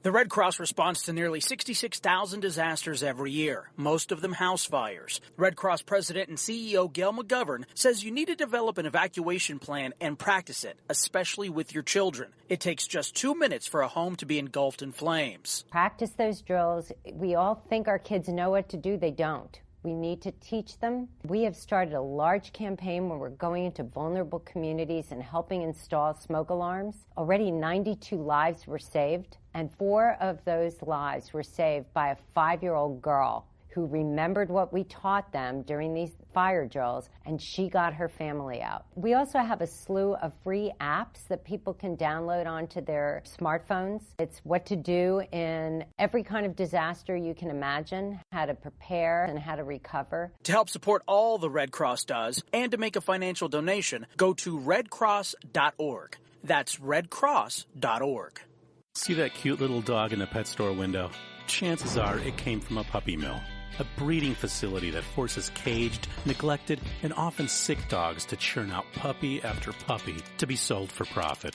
The Red Cross responds to nearly 66,000 disasters every year, most of them house fires. Red Cross President and CEO Gail McGovern says you need to develop an evacuation plan and practice it, especially with your children. It takes just 2 minutes for a home to be engulfed in flames. Practice those drills. We all think our kids know what to do. They don't. We need to teach them. We have started a large campaign where we're going into vulnerable communities and helping install smoke alarms. Already 92 lives were saved, and 4 of those lives were saved by a 5-year-old girl who remembered what we taught them during these fire drills, and she got her family out. We also have a slew of free apps that people can download onto their smartphones. It's what to do in every kind of disaster you can imagine, how to prepare and how to recover. To help support all the Red Cross does and to make a financial donation, go to redcross.org. That's redcross.org. See that cute little dog in the pet store window? Chances are it came from a puppy mill. A breeding facility that forces caged, neglected, and often sick dogs to churn out puppy after puppy to be sold for profit.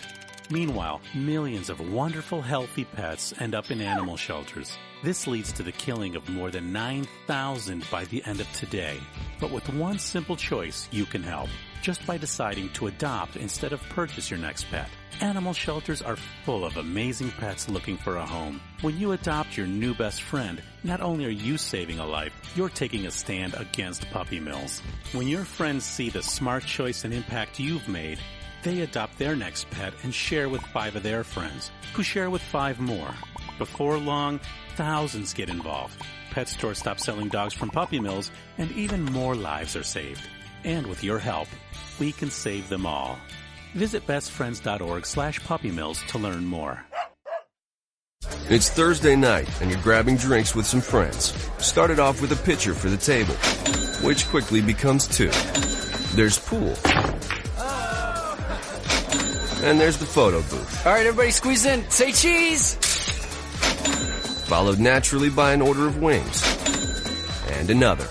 Meanwhile, millions of wonderful, healthy pets end up in animal shelters. This leads to the killing of more than 9,000 by the end of today. But with one simple choice, you can help. Just by deciding to adopt instead of purchase your next pet. Animal shelters are full of amazing pets looking for a home. When you adopt your new best friend, not only are you saving a life, you're taking a stand against puppy mills. When your friends see the smart choice and impact you've made, they adopt their next pet and share with 5 of their friends, who share with 5 more. Before long, thousands get involved. Pet stores stop selling dogs from puppy mills, and even more lives are saved. And with your help, we can save them all. Visit bestfriends.org/puppymills to learn more. It's Thursday night, and you're grabbing drinks with some friends. Started off with a pitcher for the table, which quickly becomes 2. There's pool. And there's the photo booth. All right, everybody squeeze in. Say cheese! Followed naturally by an order of wings. And another.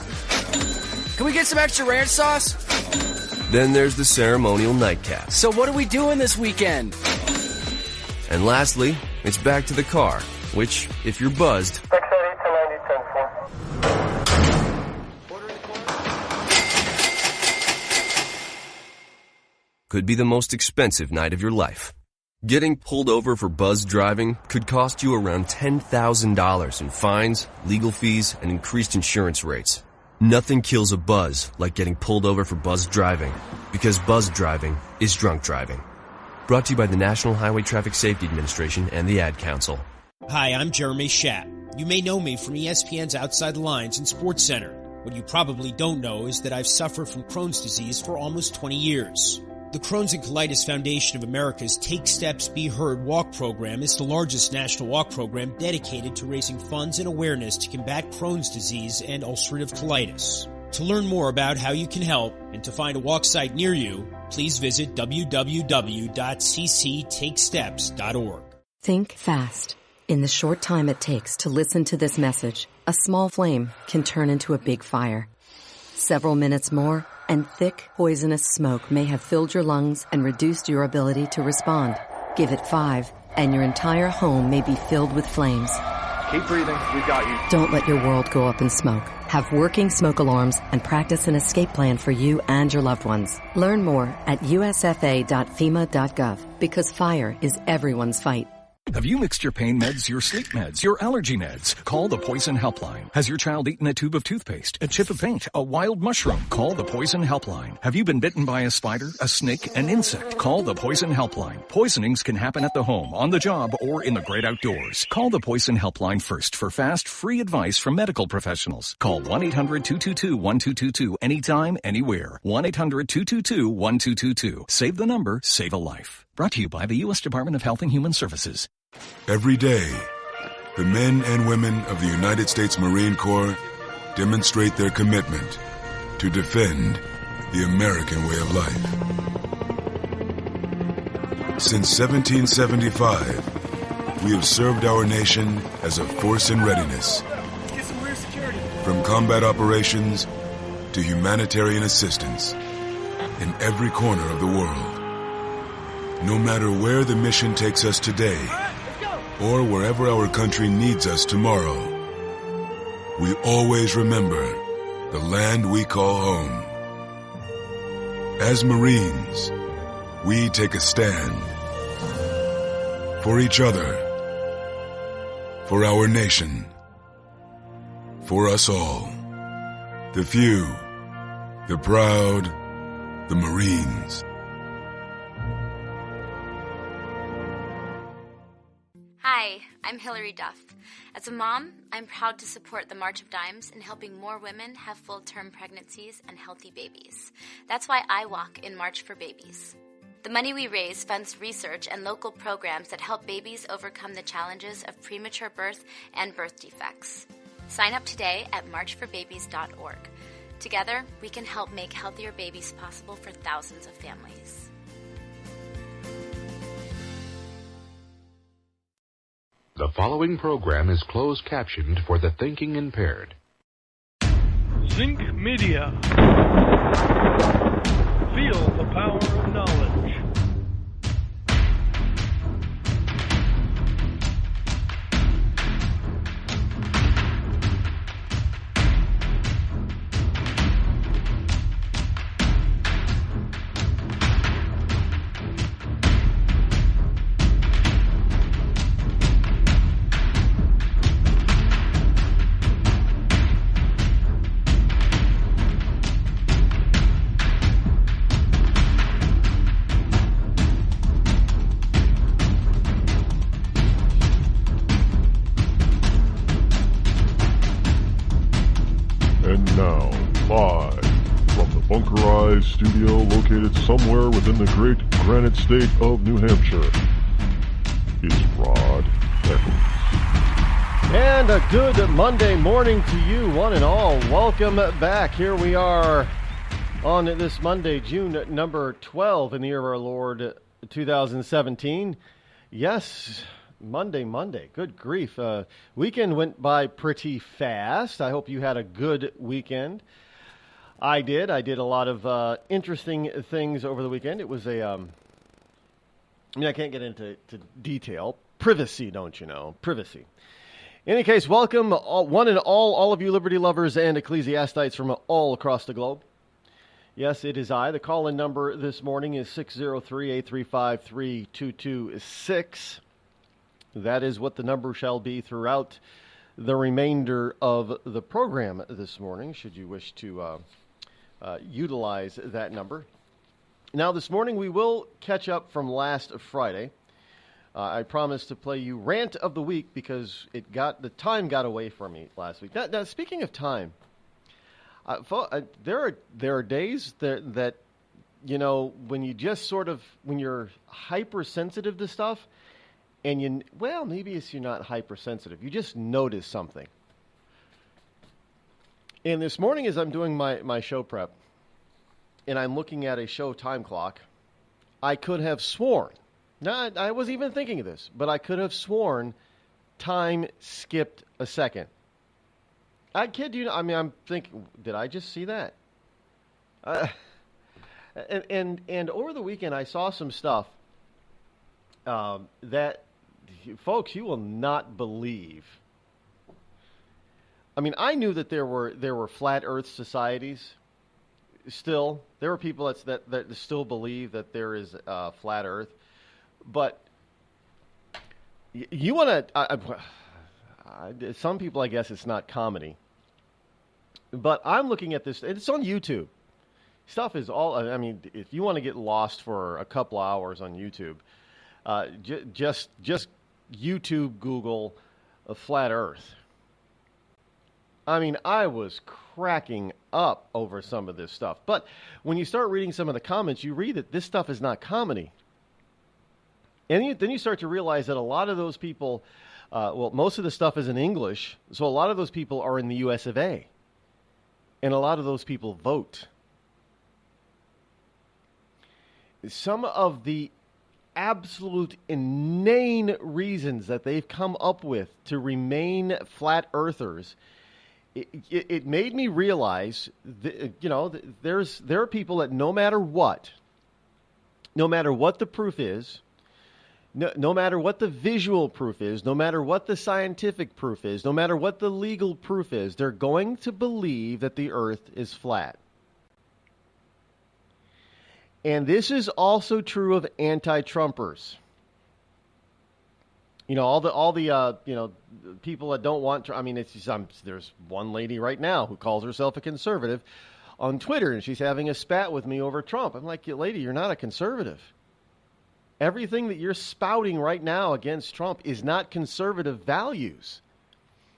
Can we get some extra ranch sauce? Then there's the ceremonial nightcap. So what are we doing this weekend? And lastly, it's back to the car, which, if you're buzzed, could be the most expensive night of your life. Getting pulled over for buzz driving could cost you around $10,000 in fines, legal fees, and increased insurance rates. Nothing kills a buzz like getting pulled over for buzz driving, because buzz driving is drunk driving. Brought to you by the National Highway Traffic Safety Administration and the Ad Council. Hi, I'm Jeremy Schaap. You may know me from ESPN's Outside the Lines and Sports Center. What you probably don't know is that I've suffered from Crohn's disease for almost 20 years. The Crohn's and Colitis Foundation of America's Take Steps, Be Heard walk program is the largest national walk program dedicated to raising funds and awareness to combat Crohn's disease and ulcerative colitis. To learn more about how you can help and to find a walk site near you, please visit www.cctakesteps.org. Think fast. In the short time it takes to listen to this message, a small flame can turn into a big fire. Several minutes more, and thick, poisonous smoke may have filled your lungs and reduced your ability to respond. Give it 5, and your entire home may be filled with flames. Keep breathing. We got you. Don't let your world go up in smoke. Have working smoke alarms and practice an escape plan for you and your loved ones. Learn more at usfa.fema.gov, because fire is everyone's fight. Have you mixed your pain meds, your sleep meds, your allergy meds? Call the Poison Helpline. Has your child eaten a tube of toothpaste, a chip of paint, a wild mushroom? Call the Poison Helpline. Have you been bitten by a spider, a snake, an insect? Call the Poison Helpline. Poisonings can happen at the home, on the job, or in the great outdoors. Call the Poison Helpline first for fast, free advice from medical professionals. Call 1-800-222-1222 anytime, anywhere. 1-800-222-1222. Save the number, save a life. Brought to you by the U.S. Department of Health and Human Services. Every day, the men and women of the United States Marine Corps demonstrate their commitment to defend the American way of life. Since 1775, we have served our nation as a force in readiness. From combat operations to humanitarian assistance in every corner of the world. No matter where the mission takes us today, or wherever our country needs us tomorrow, we always remember the land we call home. As Marines, we take a stand for each other, for our nation, for us all. The few, the proud, the Marines. Hi, I'm Hillary Duff. As a mom, I'm proud to support the March of Dimes in helping more women have full-term pregnancies and healthy babies. That's why I walk in March for Babies. The money we raise funds research and local programs that help babies overcome the challenges of premature birth and birth defects. Sign up today at marchforbabies.org. Together, we can help make healthier babies possible for thousands of families. The following program is closed captioned for the thinking impaired. Zinc Media. Feel the power of knowledge. Studio located somewhere within the great granite state of New Hampshire is Rod Eccles. And a good Monday morning to you, one and all. Welcome back. Here we are on this Monday, June number 12 in the year of our Lord 2017. Yes, Monday. Good grief. Weekend went by pretty fast. I hope you had a good weekend. I did a lot of interesting things over the weekend. It was I can't get into detail. Privacy, don't you know? Privacy. In any case, welcome one and all of you liberty lovers and ecclesiastites from all across the globe. Yes, it is I. The call-in number this morning is 603-835-3226. That is what the number shall be throughout the remainder of the program this morning, should you wish to utilize that number. Now, this morning we will catch up from last Friday. I promised to play you Rant of the Week because the time got away from me last week. Now speaking of time, there are days that you know when you just sort of when you're hypersensitive to stuff, and maybe you're not hypersensitive. You just notice something. And this morning, as I'm doing my show prep, and I'm looking at a show time clock, I could have sworn, I wasn't even thinking of this, but I could have sworn time skipped a second. I kid you, I'm thinking, did I just see that? And over the weekend, I saw some stuff that, folks, you will not believe. I knew that there were flat Earth societies. Still, there are people that still believe that there is flat Earth, but you want to. Some people, I guess, it's not comedy, but I'm looking at this. It's on YouTube. Stuff is all. If you want to get lost for a couple hours on YouTube, just YouTube Google a flat Earth. I was cracking up over some of this stuff. But when you start reading some of the comments, you read that this stuff is not comedy. And then you start to realize that a lot of those people, most of the stuff is in English, so a lot of those people are in the US of A. And a lot of those people vote. Some of the absolute inane reasons that they've come up with to remain flat earthers, it made me realize that, there are people that no matter what the proof is, No matter what the visual proof is, no matter what the scientific proof is, no matter what the legal proof is, they're going to believe that the earth is flat. And this is also true of anti-Trumpers. You know, all the people that don't want. I mean, it's just, there's one lady right now who calls herself a conservative on Twitter, and she's having a spat with me over Trump. I'm like, lady, you're not a conservative. Everything that you're spouting right now against Trump is not conservative values.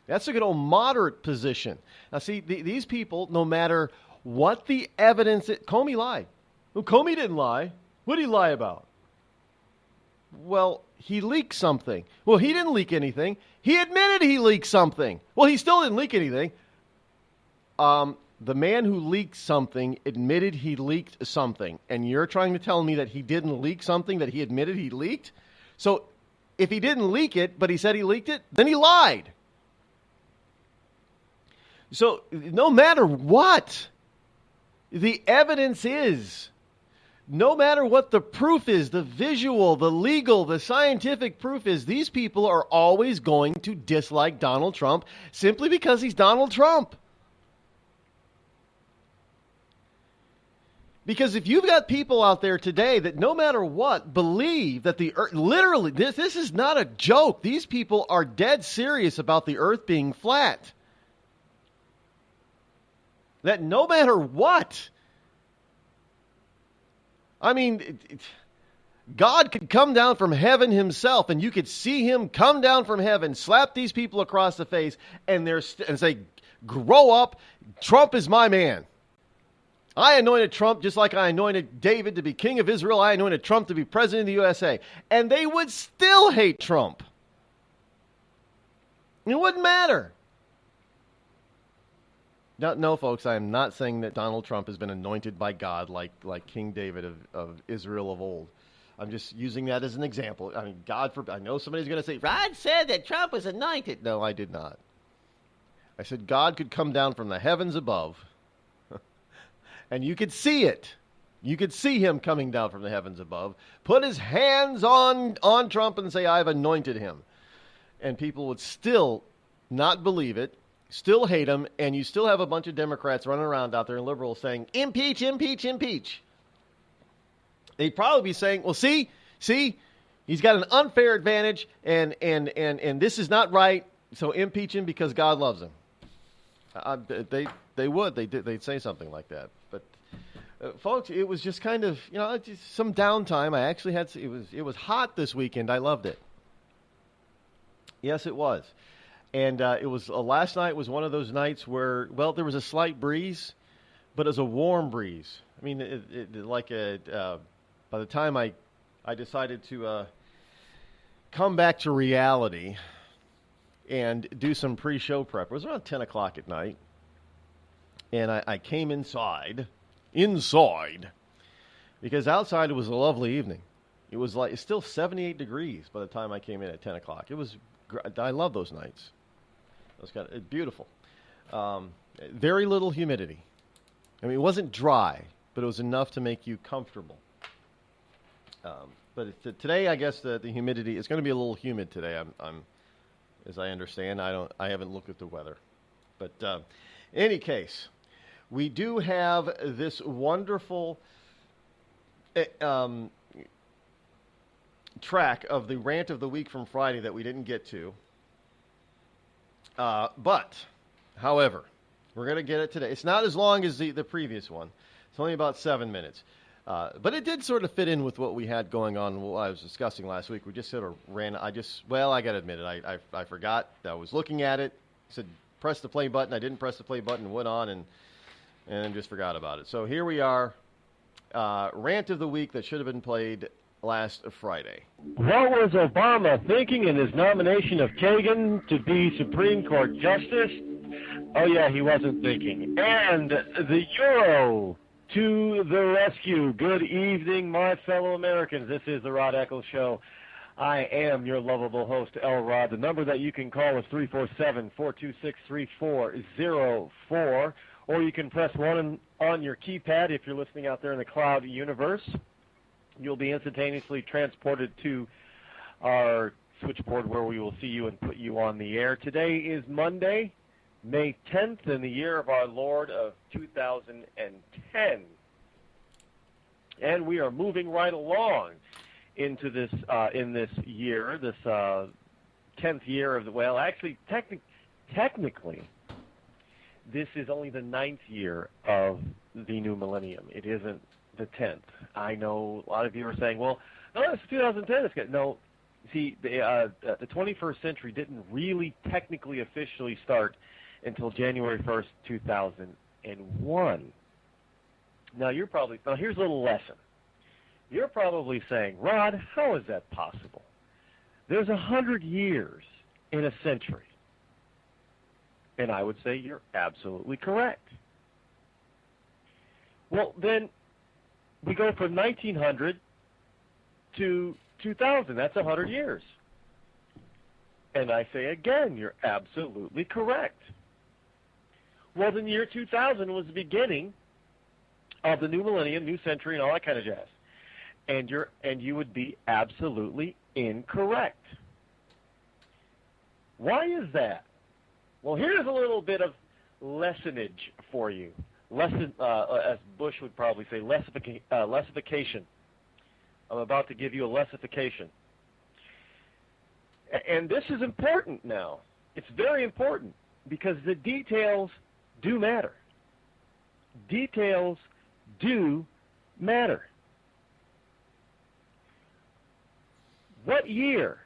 That's a good old moderate position. Now, see, these people, no matter what the evidence, Comey lied. Well, Comey didn't lie. What did he lie about? Well, he leaked something. Well, he didn't leak anything. He admitted he leaked something. Well, he still didn't leak anything. The man who leaked something admitted he leaked something. And you're trying to tell me that he didn't leak something that he admitted he leaked? So if he didn't leak it, but he said he leaked it, then he lied. So no matter what the evidence is, no matter what the proof is, the visual, the legal, the scientific proof is, these people are always going to dislike Donald Trump simply because he's Donald Trump. Because if you've got people out there today that no matter what believe that the earth, literally, this is not a joke. These people are dead serious about the earth being flat. That no matter what, I mean, God could come down from heaven himself, and you could see him come down from heaven, slap these people across the face, and say, grow up, Trump is my man. I anointed Trump just like I anointed David to be king of Israel. I anointed Trump to be president of the USA. And they would still hate Trump. It wouldn't matter. No, folks, I am not saying that Donald Trump has been anointed by God like King David of Israel of old. I'm just using that as an example. I mean, God forbid. I know somebody's going to say, Rod said that Trump was anointed. No, I did not. I said God could come down from the heavens above. And you could see it. You could see him coming down from the heavens above, put his hands on Trump and say, I've anointed him. And people would still not believe it, still hate him, and you still have a bunch of Democrats running around out there and liberals saying, impeach, impeach, impeach. They'd probably be saying, well, see, he's got an unfair advantage, and this is not right, so impeach him because God loves him. They'd say something like that. But folks, it was just kind of, just some downtime. I actually had, it was hot this weekend. I loved it. Yes, it was. And it was, last night was one of those nights where, well, there was a slight breeze, but it was a warm breeze. I mean, by the time I decided to come back to reality and do some pre-show prep, it was around 10 o'clock at night. And I came inside, because outside it was a lovely evening. It was it's still 78 degrees by the time I came in at 10 o'clock. I love those nights. It was beautiful. Very little humidity. I mean, it wasn't dry, but it was enough to make you comfortable. But today, I guess the humidity is going to be a little humid today. I'm as I understand. I haven't looked at the weather, but in any case, we do have this wonderful track of the rant of the week from Friday that we didn't get to. But, however, we're going to get it today. It's not as long as the previous one. It's only about 7 minutes. But it did sort of fit in with what we had going on, what I was discussing last week. We just sort of ran. I got to admit it. I forgot. I was looking at it. Said, press the play button. I didn't press the play button. Went on and just forgot about it. So here we are. Rant of the week that should have been played last Friday. What was Obama thinking in his nomination of Kagan to be Supreme Court Justice? Oh, yeah, he wasn't thinking. And the Euro to the rescue. Good evening, my fellow Americans. This is the Rod Eccles Show. I am your lovable host, L. Rod. The number that you can call is 347-426-3404, or you can press 1 on your keypad if you're listening out there in the cloud universe. You'll be instantaneously transported to our switchboard where we will see you and put you on the air. Today is Monday, May 10th, in the year of our Lord of 2010. And we are moving right along into this in this year, this 10th year of the, well, actually, technically, this is only the 9th year of the new millennium. It isn't the 10th. I know a lot of you are saying, well, no, it's 2010. It's good. No, see, the 21st century didn't really technically officially start until January 1st, 2001. Now, here's a little lesson. You're probably saying, Rod, how is that possible? There's 100 years in a century. And I would say you're absolutely correct. Well, then we go from 1900 to 2000. That's 100 years. And I say again, you're absolutely correct. Well, then the year 2000 was the beginning of the new millennium, new century, and all that kind of jazz. And you would be absolutely incorrect. Why is that? Well, here's a little bit of lessonage for you. Lesson, as Bush would probably say, lessification. I'm about to give you a lessification. And this is important now. It's very important because the details do matter. Details do matter. What year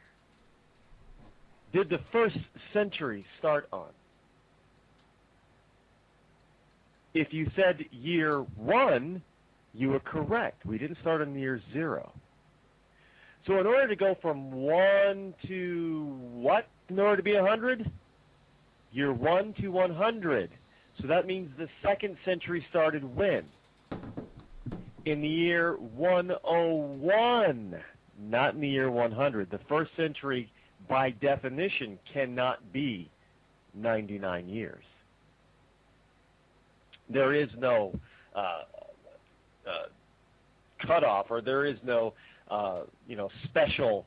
did the first century start on? If you said year 1, you were correct. We didn't start on year 0. So in order to go from 1 to what in order to be 100? Year 1 to 100. So that means the second century started when? In the year 101, not in the year 100. The first century, by definition, cannot be 99 years. There is no cutoff, or there is no special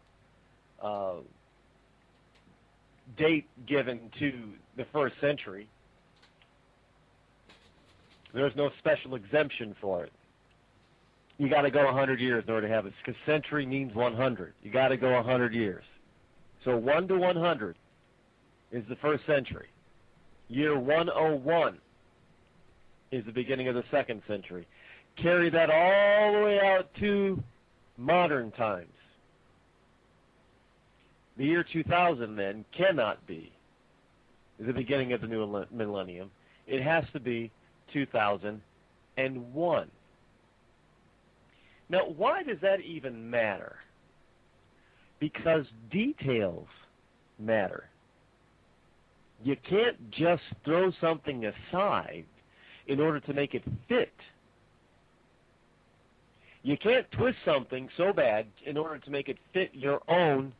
date given to the first century. There's no special exemption for it. You got to go 100 years in order to have it, because century means 100. You got to go 100 years. So 1 to 100 is the first century. Year 101 is the beginning of the second century. Carry that all the way out to modern times. The year 2000, then, cannot be the beginning of the new millennium. It has to be 2001. Now, why does that even matter? Because details matter. You can't just throw something aside in order to make it fit. You can't twist something so bad in order to make it fit your own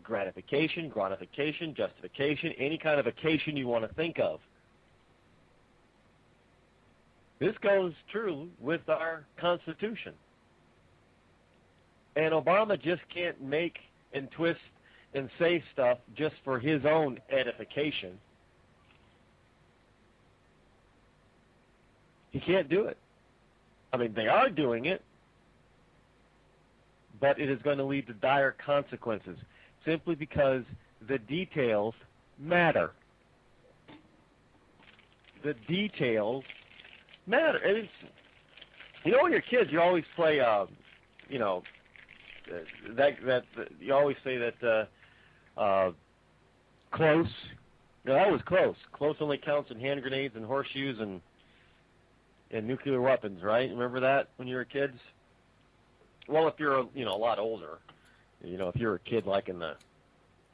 gratification, justification, any kind of occasion you want to think of. This goes true with our Constitution. And Obama just can't make and twist and say stuff just for his own edification. He can't do it. I mean, they are doing it, but it is going to lead to dire consequences simply because the details matter. The details matter. And it's, when you're kids, you always play, that you always say that close. No, that was close. Close only counts in hand grenades and horseshoes and nuclear weapons, right? Remember that when you were kids? Well, if you're a lot older, if you're a kid like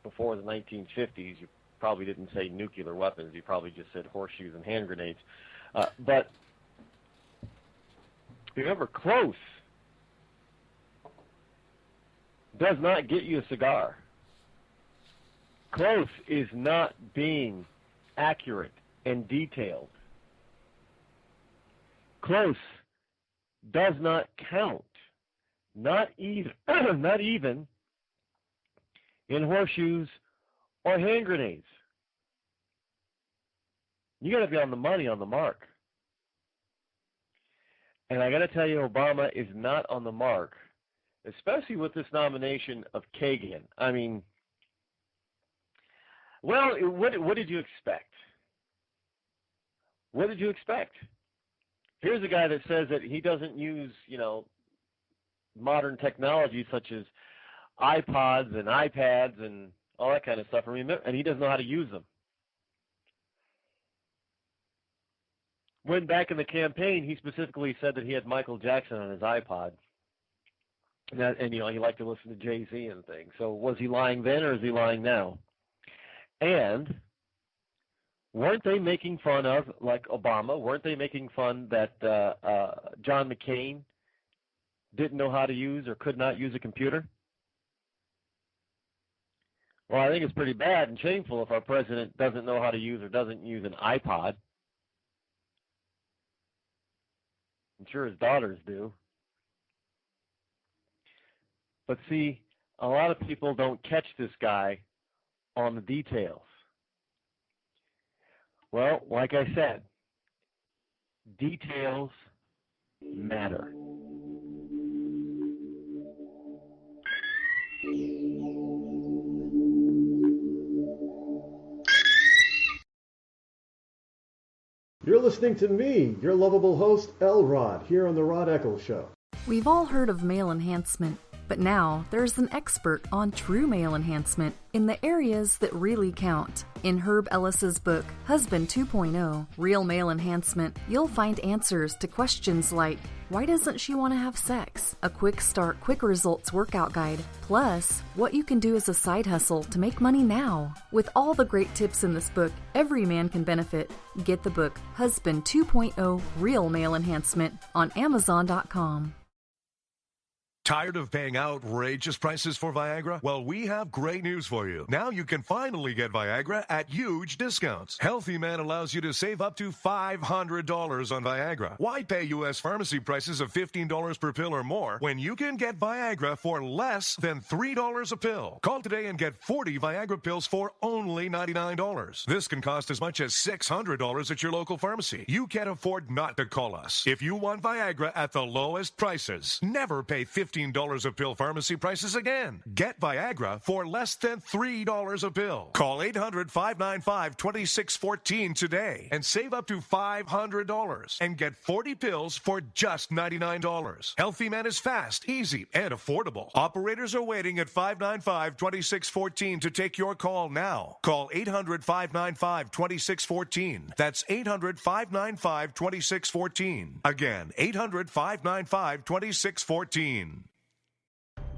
before the 1950s, you probably didn't say nuclear weapons. You probably just said horseshoes and hand grenades. But remember, close does not get you a cigar. Close is not being accurate and detailed. Close does not count. Not even in horseshoes, or hand grenades. You got to be on the money, on the mark. And I got to tell you, Obama is not on the mark, especially with this nomination of Kagan. I mean, well, what did you expect? What did you expect? Here's a guy that says that he doesn't use, modern technology such as iPods and iPads and all that kind of stuff, and he doesn't know how to use them. When back in the campaign, he specifically said that he had Michael Jackson on his iPod. And he liked to listen to Jay-Z and things. So was he lying then or is he lying now? And weren't they making fun of, like Obama, weren't they making fun that John McCain didn't know how to use or could not use a computer? Well, I think it's pretty bad and shameful if our president doesn't know how to use or doesn't use an iPod. I'm sure his daughters do. But see, a lot of people don't catch this guy on the details. Well, like I said, details matter. You're listening to me, your lovable host, Rod, here on the Rod Eccles Show. We've all heard of male enhancement, but now there's an expert on true male enhancement in the areas that really count. In Herb Ellis's book, Husband 2.0, Real Male Enhancement, you'll find answers to questions like, why doesn't she want to have sex? A quick start, quick results workout guide, plus what you can do as a side hustle to make money now. With all the great tips in this book, every man can benefit. Get the book, Husband 2.0, Real Male Enhancement, on Amazon.com. Tired of paying outrageous prices for Viagra? Well, we have great news for you. Now you can finally get Viagra at huge discounts. Healthy Man allows you to save up to $500 on Viagra. Why pay U.S. pharmacy prices of $15 per pill or more when you can get Viagra for less than $3 a pill? Call today and get 40 Viagra pills for only $99. This can cost as much as $600 at your local pharmacy. You can't afford not to call us. If you want Viagra at the lowest prices, never pay $15 a pill pharmacy prices again. Get Viagra for less than $3 a pill. Call 800-595-2614 today and save up to $500 and get 40 pills for just $99. Healthy Man is fast, easy, and affordable. Operators are waiting at 595-2614 to take your call now. Call 800-595-2614. That's 800-595-2614. Again, 800-595-2614.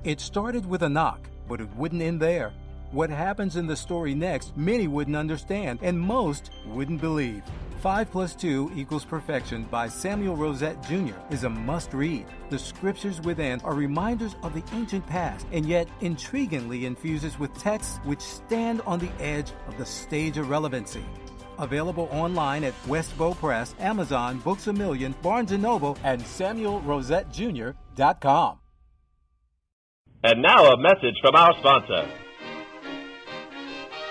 It started with a knock, but it wouldn't end there. What happens in the story next, many wouldn't understand, and most wouldn't believe. 5 + 2 = Perfection by Samuel Rosette Jr. is a must-read. The scriptures within are reminders of the ancient past, and yet intriguingly infuses with texts which stand on the edge of the stage of relevancy. Available online at Westbow Press, Amazon, Books A Million, Barnes & Noble, and SamuelRosetteJr.com. And now a message from our sponsor.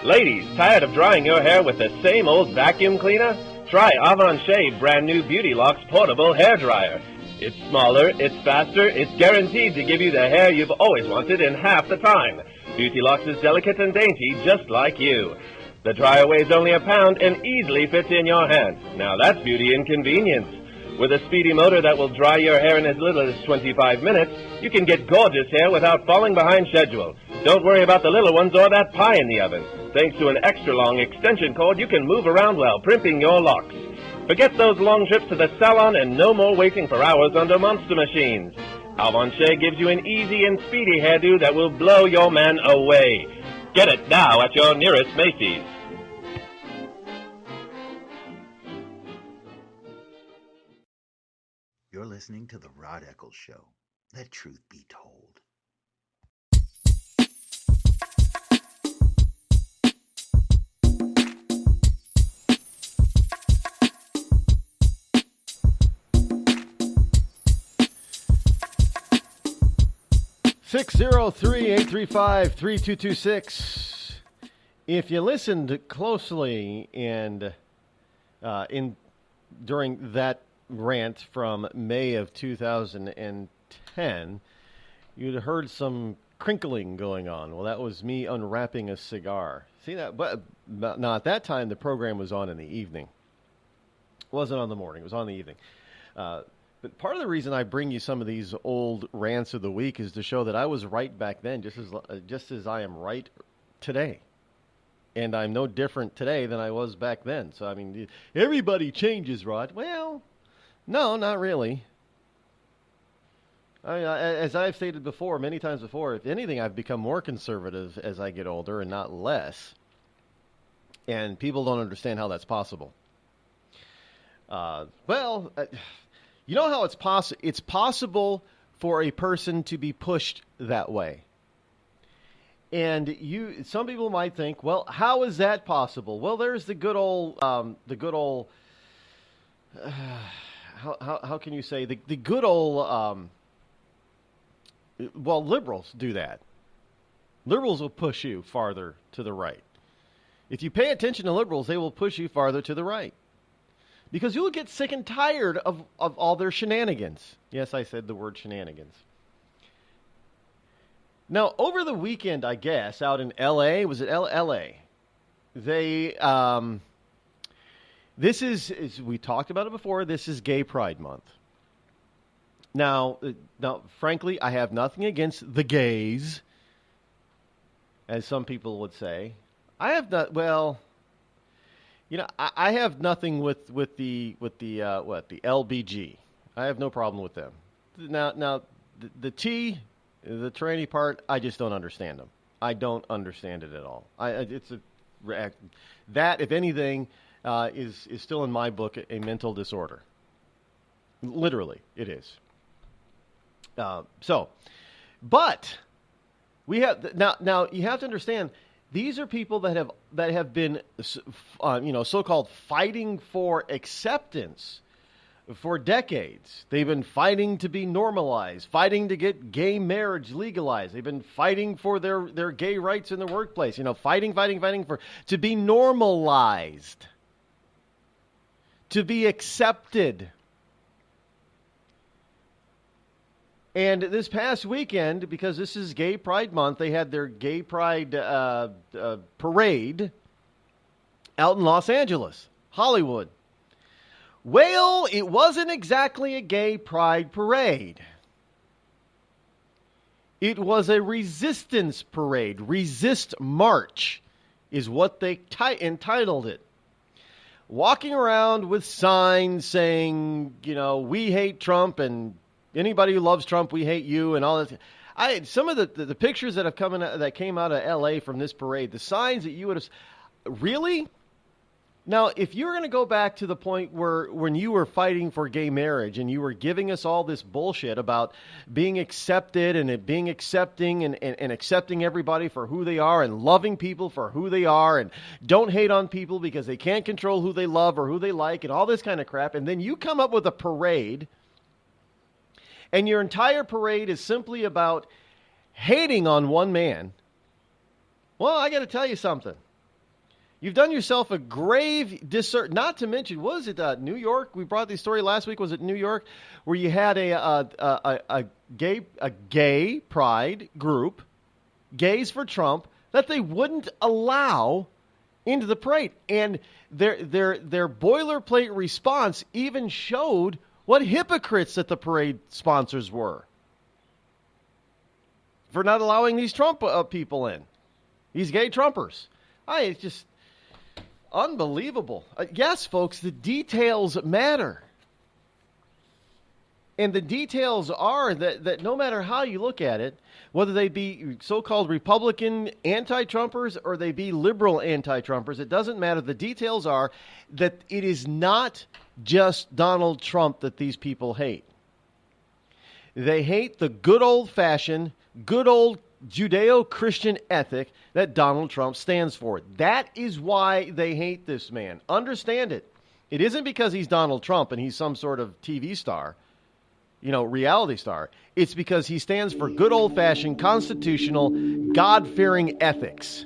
Ladies, tired of drying your hair with the same old vacuum cleaner? Try Avon Shea brand new Beauty Locks portable hair dryer. It's smaller, it's faster, it's guaranteed to give you the hair you've always wanted in half the time. Beauty Locks is delicate and dainty, just like you. The dryer weighs only a pound and easily fits in your hand. Now that's beauty and convenience. With a speedy motor that will dry your hair in as little as 25 minutes, you can get gorgeous hair without falling behind schedule. Don't worry about the little ones or that pie in the oven. Thanks to an extra-long extension cord, you can move around while primping your locks. Forget those long trips to the salon and no more waiting for hours under monster machines. Avon Shea gives you an easy and speedy hairdo that will blow your man away. Get it now at your nearest Macy's. You're listening to The Rod Eccles Show. Let truth be told. 603-835-3226. If you listened closely and during that rant from May of 2010, you'd heard some crinkling going on. Well, that was me unwrapping a cigar. See that? But now at that time, the program was on in the evening. It wasn't on the morning. It was on the evening. But part of the reason I bring you some of these old rants of the week is to show that I was right back then, just as I am right today. And I'm no different today than I was back then. So, I mean, everybody changes, Rod. Well, no, not really. As I've stated before, many times before, if anything, I've become more conservative as I get older and not less. And people don't understand how that's possible. You know how it's possible? It's possible for a person to be pushed that way. And some people might think, well, how is that possible? Well, there's the good old, how can you say, the good old, liberals do that. Liberals will push you farther to the right. If you pay attention to liberals, they will push you farther to the right. Because you'll get sick and tired of all their shenanigans. Yes, I said the word shenanigans. Now, over the weekend, I guess, out in L.A., was it L.A.? They, this is, we talked about it before, this is Gay Pride Month. Now, frankly, I have nothing against the gays, as some people would say. I have not, well... You know, I have nothing with the LBG. I have no problem with them. Now the tranny part, I just don't understand them. I don't understand it at all. That, if anything, is still in my book a mental disorder. Literally, it is. But we have now. You have to understand. These are people that have been, so-called fighting for acceptance for decades. They've been fighting to be normalized, fighting to get gay marriage legalized. They've been fighting for their gay rights in the workplace. Fighting to be normalized, to be accepted. And this past weekend, because this is Gay Pride Month, they had their Gay Pride parade out in Los Angeles, Hollywood. Well, it wasn't exactly a Gay Pride parade. It was a resistance parade. Resist March is what they entitled it. Walking around with signs saying, we hate Trump and anybody who loves Trump, we hate you, and all that. Some of the pictures that came out of L.A. from this parade, the signs that you would have, really? Now, if you're going to go back to the point when you were fighting for gay marriage and you were giving us all this bullshit about being accepted and it being accepting and accepting everybody for who they are and loving people for who they are and don't hate on people because they can't control who they love or who they like and all this kind of crap, and then you come up with a parade. And your entire parade is simply about hating on one man. Well, I got to tell you something. You've done yourself a grave disservice. Not to mention, was it New York? We brought this story last week. Was it New York, where you had a gay pride group, Gays for Trump, that they wouldn't allow into the parade, and their boilerplate response even showed what hypocrites that the parade sponsors were for not allowing these Trump people in, these gay Trumpers. It's just unbelievable. Yes, folks, the details matter. And the details are that no matter how you look at it, whether they be so-called Republican anti-Trumpers or they be liberal anti-Trumpers, it doesn't matter. The details are that it is not just Donald Trump that these people hate. They hate the good old-fashioned, good old Judeo-Christian ethic that Donald Trump stands for. That is why they hate this man. Understand it. It isn't because he's Donald Trump and he's some sort of TV star. reality star. It's because he stands for good old-fashioned, constitutional, God-fearing ethics.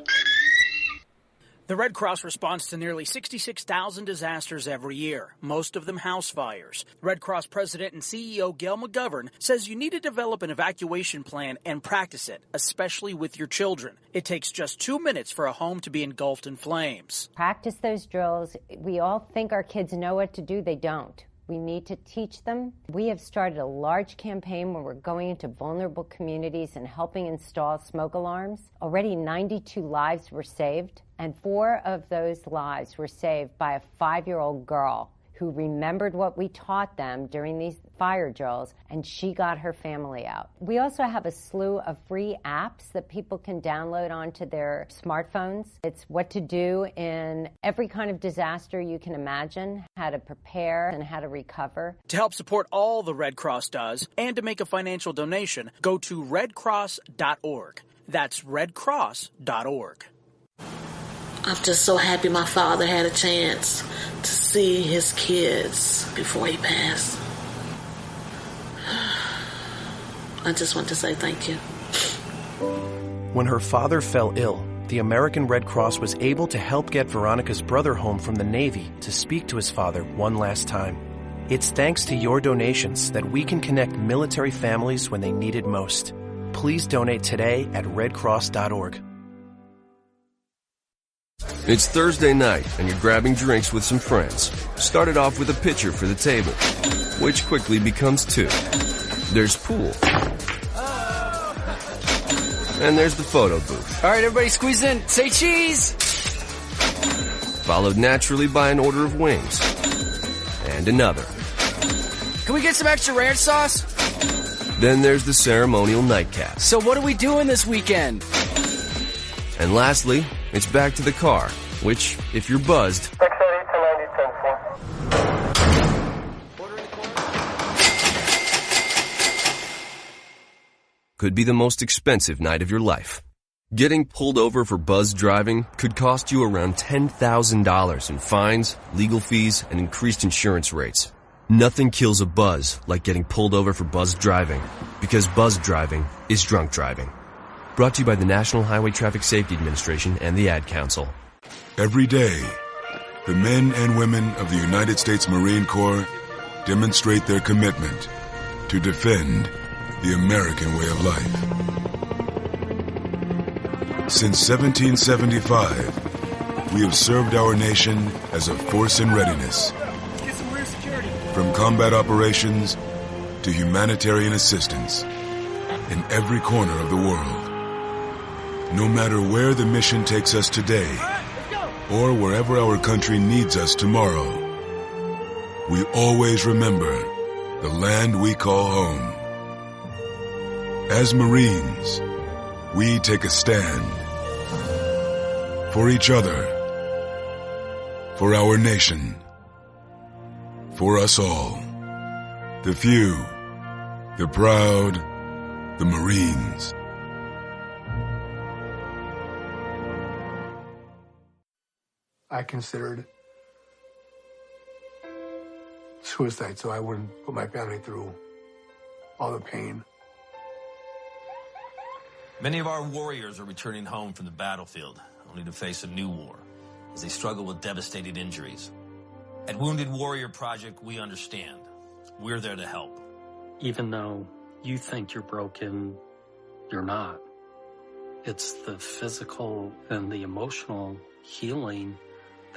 The Red Cross responds to nearly 66,000 disasters every year, most of them house fires. Red Cross President and CEO Gail McGovern says you need to develop an evacuation plan and practice it, especially with your children. It takes just 2 minutes for a home to be engulfed in flames. Practice those drills. We all think our kids know what to do. They don't. We need to teach them. We have started a large campaign where we're going into vulnerable communities and helping install smoke alarms. Already 92 lives were saved, and 4 of those lives were saved by a 5-year-old girl who remembered what we taught them during these fire drills, and she got her family out. We also have a slew of free apps that people can download onto their smartphones. It's what to do in every kind of disaster you can imagine, how to prepare and how to recover. To help support all the Red Cross does and to make a financial donation, go to redcross.org. That's redcross.org. I'm just so happy my father had a chance to see his kids before he passed. I just want to say thank you. When her father fell ill, the American Red Cross was able to help get Veronica's brother home from the Navy to speak to his father one last time. It's thanks to your donations that we can connect military families when they need it most. Please donate today at redcross.org. It's Thursday night, and you're grabbing drinks with some friends. Started off with a pitcher for the table, which quickly becomes 2. There's pool. And there's the photo booth. All right, everybody squeeze in. Say cheese! Followed naturally by an order of wings. And another. Can we get some extra ranch sauce? Then there's the ceremonial nightcap. So what are we doing this weekend? And lastly, it's back to the car, which, if you're buzzed, could be the most expensive night of your life. Getting pulled over for buzz driving could cost you around $10,000 in fines, legal fees, and increased insurance rates. Nothing kills a buzz like getting pulled over for buzz driving, because buzz driving is drunk driving. Brought to you by the National Highway Traffic Safety Administration and the Ad Council. Every day, the men and women of the United States Marine Corps demonstrate their commitment to defend the American way of life. Since 1775, we have served our nation as a force in readiness. From combat operations to humanitarian assistance in every corner of the world. No matter where the mission takes us today, or wherever our country needs us tomorrow, we always remember the land we call home. As Marines, we take a stand for each other, for our nation, for us all. The few, the proud, the Marines. I considered suicide so I wouldn't put my family through all the pain. Many of our warriors are returning home from the battlefield, only to face a new war as they struggle with devastating injuries. At Wounded Warrior Project, we understand. We're there to help. Even though you think you're broken, you're not. It's the physical and the emotional healing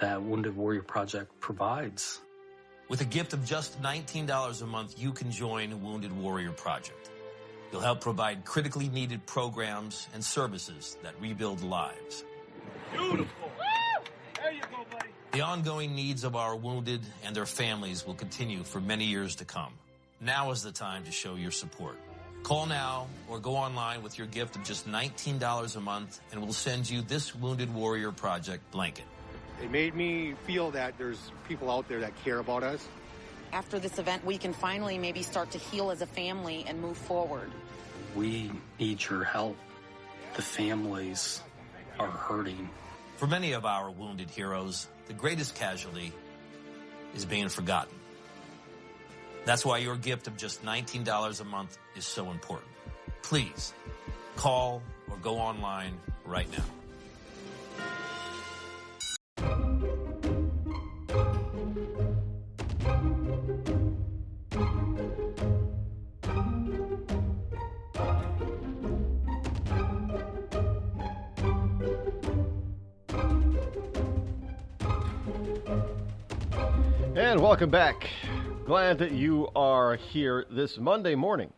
that Wounded Warrior Project provides. With a gift of just $19 a month, you can join Wounded Warrior Project. You'll help provide critically needed programs and services that rebuild lives. Beautiful. There you go, buddy. The ongoing needs of our wounded and their families will continue for many years to come. Now is the time to show your support. Call now or go online with your gift of just $19 a month, and we'll send you this Wounded Warrior Project blanket. It made me feel that there's people out there that care about us. After this event, we can finally maybe start to heal as a family and move forward. We need your help. The families are hurting. For many of our wounded heroes, the greatest casualty is being forgotten. That's why your gift of just $19 a month is so important. Please call or go online right now. And welcome back. Glad that you are here this Monday morning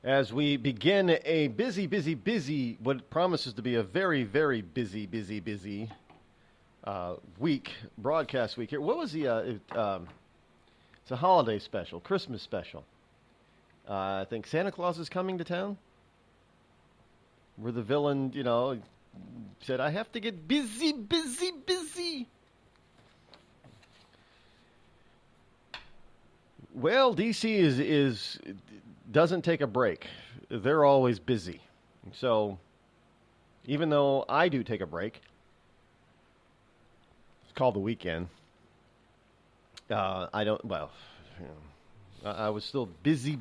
as we begin a busy, what promises to be a very, very busy week, broadcast week here. What was the, it's a holiday special, Christmas special. I think Santa Claus is coming to town, where the villain, said, I have to get busy. Well, DC doesn't take a break. They're always busy. So, even though I do take a break, it's called the weekend. I was still busy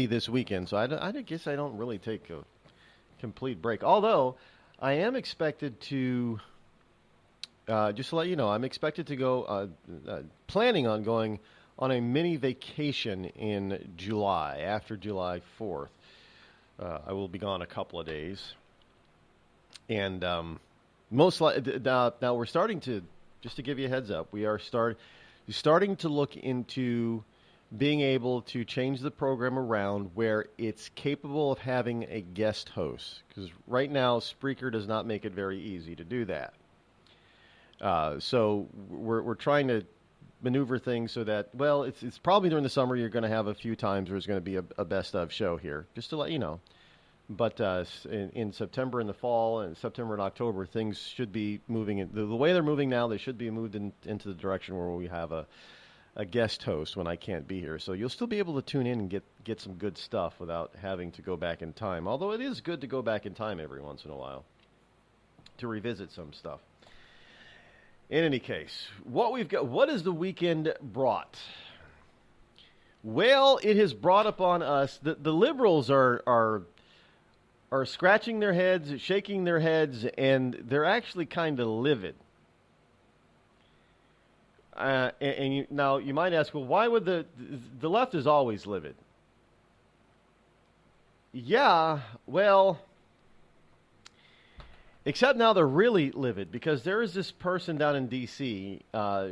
this weekend. So I guess I don't really take a complete break. Although I am expected to, just to let you know, I'm expected to go, planning on going on a mini vacation in July, after July 4th. I will be gone a couple of days. And most likely, now we're starting to, just to give you a heads up, we are starting to look into being able to change the program around where it's capable of having a guest host. Because right now, Spreaker does not make it very easy to do that. So we're trying to maneuver things so that, well, it's probably during the summer you're going to have a few times where there's going to be a best of show here, just to let you know. But in September and the fall, and September and October, things should be moving. The way they're moving now, they should be moved into the direction where we have a guest host when I can't be here. So you'll still be able to tune in and get some good stuff without having to go back in time. Although it is good to go back in time every once in a while to revisit some stuff. In any case, what has the weekend brought? Well, it has brought upon us that the liberals are scratching their heads, shaking their heads, and they're actually kind of livid. Now you might ask, well, why would the left is always livid? Yeah, well, except now they're really livid because there is this person down in D.C.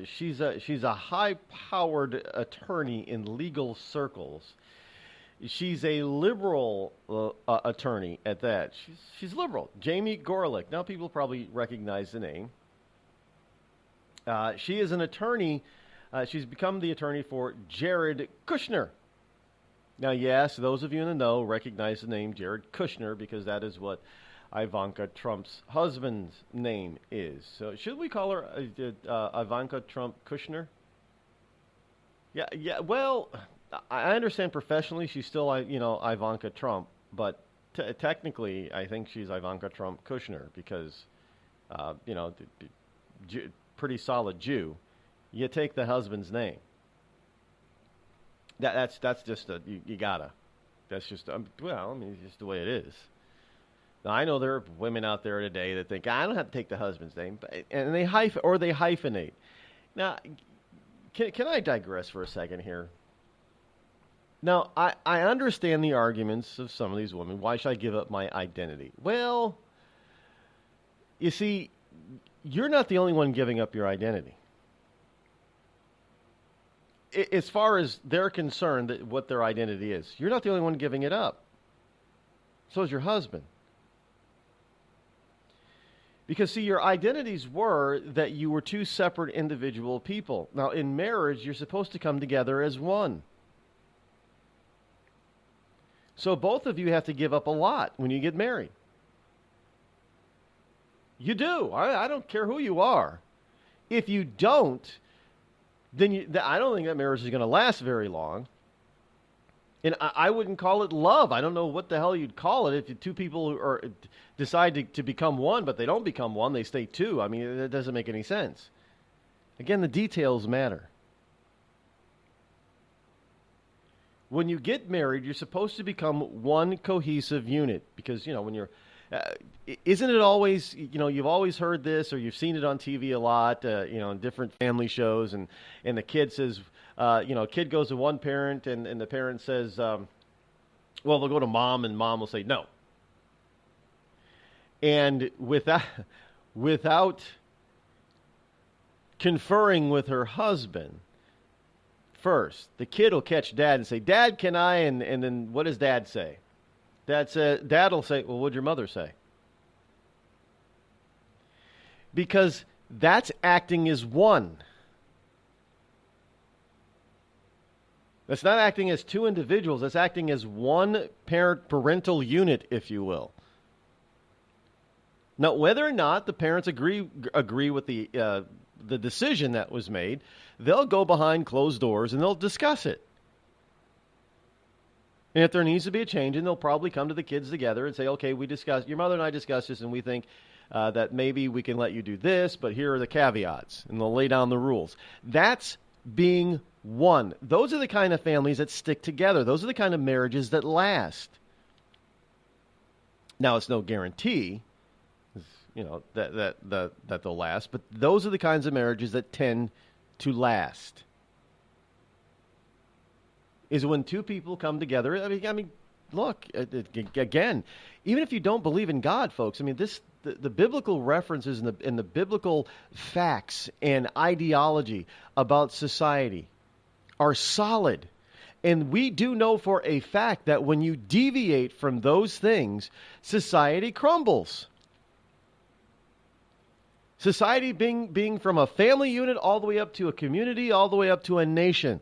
She's a high-powered attorney in legal circles. She's a liberal attorney at that. She's liberal. Jamie Gorelick. Now people probably recognize the name. She is an attorney. She's become the attorney for Jared Kushner. Now, yes, those of you in the know recognize the name Jared Kushner because that is what Ivanka Trump's husband's name is. So should we call her Ivanka Trump Kushner? Yeah. Well, I understand professionally she's still, Ivanka Trump, but technically I think she's Ivanka Trump Kushner because, pretty solid Jew. You take the husband's name. That's just you gotta. That's just it's just the way it is. Now, I know there are women out there today that think, I don't have to take the husband's name, and they hyphenate. Now, can I digress for a second here? Now, I understand the arguments of some of these women. Why should I give up my identity? Well, you see, you're not the only one giving up your identity. As far as they're concerned, that what their identity is, you're not the only one giving it up. So is your husband. Because, see, your identities were that you were two separate individual people. Now, in marriage, you're supposed to come together as one. So both of you have to give up a lot when you get married. You do. I don't care who you are. If you don't, then I don't think that marriage is going to last very long. And I wouldn't call it love. I don't know what the hell you'd call it if two people decide to become one, but they don't become one. They stay two. I mean, that doesn't make any sense. Again, the details matter. When you get married, you're supposed to become one cohesive unit because, when you're, isn't it always, you've always heard this or you've seen it on TV a lot, in different family shows and the kid says, kid goes to one parent and the parent says, well, they'll go to mom and mom will say no. And without conferring with her husband, first, the kid will catch dad and say, Dad, can I? And then what does dad say? Dad will say, well, what'd your mother say? Because that's acting as one. That's not acting as two individuals. That's acting as one parental unit, if you will. Now, whether or not the parents agree with the decision that was made, they'll go behind closed doors and they'll discuss it. And if there needs to be a change, and they'll probably come to the kids together and say, okay, your mother and I discussed this, and we think that maybe we can let you do this, but here are the caveats. And they'll lay down the rules. That's being one. Those are the kind of families that stick together. Those are the kind of marriages that last. Now, it's no guarantee, that they'll last, but those are the kinds of marriages that tend to last. Is when two people come together. I mean, look, again, even if you don't believe in God, folks, I mean, the biblical references and the biblical facts and ideology about society are solid. And we do know for a fact that when you deviate from those things, society crumbles. Society being from a family unit all the way up to a community, all the way up to a nation.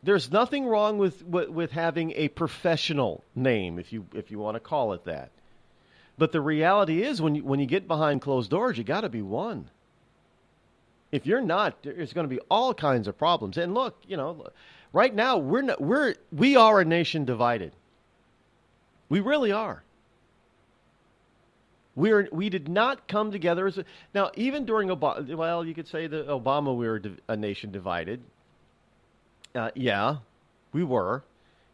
There's nothing wrong with having a professional name, if you want to call it that. But the reality is, when you get behind closed doors, you got to be one. If you're not, there's going to be all kinds of problems. And look, right now we are a nation divided. We really are. We did not come together now. Even during Obama, well, you could say that Obama we were a nation divided. Yeah, we were,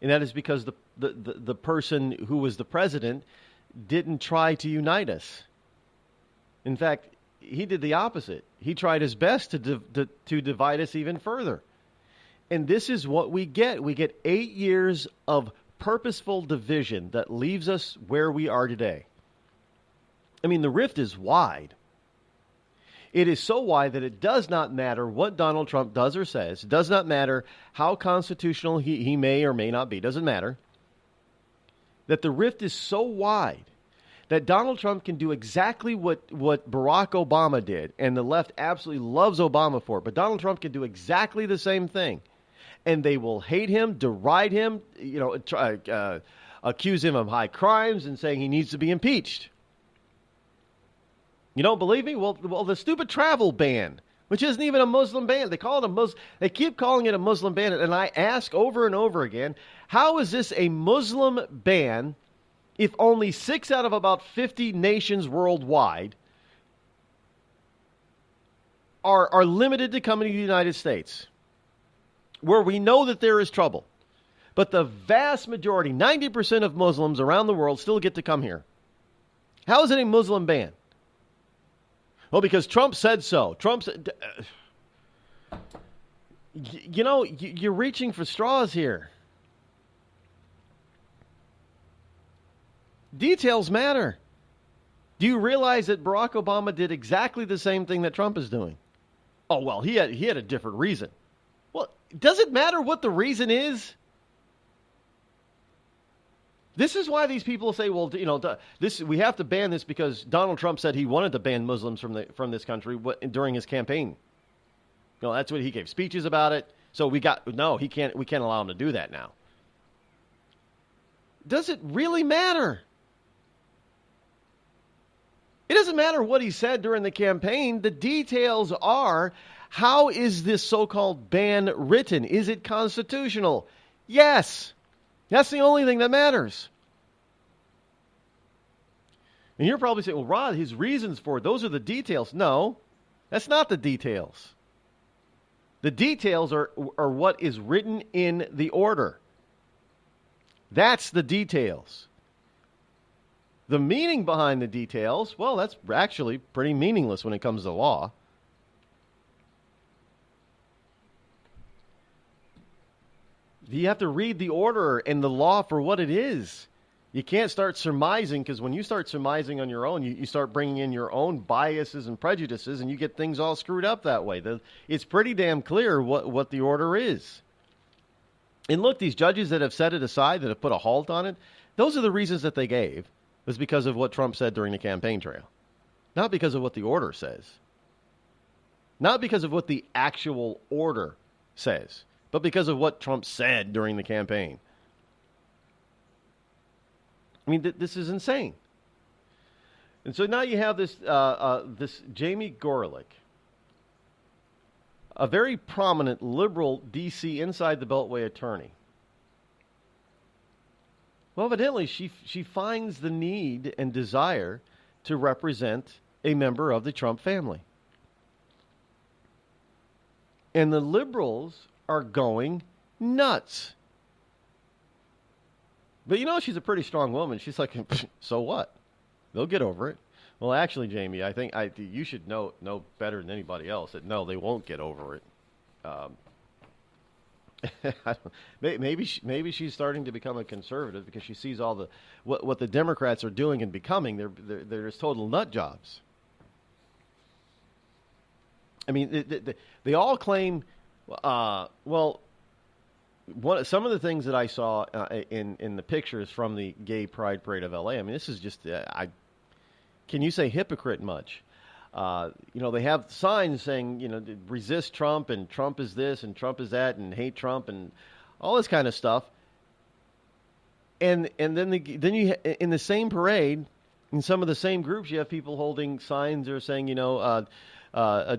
and that is because the person who was the president didn't try to unite us. In fact, he did the opposite. He tried his best to divide us even further. And this is what we get. We get 8 years of purposeful division that leaves us where we are today. I mean, the rift is wide. It is so wide that it does not matter what Donald Trump does or says. It does not matter how constitutional he may or may not be. It doesn't matter. That the rift is so wide that Donald Trump can do exactly what Barack Obama did, and the left absolutely loves Obama for it. But Donald Trump can do exactly the same thing. And they will hate him, deride him, accuse him of high crimes and saying he needs to be impeached. You don't believe me? Well, the stupid travel ban, which isn't even a Muslim ban. They call it a Muslim. They keep calling it a Muslim ban. And I ask over and over again, how is this a Muslim ban if only 6 out of about 50 nations worldwide are limited to coming to the United States, where we know that there is trouble? But the vast majority, 90% of Muslims around the world still get to come here. How is it a Muslim ban? Well, because Trump said so. Trump said, you're reaching for straws here. Details matter. Do you realize that Barack Obama did exactly the same thing that Trump is doing? Oh, well, he had a different reason. Well, does it matter what the reason is? This is why these people say, well, we have to ban this because Donald Trump said he wanted to ban Muslims from this country during his campaign. That's what he gave speeches about it. So we can't allow him to do that now. Does it really matter? It doesn't matter what he said during the campaign. The details are, how is this so-called ban written? Is it constitutional? Yes. That's the only thing that matters. And you're probably saying, well, Rod, his reasons for it, those are the details. No, that's not the details. The details are what is written in the order. That's the details. The meaning behind the details, well, that's actually pretty meaningless when it comes to law. You have to read the order and the law for what it is. You can't start surmising, because when you start surmising on your own, you start bringing in your own biases and prejudices, and you get things all screwed up that way. It's pretty damn clear what the order is. And look, these judges that have set it aside, that have put a halt on it, those are the reasons that they gave. It was because of what Trump said during the campaign trail. Not because of what the order says. Not because of what the actual order says, but because of what Trump said during the campaign. I mean, this is insane. And so now you have this Jamie Gorelick, a very prominent liberal D.C. inside the Beltway attorney. Well, evidently, she finds the need and desire to represent a member of the Trump family. And the liberals are going nuts. But she's a pretty strong woman. She's like, so what? They'll get over it. Well, actually, Jamie, I think you should know better than anybody else that no, they won't get over it. Maybe she's starting to become a conservative because she sees all the what the Democrats are doing and becoming. They're just total nut jobs. I mean, they all claim. Some of the things that I saw in the pictures from the Gay Pride Parade of L.A. I mean, this is just can you say hypocrite much? They have signs saying, resist Trump, and Trump is this and Trump is that, and hate Trump and all this kind of stuff. And then you in the same parade, in some of the same groups, you have people holding signs that are saying,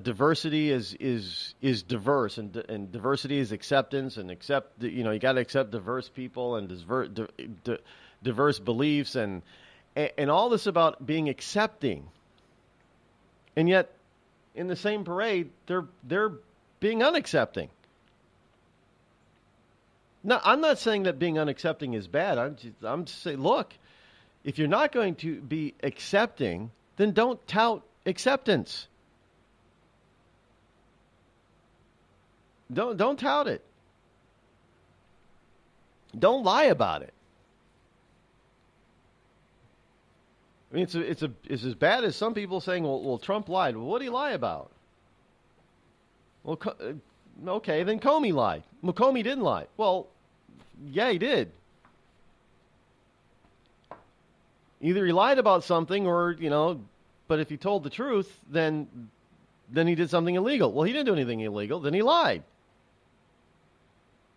diversity is diverse, and diversity is acceptance, and you got to accept diverse people and diverse beliefs, and all this about being accepting. And yet, in the same parade, they're being unaccepting. Now, I'm not saying that being unaccepting is bad. I'm just saying, look, if you're not going to be accepting, then don't tout acceptance. Don't tout it. Don't lie about it. I mean, it's as bad as some people saying, well, Trump lied. Well, what did he lie about? Well, okay, then Comey lied. Well, Comey didn't lie. Well, yeah, he did. Either he lied about something, or but if he told the truth, then he did something illegal. Well, he didn't do anything illegal. Then he lied.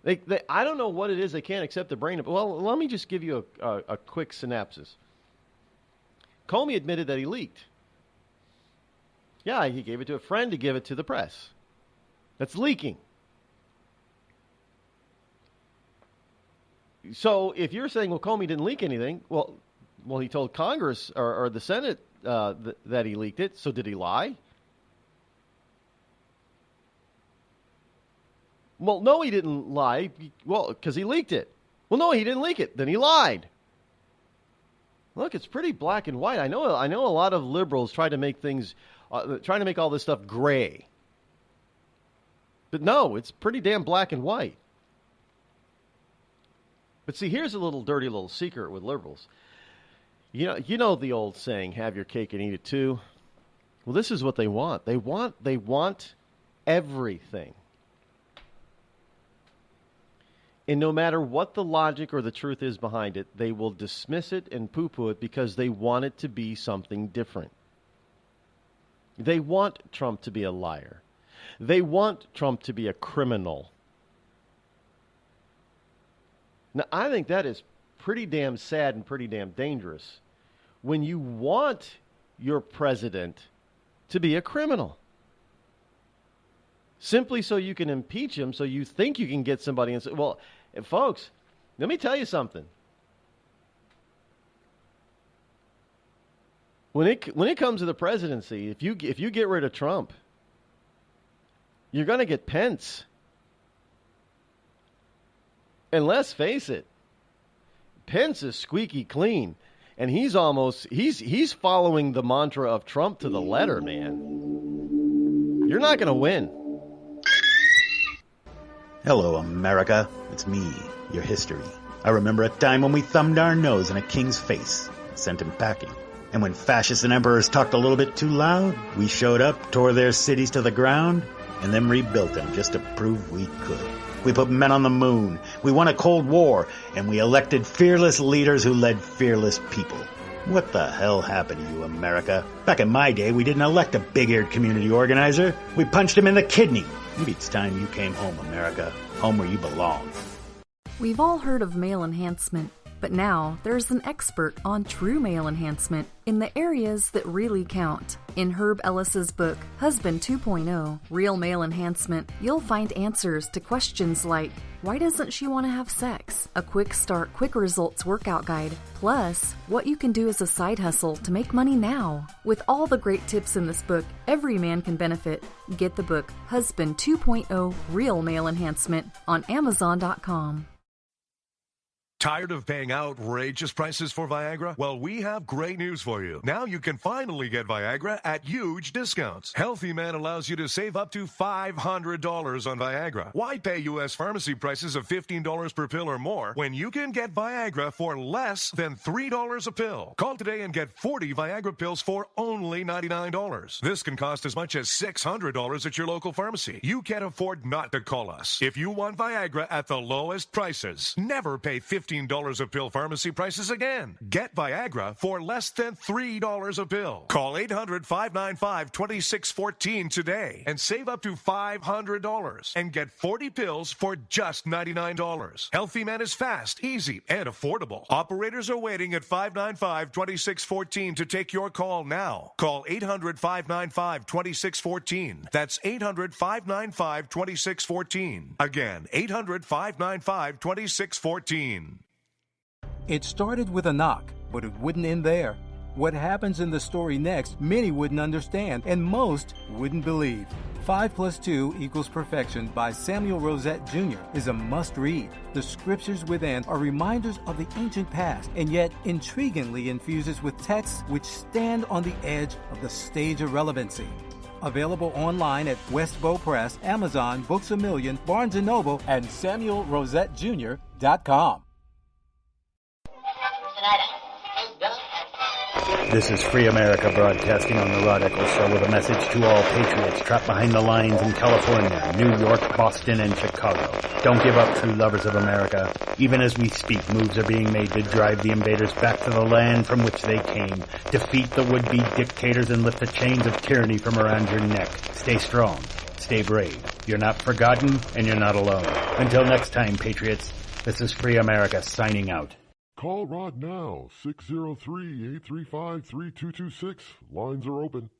I don't know what it is they can't accept the brain of. Well, let me just give you a quick synopsis. Comey admitted that he leaked. Yeah, he gave it to a friend to give it to the press. That's leaking. So if you're saying, well, Comey didn't leak anything, well, he told Congress or the Senate that he leaked it. So did he lie? Well, no, he didn't lie. Well, because he leaked it. Well, no, he didn't leak it. Then he lied. Look, it's pretty black and white. I know a lot of liberals try to make things, trying to make all this stuff gray. But no, it's pretty damn black and white. But see, here's a little dirty little secret with liberals. You know the old saying, have your cake and eat it too. Well, this is what they want. They want everything. And no matter what the logic or the truth is behind it, they will dismiss it and poo-poo it because they want it to be something different. They want Trump to be a liar. They want Trump to be a criminal. Now, I think that is pretty damn sad and pretty damn dangerous when you want your president to be a criminal. Simply so you can impeach him, so you think you can get somebody and say, well, folks, let me tell you something. When it comes to the presidency, if you get rid of Trump, you're going to get Pence. And let's face it, Pence is squeaky clean. And he's following the mantra of Trump to the letter, man. You're not going to win. Hello, America. It's me, your history. I remember a time when we thumbed our nose in a king's face and sent him packing. And when fascists and emperors talked a little bit too loud, we showed up, tore their cities to the ground, and then rebuilt them just to prove we could. We put men on the moon, we won a Cold War, and we elected fearless leaders who led fearless people. What the hell happened to you, America? Back in my day, we didn't elect a big-eared community organizer. We punched him in the kidney. Maybe it's time you came home, America. Home where you belong. We've all heard of male enhancement, but now there's an expert on true male enhancement in the areas that really count. In Herb Ellis's book, Husband 2.0, Real Male Enhancement, you'll find answers to questions like, why doesn't she want to have sex? A quick start, quick results workout guide, plus what you can do as a side hustle to make money now. With all the great tips in this book, every man can benefit. Get the book, Husband 2.0, Real Male Enhancement, on Amazon.com. Tired of paying outrageous prices for Viagra? Well, we have great news for you. Now you can finally get Viagra at huge discounts. Healthy Man allows you to save up to $500 on Viagra. Why pay U.S. pharmacy prices of $15 per pill or more when you can get Viagra for less than $3 a pill? Call today and get 40 Viagra pills for only $99. This can cost as much as $600 at your local pharmacy. You can't afford not to call us. If you want Viagra at the lowest prices, never pay $15 a pill pharmacy prices again. Get Viagra for less than $3 a pill. Call 800-595-2614 today and save up to $500 and get 40 pills for just $99. Healthy Man is fast, easy, and affordable. Operators are waiting at 595-2614 to take your call now. Call 800-595-2614. That's 800-595-2614. Again, 800-595-2614. It started with a knock, but it wouldn't end there. What happens in the story next, many wouldn't understand, and most wouldn't believe. 5 + 2 = Perfection by Samuel Rosette Jr. is a must-read. The scriptures within are reminders of the ancient past, and yet intriguingly infuses with texts which stand on the edge of the stage of relevancy. Available online at Westbow Press, Amazon, Books A Million, Barnes & Noble, and SamuelRosetteJr.com. This is Free America broadcasting on the Rod Eccles Show with a message to all patriots trapped behind the lines in California, New York, Boston, and Chicago. Don't give up, true lovers of America. Even as we speak, moves are being made to drive the invaders back to the land from which they came. Defeat the would-be dictators and lift the chains of tyranny from around your neck. Stay strong. Stay brave. You're not forgotten, and you're not alone. Until next time, patriots, this is Free America signing out. Call Rod now, 603-835-3226. Lines are open.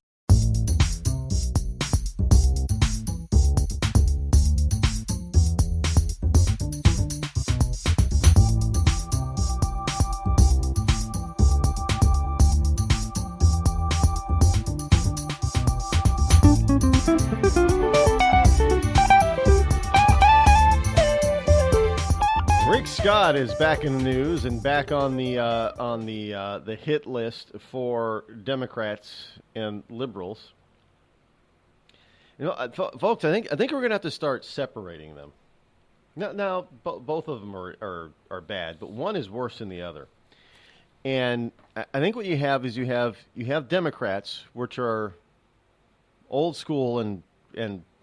Rick Scott is back in the news and back on the hit list for Democrats and liberals. You know, folks, I think we're going to have to start separating them. Now both of them are bad, but one is worse than the other. And I think what you have is you have Democrats, which are old school and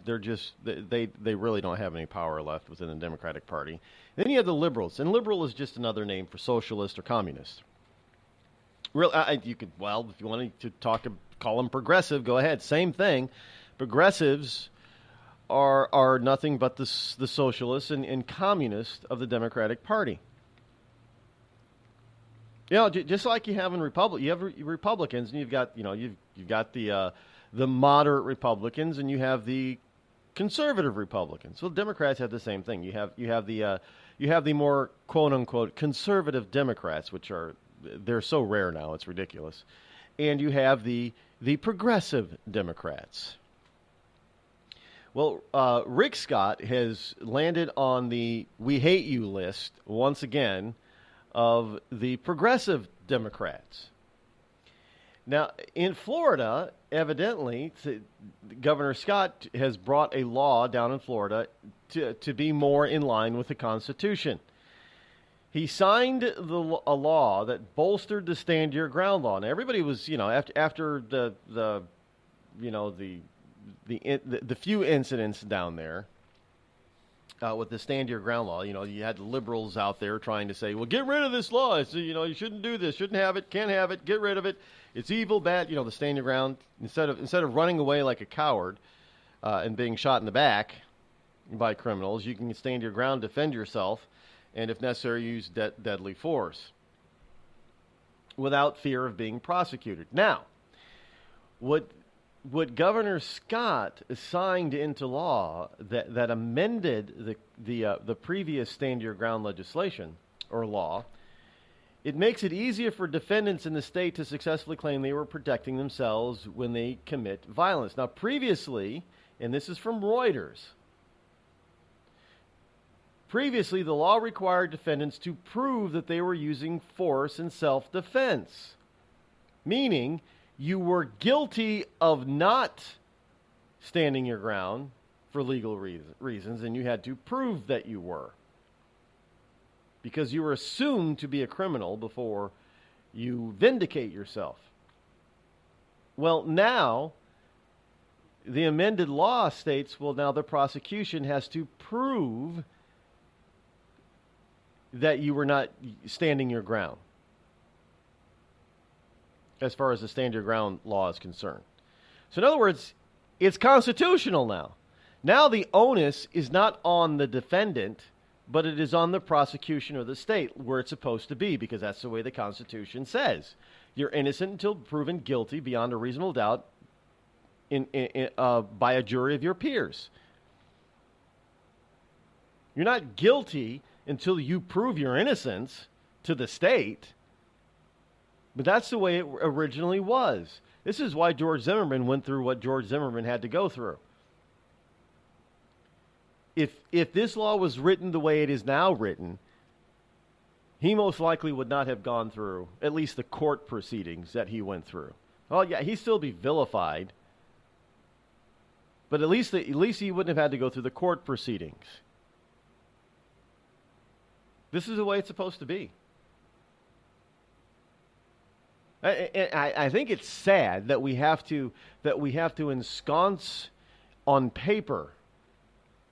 they're just they really don't have any power left within the Democratic Party. Then you have the liberals, and liberal is just another name for socialist or communist. You could, well, if you wanted to call them progressive, go ahead. Same thing. Progressives are nothing but the socialists and communists of the Democratic Party. You know, just like you have in you have Republicans, and you've got the moderate Republicans, and you have the conservative Republicans. Well, Democrats have the same thing. You have the more quote unquote conservative Democrats, which they're so rare now, it's ridiculous. And you have the progressive Democrats. Well, Rick Scott has landed on the "We Hate You" list once again of the progressive Democrats. Now, in Florida, evidently, Governor Scott has brought a law down in Florida to be more in line with the Constitution. He signed a law that bolstered the Stand Your Ground law. Now, everybody was, after the few incidents down there with the Stand Your Ground law, you had the liberals out there trying to say, well, get rid of this law. It's, you shouldn't do this, shouldn't have it, can't have it, get rid of it. It's evil, bad, the Stand Your Ground. Instead of running away like a coward and being shot in the back by criminals, you can stand your ground, defend yourself, and if necessary, use deadly force without fear of being prosecuted. Now, what Governor Scott signed into law that amended the previous Stand Your Ground legislation or law, it makes it easier for defendants in the state to successfully claim they were protecting themselves when they commit violence. Now, previously, and this is from Reuters, previously the law required defendants to prove that they were using force in self-defense, meaning you were guilty of not standing your ground for legal reasons, and you had to prove that you were, because you were assumed to be a criminal before you vindicate yourself. Well, now the amended law states, well, now the prosecution has to prove that you were not standing your ground, as far as the Stand Your Ground law is concerned. So in other words, it's constitutional now. Now the onus is not on the defendant, but it is on the prosecution or the state, where it's supposed to be, because that's the way the Constitution says. You're innocent until proven guilty beyond a reasonable doubt by a jury of your peers. You're not guilty until you prove your innocence to the state. But that's the way it originally was. This is why George Zimmerman went through what George Zimmerman had to go through. If this law was written the way it is now written, he most likely would not have gone through at least the court proceedings that he went through. Oh yeah, he'd still be vilified, but at least he wouldn't have had to go through the court proceedings. This is the way it's supposed to be. I think it's sad that we have to ensconce on paper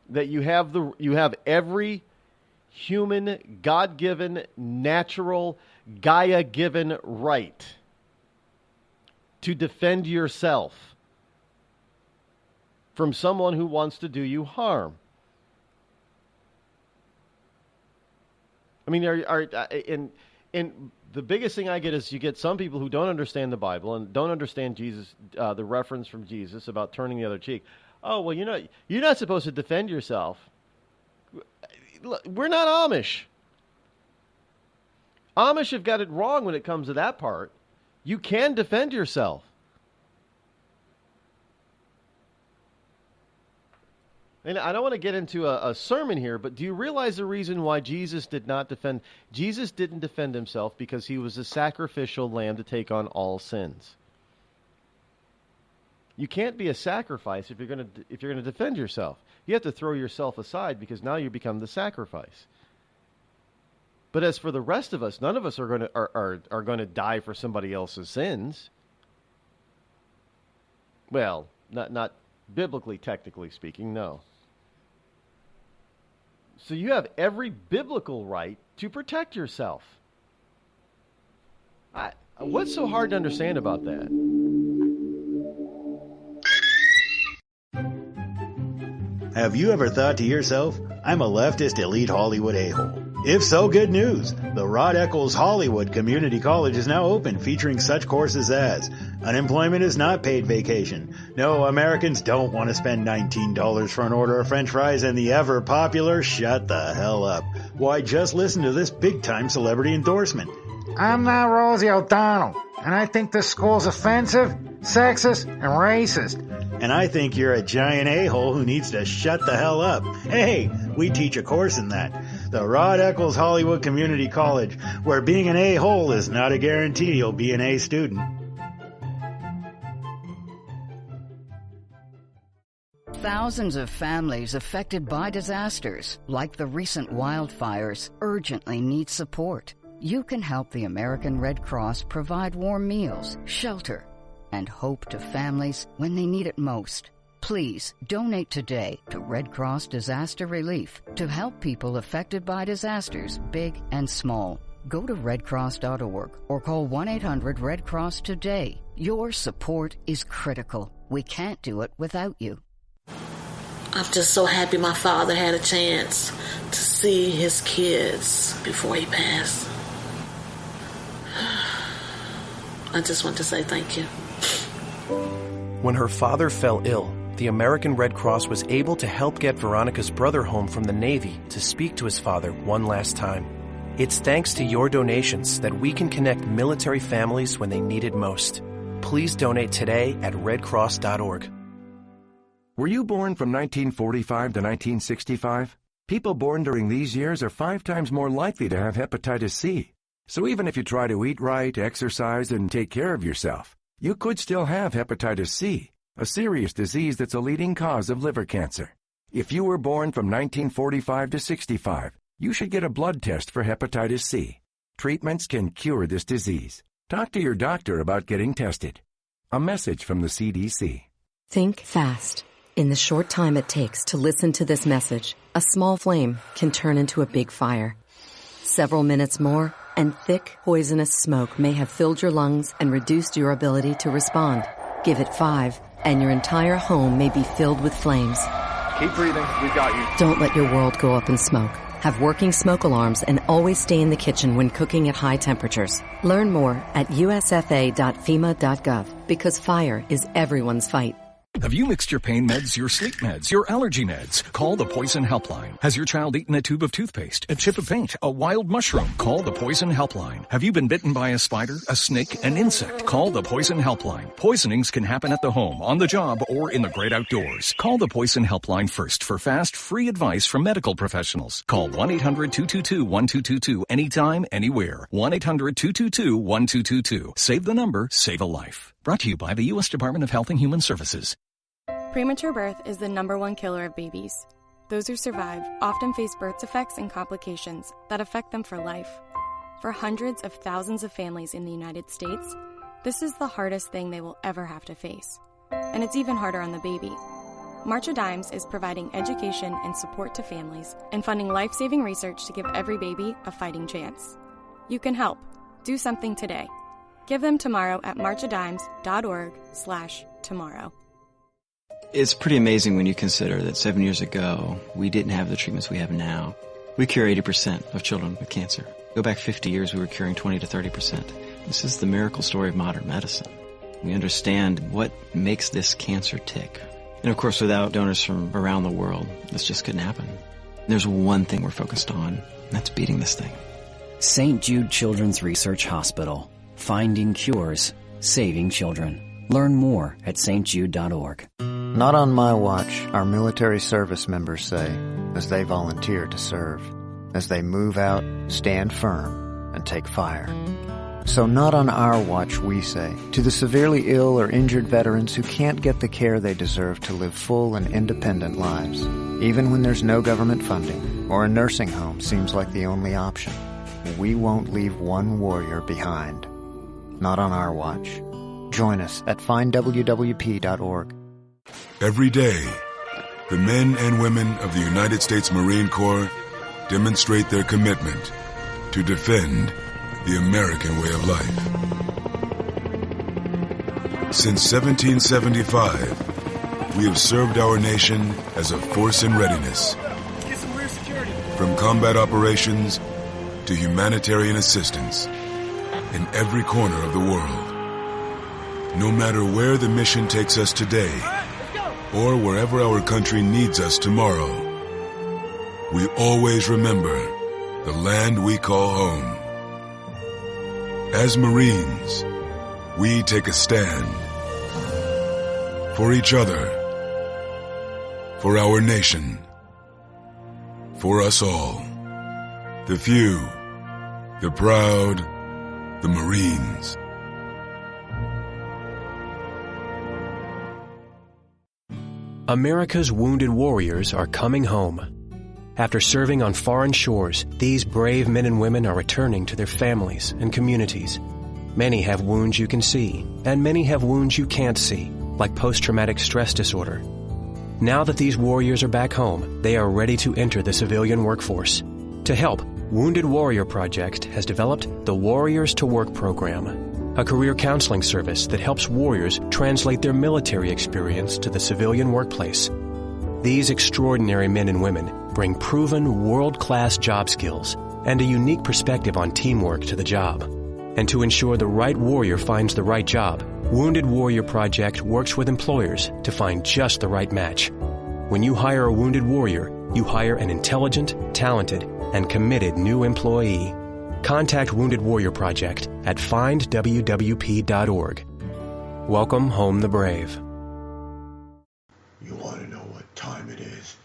that you have every human, God-given, natural, Gaia-given right to defend yourself from someone who wants to do you harm. I mean, and the biggest thing I get is you get some people who don't understand the Bible and don't understand Jesus, the reference from Jesus about turning the other cheek. Oh, well, you're not supposed to defend yourself. We're not Amish. Amish have got it wrong when it comes to that part. You can defend yourself. And I don't want to get into a sermon here, but do you realize the reason why Jesus did not defend? Jesus didn't defend himself because he was a sacrificial lamb to take on all sins. You can't be a sacrifice if you're going to defend yourself. You have to throw yourself aside because now you become the sacrifice. But as for the rest of us, none of us are going to die for somebody else's sins. Well, not biblically, technically speaking, no. So you have every biblical right to protect yourself. What's so hard to understand about that? Have you ever thought to yourself, I'm a leftist elite Hollywood a-hole? If so, good news. The Rod Eccles Hollywood Community College is now open, featuring such courses as unemployment is not paid vacation. No, Americans don't want to spend $19 for an order of French fries, and the ever popular shut the hell up. Why, just listen to this big-time celebrity endorsement. I'm not Rosie O'Donnell, and I think this school's offensive, sexist, and racist. And I think you're a giant a-hole who needs to shut the hell up. Hey, we teach a course in that. The Rod Eccles Hollywood Community College, where being an a-hole is not a guarantee you'll be an A student. Thousands of families affected by disasters, like the recent wildfires, urgently need support. You can help the American Red Cross provide warm meals, shelter, and hope to families when they need it most. Please donate today to Red Cross Disaster Relief to help people affected by disasters, big and small. Go to redcross.org or call 1-800-RED-CROSS today. Your support is critical. We can't do it without you. I'm just so happy my father had a chance to see his kids before he passed. I just want to say thank you. When her father fell ill, the American Red Cross was able to help get Veronica's brother home from the Navy to speak to his father one last time. It's thanks to your donations that we can connect military families when they need it most. Please donate today at redcross.org. Were you born from 1945 to 1965? People born during these years are 5 times more likely to have hepatitis C. So even if you try to eat right, exercise, and take care of yourself, you could still have hepatitis C, a serious disease that's a leading cause of liver cancer. If you were born from 1945 to 65, you should get a blood test for hepatitis C. Treatments can cure this disease. Talk to your doctor about getting tested. A message from the CDC. Think fast. In the short time it takes to listen to this message, a small flame can turn into a big fire. Several minutes more, and thick, poisonous smoke may have filled your lungs and reduced your ability to respond. Give it 5, and your entire home may be filled with flames. Keep breathing. We've got you. Don't let your world go up in smoke. Have working smoke alarms and always stay in the kitchen when cooking at high temperatures. Learn more at usfa.fema.gov, because fire is everyone's fight. Have you mixed your pain meds, your sleep meds, your allergy meds? Call the Poison Helpline. Has your child eaten a tube of toothpaste, a chip of paint, a wild mushroom? Call the Poison Helpline. Have you been bitten by a spider, a snake, an insect? Call the Poison Helpline. Poisonings can happen at the home, on the job, or in the great outdoors. Call the Poison Helpline first for fast, free advice from medical professionals. Call 1-800-222-1222 anytime, anywhere. 1-800-222-1222. Save the number, save a life. Brought to you by the U.S. Department of Health and Human Services. Premature birth is the #1 killer of babies. Those who survive often face birth defects and complications that affect them for life. For hundreds of thousands of families in the United States, this is the hardest thing they will ever have to face. And it's even harder on the baby. March of Dimes is providing education and support to families and funding life-saving research to give every baby a fighting chance. You can help. Do something today. Give them tomorrow at marchofdimes.org/tomorrow. It's pretty amazing when you consider that 7 years ago, we didn't have the treatments we have now. We cure 80% of children with cancer. Go back 50 years, we were curing 20 to 30%. This is the miracle story of modern medicine. We understand what makes this cancer tick. And of course, without donors from around the world, this just couldn't happen. There's one thing we're focused on, and that's beating this thing. St. Jude Children's Research Hospital. Finding cures, saving children. Learn more at stjude.org. Not on my watch, our military service members say, as they volunteer to serve. As they move out, stand firm, and take fire. So not on our watch, we say, to the severely ill or injured veterans who can't get the care they deserve to live full and independent lives, even when there's no government funding or a nursing home seems like the only option. We won't leave one warrior behind. Not on our watch. Join us at findwwp.org. Every day, the men and women of the United States Marine Corps demonstrate their commitment to defend the American way of life. Since 1775, we have served our nation as a force in readiness. Get some rear security. From combat operations to humanitarian assistance in every corner of the world. No matter where the mission takes us today, or wherever our country needs us tomorrow, we always remember the land we call home. As Marines, we take a stand For each other. For our nation. For us all. The few. The proud. The Marines. America's wounded warriors are coming home. After serving on foreign shores, these brave men and women are returning to their families and communities. Many have wounds you can see, and many have wounds you can't see, like post-traumatic stress disorder. Now that these warriors are back home, they are ready to enter the civilian workforce. To help, Wounded Warrior Project has developed the Warriors to Work program, a career counseling service that helps warriors translate their military experience to the civilian workplace. These extraordinary men and women bring proven world-class job skills and a unique perspective on teamwork to the job. And to ensure the right warrior finds the right job, Wounded Warrior Project works with employers to find just the right match. When you hire a wounded warrior, you hire an intelligent, talented, and committed new employee. Contact Wounded Warrior Project at findwwp.org. Welcome home the brave. You want to know what time it is?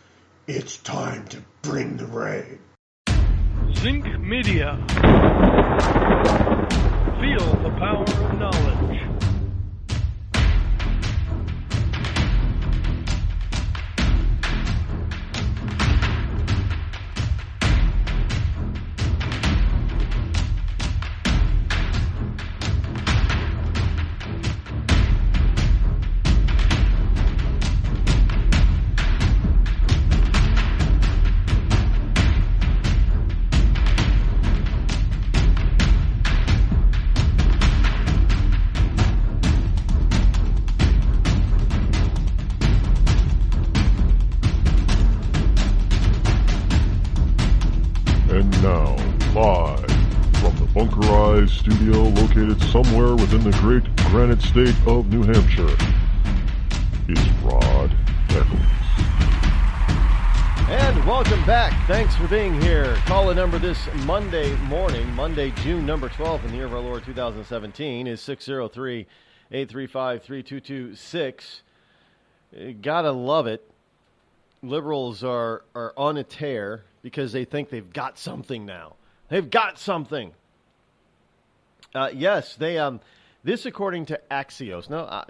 It's time to bring the rain. Zinc Media. Feel the power of knowledge. Studio located somewhere within the great granite state of New Hampshire is Rod Eccles. And welcome back. Thanks for being here. Call a number this Monday morning, Monday, June number 12th in the year of our Lord 2017 is 603-835-3226. Gotta love it. Liberals are on a tear because they think they've got something now. They've got something. Yes, they. This, according to Axios. Now,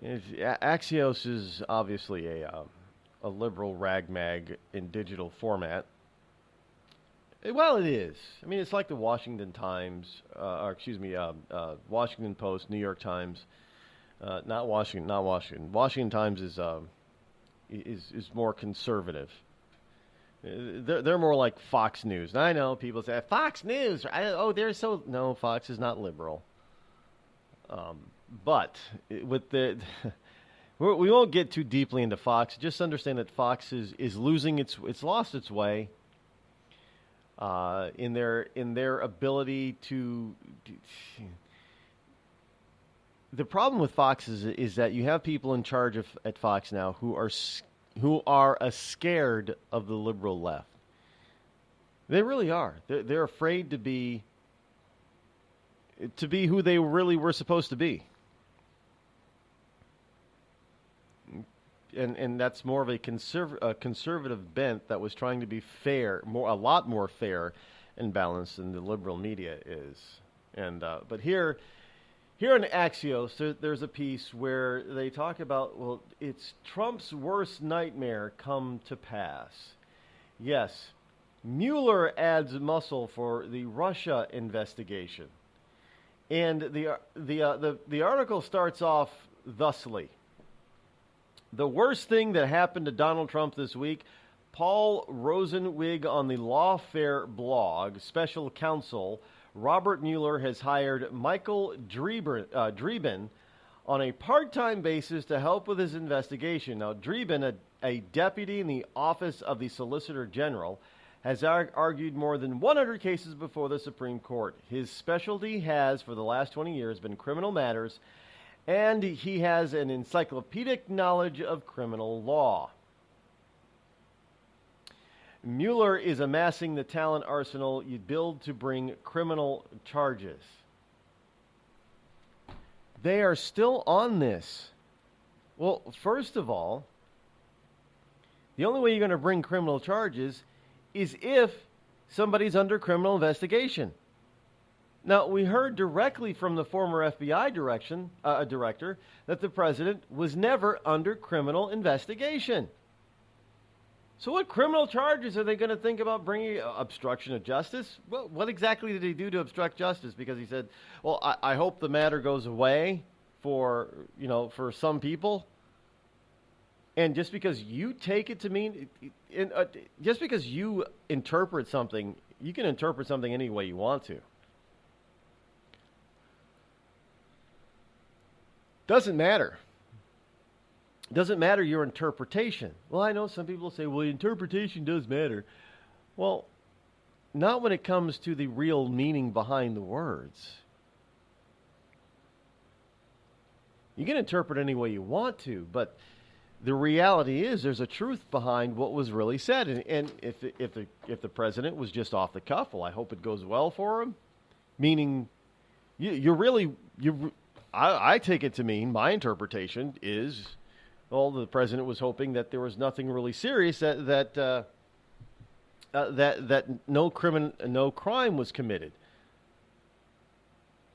Axios is obviously a liberal ragmag in digital format. Well, it is. I mean, it's like the Washington Times, Washington Post, New York Times. Not Washington. Washington Times is more conservative. They're more like Fox News. And I know people say Fox News. They're so no. Fox is not liberal. But with the, we won't get too deeply into Fox. Just understand that Fox is losing it's lost its way. In their ability to. The problem with Fox is that you have people in charge at Fox now who are scared of the liberal left. They really are. They're afraid to be who they really were supposed to be. And that's more of a conservative bent that was trying to be fair, a lot more fair and balanced than the liberal media is. And but here in Axios, there's a piece where they talk about, well, it's Trump's worst nightmare come to pass. Yes, Mueller adds muscle for the Russia investigation. And the article starts off thusly. The worst thing that happened to Donald Trump this week, Paul Rosenwig on the Lawfare blog, special counsel Robert Mueller has hired Michael Dreeben on a part-time basis to help with his investigation. Now, Dreeben, a deputy in the Office of the Solicitor General, has argued more than 100 cases before the Supreme Court. His specialty has, for the last 20 years, been criminal matters, and he has an encyclopedic knowledge of criminal law. Mueller is amassing the talent arsenal you build to bring criminal charges. They are still on this. Well, first of all, the only way you're going to bring criminal charges is if somebody's under criminal investigation. Now, we heard directly from the former FBI director that the president was never under criminal investigation. So what criminal charges are they going to think about bringing? Obstruction of justice? Well, what exactly did he do to obstruct justice? Because he said, well, I hope the matter goes away for some people. And just because you take it to mean, just because you interpret something, you can interpret something any way you want to. Doesn't matter. Doesn't matter your interpretation. Well, I know some people say, well, interpretation does matter. Well, not when it comes to the real meaning behind the words. You can interpret any way you want to, but the reality is there's a truth behind what was really said. And if the president was just off the cuff, well, I hope it goes well for him. Meaning, I take it to mean, my interpretation is, well, the president was hoping that there was nothing really serious, that no crime was committed.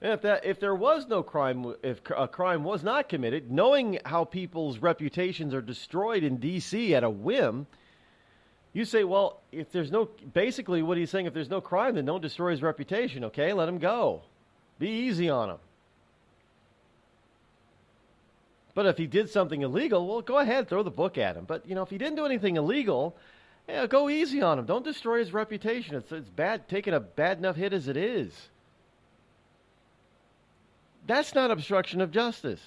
And if there was no crime, if a crime was not committed, knowing how people's reputations are destroyed in D.C. at a whim, you say, well, basically what he's saying, if there's no crime, then don't destroy his reputation, okay? Let him go. Be easy on him. But if he did something illegal, well, go ahead, throw the book at him. But, if he didn't do anything illegal, go easy on him. Don't destroy his reputation. It's bad, taking a bad enough hit as it is. That's not obstruction of justice.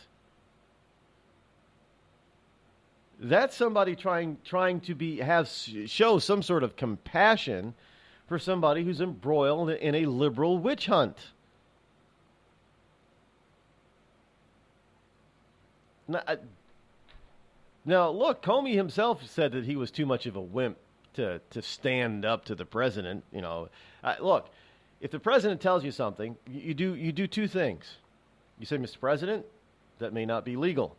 That's somebody trying to show some sort of compassion for somebody who's embroiled in a liberal witch hunt. Now, look, Comey himself said that he was too much of a wimp to stand up to the president. Look, if the president tells you something, you do two things. You say, Mr. President, that may not be legal.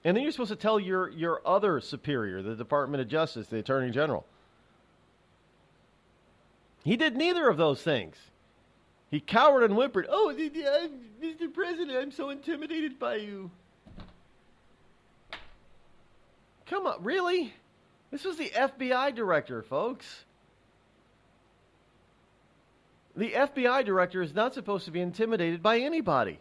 And then you're supposed to tell your other superior, the Department of Justice, the Attorney General. He did neither of those things. He cowered and whimpered, oh, Mr. President, I'm so intimidated by you. Come on, really? This was the FBI director, folks. The FBI director is not supposed to be intimidated by anybody.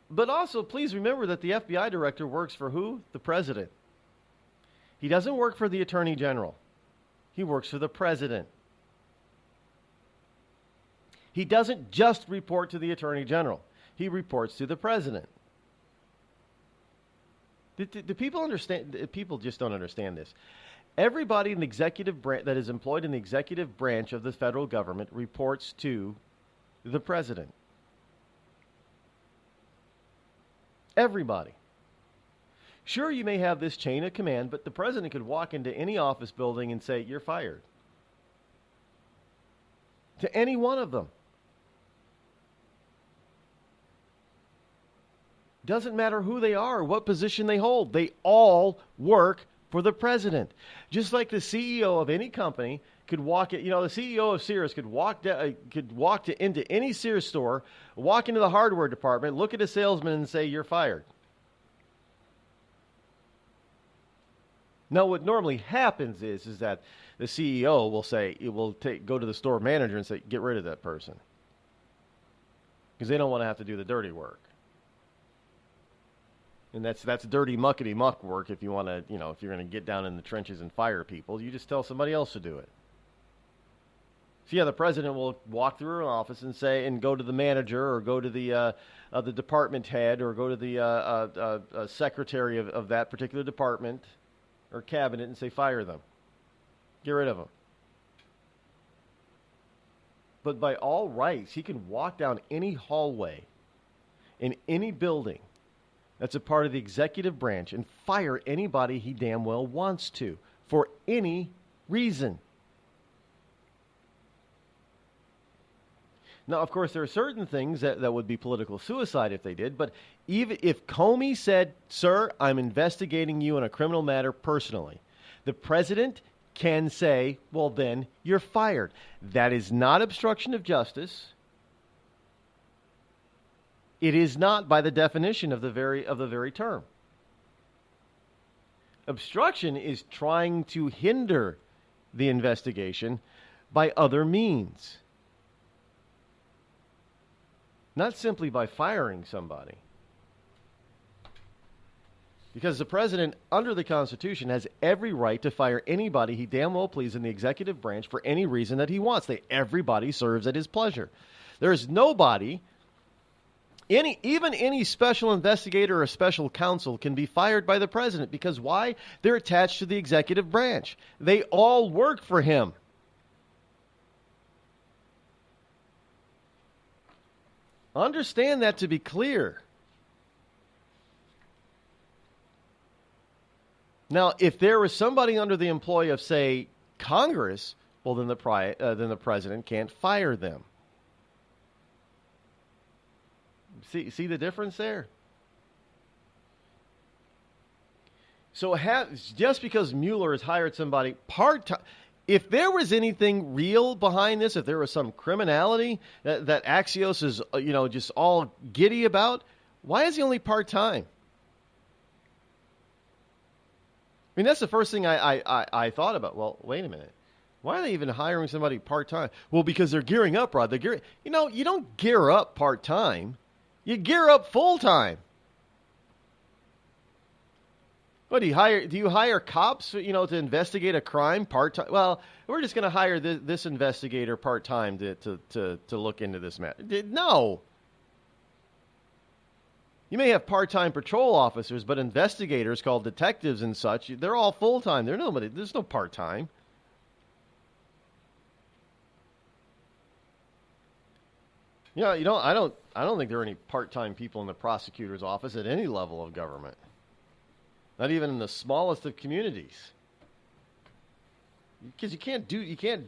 But also, please remember that the FBI director works for who? The president. He doesn't work for the Attorney General. He works for the president. He doesn't just report to the Attorney General. He reports to the president. Do people understand? People just don't understand this. Everybody in the executive that is employed in the executive branch of the federal government reports to the president. Everybody. Sure, you may have this chain of command, but the president could walk into any office building and say, you're fired. To any one of them. Doesn't matter who they are, what position they hold. They all work for the president. Just like the CEO of any company could walk the CEO of Sears could walk into any Sears store, walk into the hardware department, look at a salesman and say, you're fired. Now, what normally happens is that the CEO will go to the store manager and say, get rid of that person. Because they don't want to have to do the dirty work. And that's dirty muckety muck work. If you want to, if you're going to get down in the trenches and fire people, you just tell somebody else to do it. So yeah, the president will walk through an office and go to the manager or go to the department head or go to the secretary of that particular department or cabinet and say, fire them, get rid of them. But by all rights, he can walk down any hallway in any building that's a part of the executive branch and fire anybody he damn well wants to for any reason. Now, of course, there are certain things that would be political suicide if they did, but even if Comey said, sir, I'm investigating you in a criminal matter personally, the president can say, well, then you're fired. That is not obstruction of justice. It is not by the definition of the very term. Obstruction is trying to hinder the investigation by other means. Not simply by firing somebody. Because the president, under the Constitution, has every right to fire anybody he damn well pleases in the executive branch for any reason that he wants. Everybody serves at his pleasure. There is nobody, even any special investigator or special counsel can be fired by the president. Because why? They're attached to the executive branch. They all work for him. Understand that to be clear. Now, if there was somebody under the employ of, say, Congress, well, then the president can't fire them. See the difference there? So just because Mueller has hired somebody part-time, if there was anything real behind this, if there was some criminality that Axios is, just all giddy about, why is he only part-time? I mean, that's the first thing I thought about. Well, wait a minute. Why are they even hiring somebody part-time? Well, because they're gearing up, Rod. You don't gear up part-time. You gear up full-time. What do you hire cops, to investigate a crime part-time? Well, we're just going to hire this investigator part-time to look into this matter. No. You may have part-time patrol officers, but investigators called detectives and such, they're all full-time. There's no part-time. I don't think there are any part-time people in the prosecutor's office at any level of government. Not even in the smallest of communities. Because you can't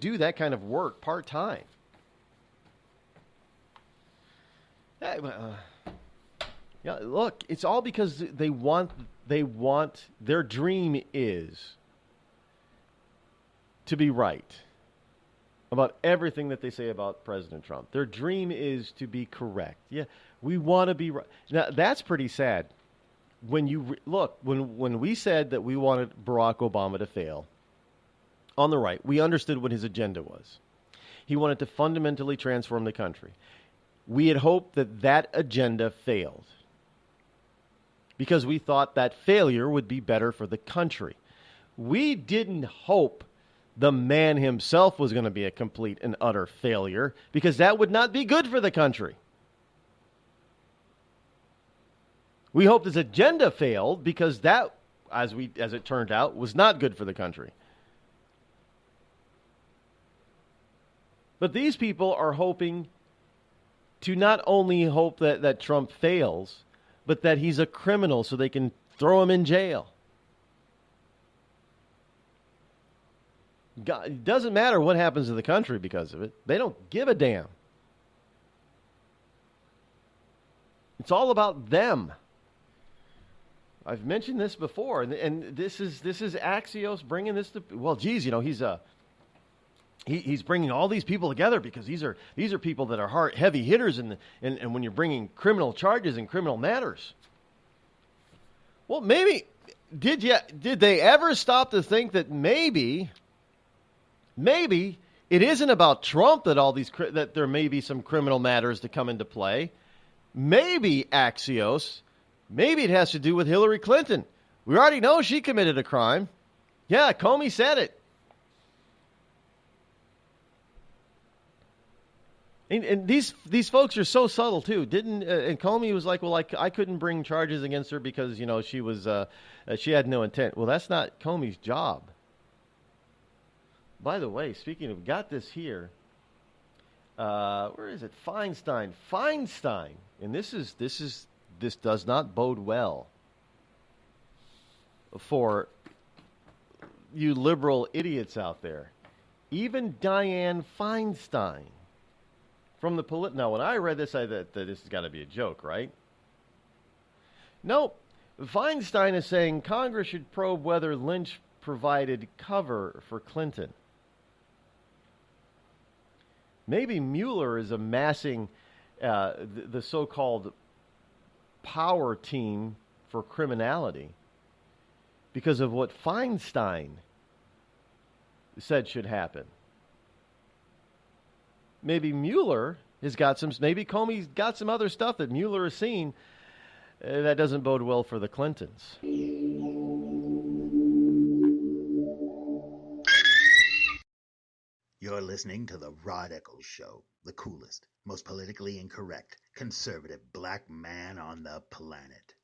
do that kind of work part-time. Yeah, look, it's all because they want their dream is to be right about everything that they say about President Trump. Their dream is to be correct. Yeah, we want to be right. Now, that's pretty sad. When when we said that we wanted Barack Obama to fail, on the right, we understood what his agenda was. He wanted to fundamentally transform the country. We had hoped that agenda failed because we thought that failure would be better for the country. We didn't hope the man himself was going to be a complete and utter failure because that would not be good for the country. We hoped his agenda failed because that, as it turned out, was not good for the country. But these people are hoping to not only hope that Trump fails, but that he's a criminal so they can throw him in jail. It doesn't matter what happens to the country because of it. They don't give a damn. It's all about them. I've mentioned this before, and this is Axios bringing this to. Well, geez, he's bringing all these people together because these are people that are heavy hitters, and when you're bringing criminal charges and criminal matters. Well, maybe did they ever stop to think that maybe it isn't about Trump that there may be some criminal matters to come into play. Maybe Axios. Maybe it has to do with Hillary Clinton. We already know she committed a crime. Yeah, Comey said it. And these folks are so subtle too. And Comey was like, well, I couldn't bring charges against her because she was she had no intent. Well, that's not Comey's job. By the way, speaking of, got this here. Where is it? Feinstein, and this does not bode well for you liberal idiots out there. Even Dianne Feinstein from the Now, when I read this, I thought that this has got to be a joke, right? Nope. Feinstein is saying Congress should probe whether Lynch provided cover for Clinton. Maybe Mueller is amassing the so-called power team for criminality because of what Feinstein said should happen. Maybe Mueller has got maybe Comey's got some other stuff that Mueller has seen that doesn't bode well for the Clintons. You're listening to the Rod Eccles Show, the coolest, most politically incorrect, conservative black man on the planet.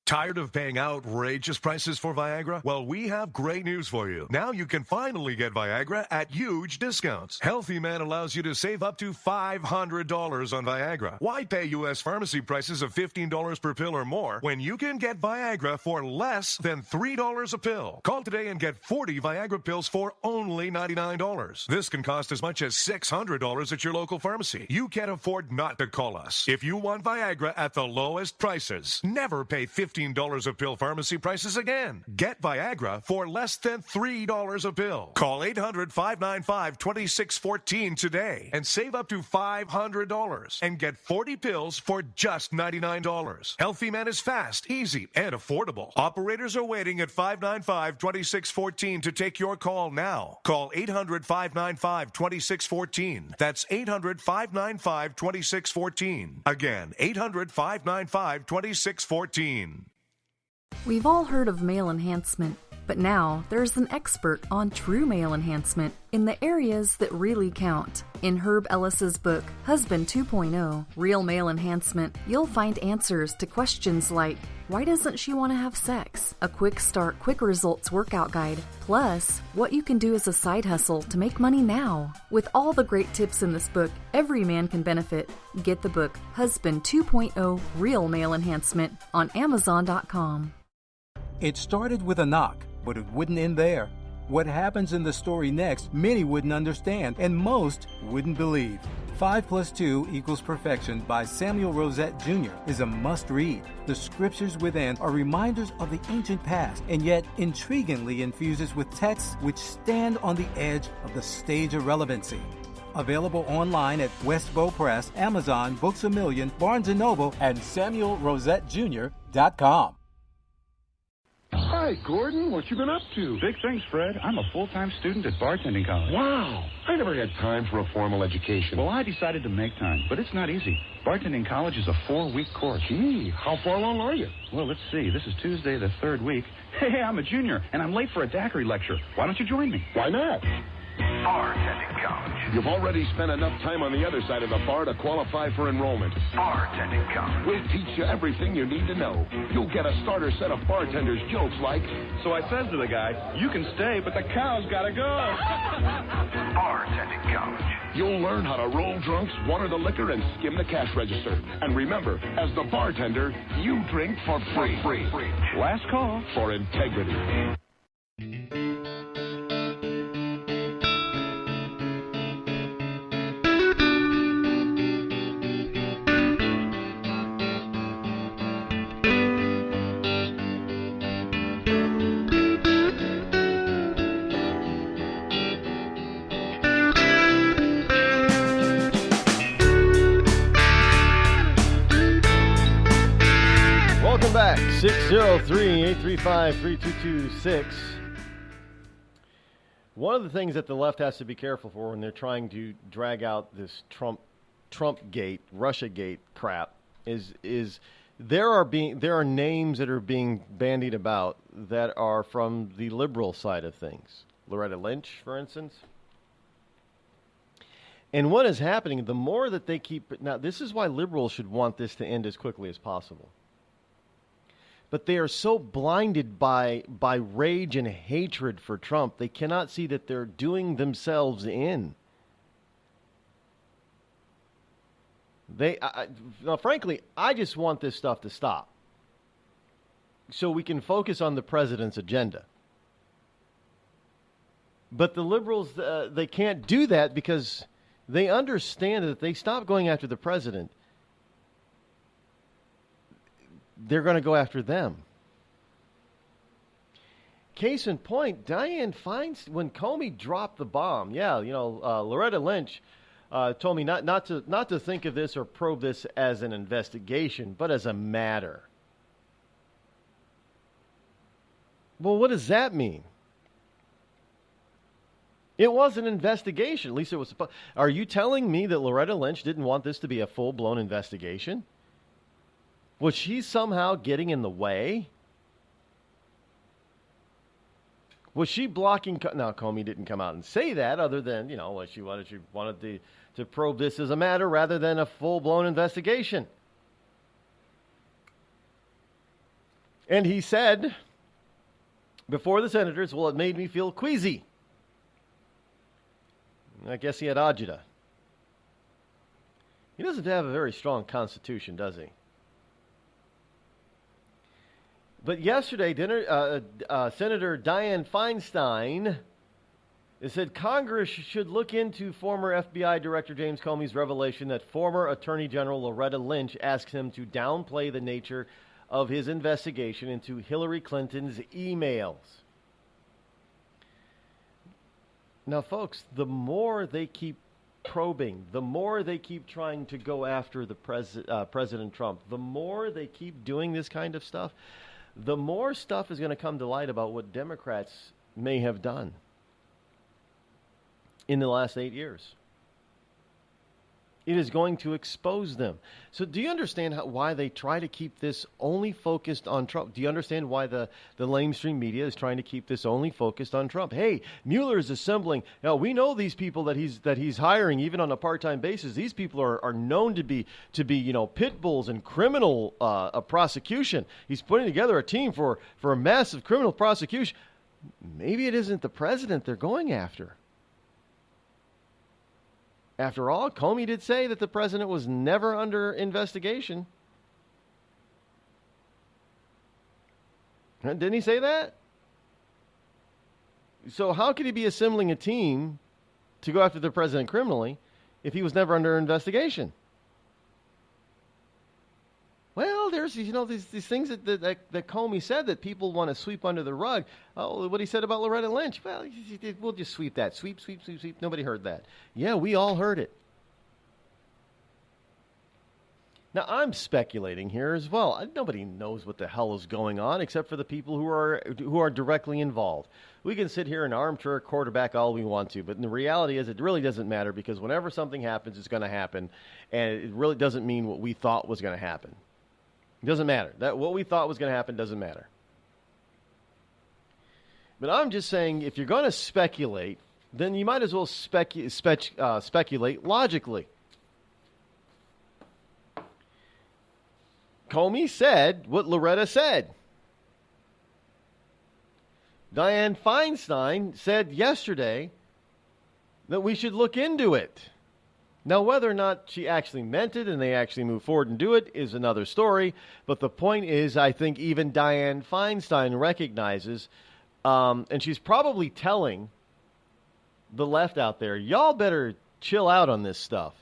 Tired of paying outrageous prices for Viagra? Well, we have great news for you. Now you can finally get Viagra at huge discounts. Healthy Man allows you to save up to $500 on Viagra. Why pay U.S. pharmacy prices of $15 per pill or more when you can get Viagra for less than $3 a pill? Call today and get 40 Viagra pills for only $99. This can cost as much as $600 at your local pharmacy. You can't afford not to call us. If you want Viagra at the lowest prices, never pay $15 a pill pharmacy prices again. Get Viagra for less than $3 a pill. Call 800-595-2614 today and save up to $500 and get 40 pills for just $99. Healthy Man is fast, easy, and affordable. Operators are waiting at 595-2614 to take your call now. Call 800-595-2614. That's 800-595-2614. Again, 800-595-2614. We've all heard of male enhancement, but now there's an expert on true male enhancement in the areas that really count. In Herb Ellis's book, Husband 2.0, Real Male Enhancement, you'll find answers to questions like, why doesn't she want to have sex? A quick start, quick results workout guide, plus what you can do as a side hustle to make money now. With all the great tips in this book, every man can benefit. Get the book, Husband 2.0, Real Male Enhancement, on Amazon.com. It started with a knock, but it wouldn't end there. What happens in the story next, many wouldn't understand, and most wouldn't believe. 5 + 2 = Perfection by Samuel Rosette Jr. is a must-read. The scriptures within are reminders of the ancient past, and yet intriguingly infuses with texts which stand on the edge of the stage of relevancy. Available online at Westbow Press, Amazon, Books A Million, Barnes & Noble, and SamuelRosetteJr.com. Hi, Gordon. What you been up to? Big things, Fred. I'm a full-time student at bartending college. Wow. I never had time for a formal education. Well, I decided to make time, but it's not easy. Bartending college is a 4-week course. Gee, how far along are you? Well, let's see. This is Tuesday, the 3rd week. Hey, I'm a junior, and I'm late for a daiquiri lecture. Why don't you join me? Why not? Bartending College. You've already spent enough time on the other side of the bar to qualify for enrollment. Bartending College. We'll teach you everything you need to know. You'll get a starter set of bartenders' jokes like... So I says to the guy, you can stay, but the cow's gotta go. Bartending College. You'll learn how to roll drunks, water the liquor, and skim the cash register. And remember, as the bartender, you drink for free. Last call. For integrity. Welcome back. 603-835-3226. One of the things that the left has to be careful for when they're trying to drag out this Trump-gate, Russia-gate crap is there are names that are being bandied about that are from the liberal side of things. Loretta Lynch, for instance. And what is happening, the more that they keep... Now, this is why liberals should want this to end as quickly as possible. But they are so blinded by rage and hatred for Trump, they cannot see that they're doing themselves in. Frankly, I just want this stuff to stop so we can focus on the president's agenda. But the liberals, they can't do that because They understand that if they stop going after the president, they're going to go after them. Case in point, Dianne Feinstein, when Comey dropped the bomb, Loretta Lynch told me not to think of this or probe this as an investigation, but as a matter. Well, what does that mean? It was an investigation. At least it was supposed. Are you telling me that Loretta Lynch didn't want this to be a full-blown investigation? Was she somehow getting in the way? Was she blocking? Now, Comey didn't come out and say that, other than, she wanted to probe this as a matter rather than a full-blown investigation. And he said before the senators, well, it made me feel queasy. I guess he had agita. He doesn't have a very strong constitution, does he? But yesterday, Senator Dianne Feinstein said Congress should look into former FBI Director James Comey's revelation that former Attorney General Loretta Lynch asked him to downplay the nature of his investigation into Hillary Clinton's emails. Now, folks, the more they keep probing, the more they keep trying to go after the President Trump, the more they keep doing this kind of stuff, the more stuff is going to come to light about what Democrats may have done in the last 8 years. It is going to expose them. So do you understand why they try to keep this only focused on Trump? Do you understand why the lamestream media is trying to keep this only focused on Trump? Hey, Mueller is assembling. Now, we know these people that he's hiring, even on a part-time basis. These people are known to be pit bulls in criminal prosecution. He's putting together a team for a massive criminal prosecution. Maybe it isn't the president they're going after. After all, Comey did say that the president was never under investigation. Didn't he say that? So how could he be assembling a team to go after the president criminally if he was never under investigation? Well, there's these things that Comey said that people want to sweep under the rug. Oh, what he said about Loretta Lynch. Well, we'll just sweep that. Sweep. Nobody heard that. Yeah, we all heard it. Now, I'm speculating here as well. Nobody knows what the hell is going on except for the people who are directly involved. We can sit here and armchair quarterback all we want to, but the reality is it really doesn't matter, because whenever something happens, it's going to happen, and it really doesn't mean what we thought was going to happen. It doesn't matter. That what we thought was going to happen doesn't matter. But I'm just saying, if you're going to speculate, then you might as well speculate logically. Comey said what Loretta said. Dianne Feinstein said yesterday that we should look into it. Now, whether or not she actually meant it and they actually move forward and do it is another story. But the point is, I think even Dianne Feinstein recognizes, and she's probably telling the left out there, y'all better chill out on this stuff.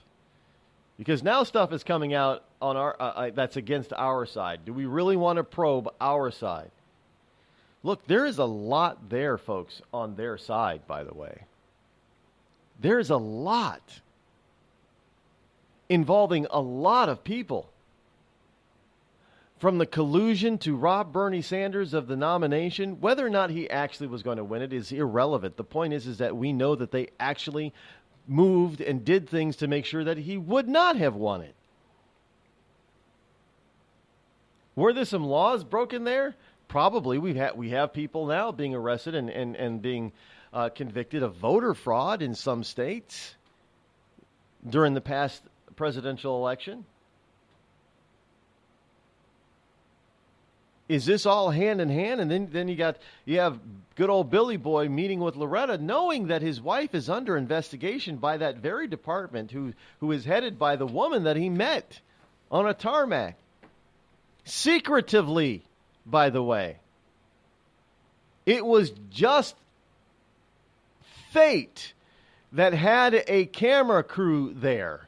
Because now stuff is coming out on our that's against our side. Do we really want to probe our side? Look, there is a lot there, folks, on their side, by the way. There's a lot involving a lot of people. From the collusion to rob Bernie Sanders of the nomination, whether or not he actually was going to win it is irrelevant. The point is that we know that they actually moved and did things to make sure that he would not have won it. Were there some laws broken there? Probably. We have people now being arrested and being convicted of voter fraud in some states during the past presidential election. Is this all hand in hand? And then you have good old Billy Boy meeting with Loretta, knowing that his wife is under investigation by that very department who is headed by the woman that he met on a tarmac. Secretively, by the way. It was just fate that had a camera crew there,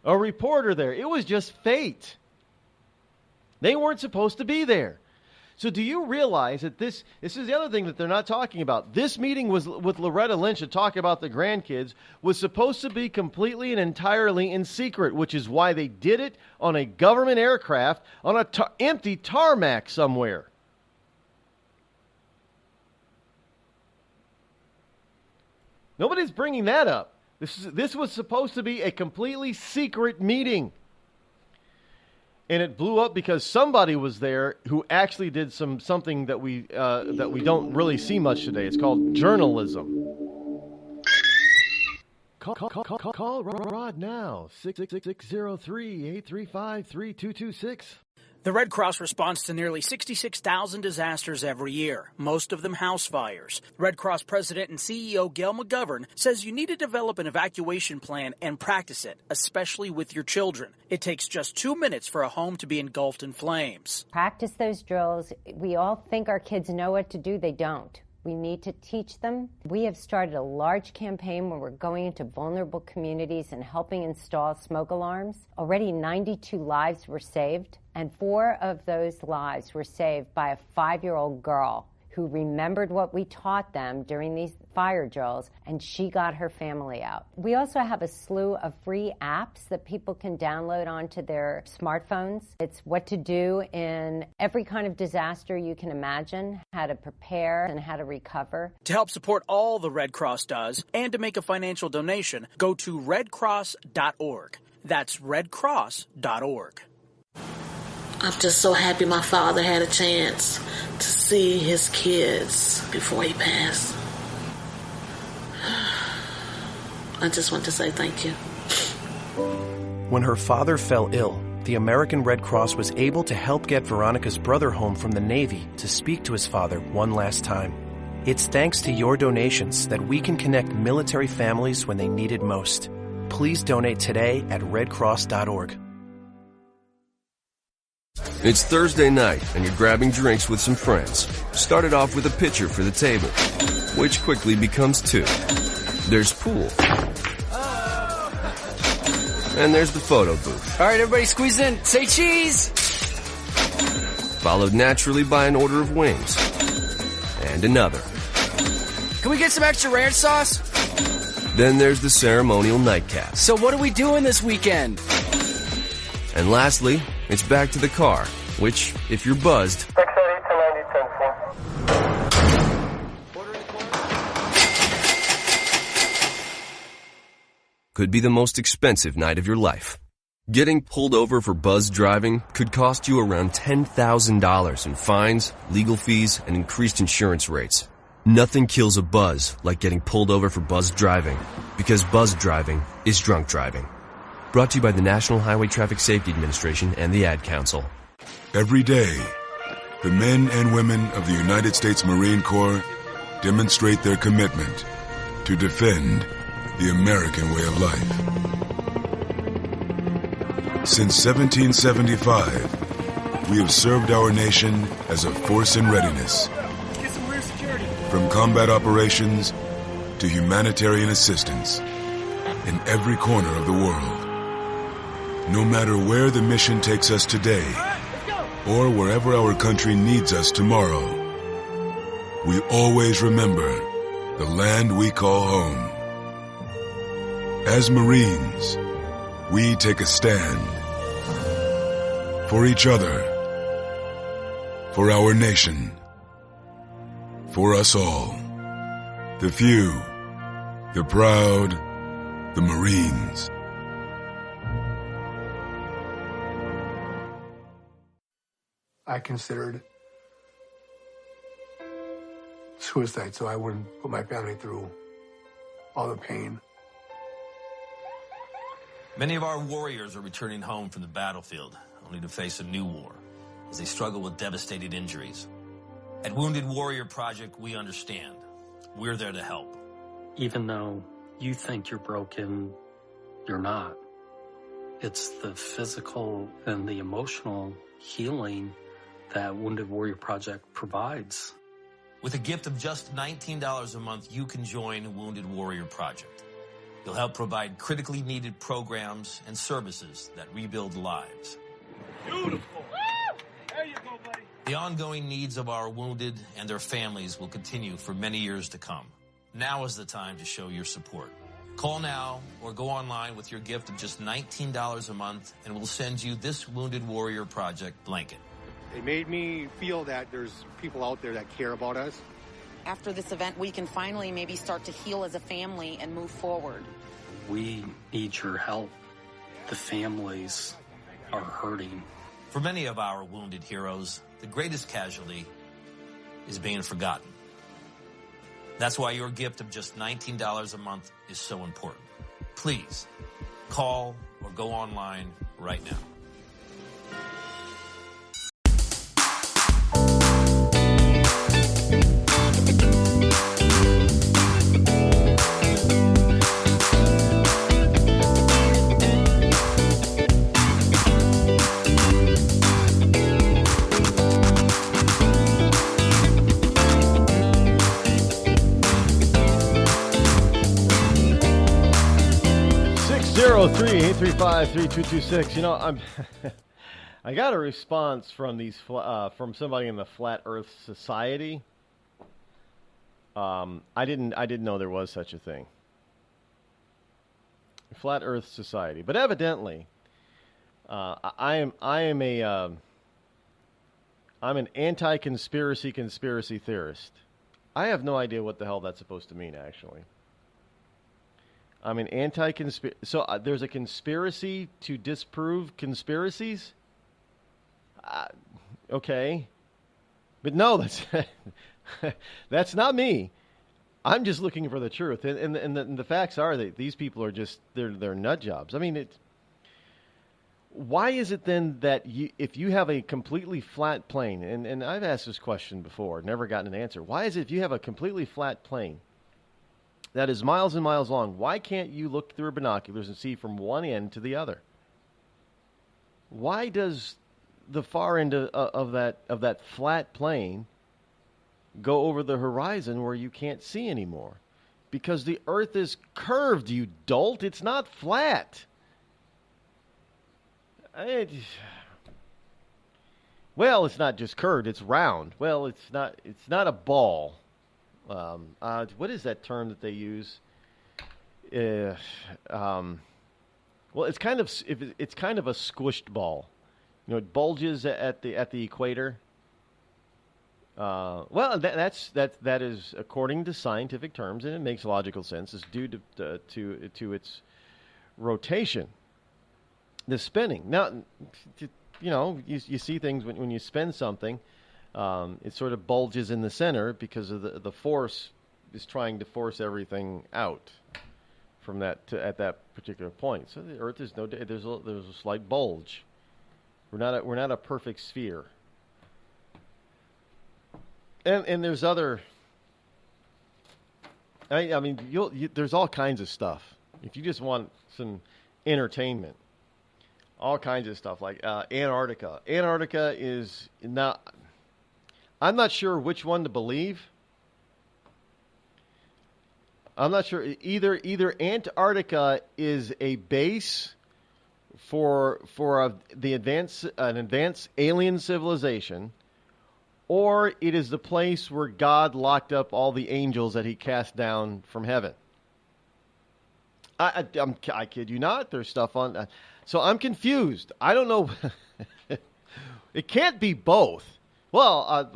a reporter there. It was just fate. They weren't supposed to be there. So do you realize that this is the other thing that they're not talking about? This meeting was with Loretta Lynch to talk about the grandkids was supposed to be completely and entirely in secret, which is why they did it on a government aircraft on a empty tarmac somewhere. Nobody's bringing that up. This was supposed to be a completely secret meeting. And it blew up because somebody was there who actually did something that we don't really see much today. It's called journalism. Call Rod now, 666-603-835-3226. The Red Cross responds to nearly 66,000 disasters every year, most of them house fires. Red Cross President and CEO Gail McGovern says you need to develop an evacuation plan and practice it, especially with your children. It takes just 2 minutes for a home to be engulfed in flames. Practice those drills. We all think our kids know what to do. They don't. We need to teach them. We have started a large campaign where we're going into vulnerable communities and helping install smoke alarms. Already 92 lives were saved, and 4 of those lives were saved by a 5-year-old girl who remembered what we taught them during these fire drills, and she got her family out. We also have a slew of free apps that people can download onto their smartphones. It's what to do in every kind of disaster you can imagine, how to prepare and how to recover. To help support all the Red Cross does and to make a financial donation, go to redcross.org. That's redcross.org. I'm just so happy my father had a chance to see his kids before he passed. I just want to say thank you. When her father fell ill, the American Red Cross was able to help get Veronica's brother home from the Navy to speak to his father one last time. It's thanks to your donations that we can connect military families when they need it most. Please donate today at redcross.org. It's Thursday night, and you're grabbing drinks with some friends. Started off with a pitcher for the table, which quickly becomes 2. There's pool. And there's the photo booth. All right, everybody squeeze in. Say cheese! Followed naturally by an order of wings. And another. Can we get some extra ranch sauce? Then there's the ceremonial nightcap. So what are we doing this weekend? And lastly, it's back to the car, which, if you're buzzed, could be the most expensive night of your life. Getting pulled over for buzz driving could cost you around $10,000 in fines, legal fees, and increased insurance rates. Nothing kills a buzz like getting pulled over for buzz driving, because buzz driving is drunk driving. Brought to you by the National Highway Traffic Safety Administration and the Ad Council. Every day, the men and women of the United States Marine Corps demonstrate their commitment to defend the American way of life. Since 1775, we have served our nation as a force in readiness. Get some rear security. From combat operations to humanitarian assistance in every corner of the world. No matter where the mission takes us today, or wherever our country needs us tomorrow, we always remember the land we call home. As Marines, we take a stand for each other, for our nation, for us all, the few, the proud, the Marines. I considered suicide so I wouldn't put my family through all the pain. Many of our warriors are returning home from the battlefield, only to face a new war as they struggle with devastating injuries. At Wounded Warrior Project, we understand. We're there to help. Even though you think you're broken, you're not. It's the physical and the emotional healing that Wounded Warrior Project provides. With a gift of just $19 a month, you can join Wounded Warrior Project. You'll help provide critically needed programs and services that rebuild lives. Beautiful. There you go, buddy. The ongoing needs of our wounded and their families will continue for many years to come. Now is the time to show your support. Call now or go online with your gift of just $19 a month, and we'll send you this Wounded Warrior Project blanket. It made me feel that there's people out there that care about us. After this event, we can finally maybe start to heal as a family and move forward. We need your help. The families are hurting. For many of our wounded heroes, the greatest casualty is being forgotten. That's why your gift of just $19 a month is so important. Please, call or go online right now. Oh, 835-3226. You know, I got a response from from somebody in the Flat Earth Society. I didn't know there was such a thing. Flat Earth Society, but evidently, I'm an anti-conspiracy conspiracy theorist. I have no idea what the hell that's supposed to mean, actually. I'm an anti-conspiracy. So there's a conspiracy to disprove conspiracies? Okay. But no, that's not me. I'm just looking for the truth. And the facts are that these people are just, they're nut jobs. I mean, why is it then that if you have a completely flat plane, and I've asked this question before, never gotten an answer. Why is it if you have a completely flat plane that is miles and miles long, why can't you look through binoculars and see from one end to the other? Why does the far end of that flat plane go over the horizon where you can't see anymore? Because the Earth is curved, you dolt. It's not flat. Well, it's not just curved, it's round. Well, it's not a ball. What is that term that they use? Well, it's kind of a squished ball. You know, it bulges at the equator. Well, that is according to scientific terms, and it makes logical sense. It's due to its rotation, the spinning. Now, you know, you see things when you spin something. It sort of bulges in the center because of the force is trying to force everything out from that at that particular point. So the Earth is there's a slight bulge. We're not a perfect sphere. And there's other. I mean, there's all kinds of stuff. If you just want some entertainment, all kinds of stuff like Antarctica. Antarctica is not. I'm not sure which one to believe. I'm not sure. Either Antarctica is a base for an advanced alien civilization, or it is the place where God locked up all the angels that he cast down from heaven. I kid you not. There's stuff on. So I'm confused. I don't know. It can't be both. Well,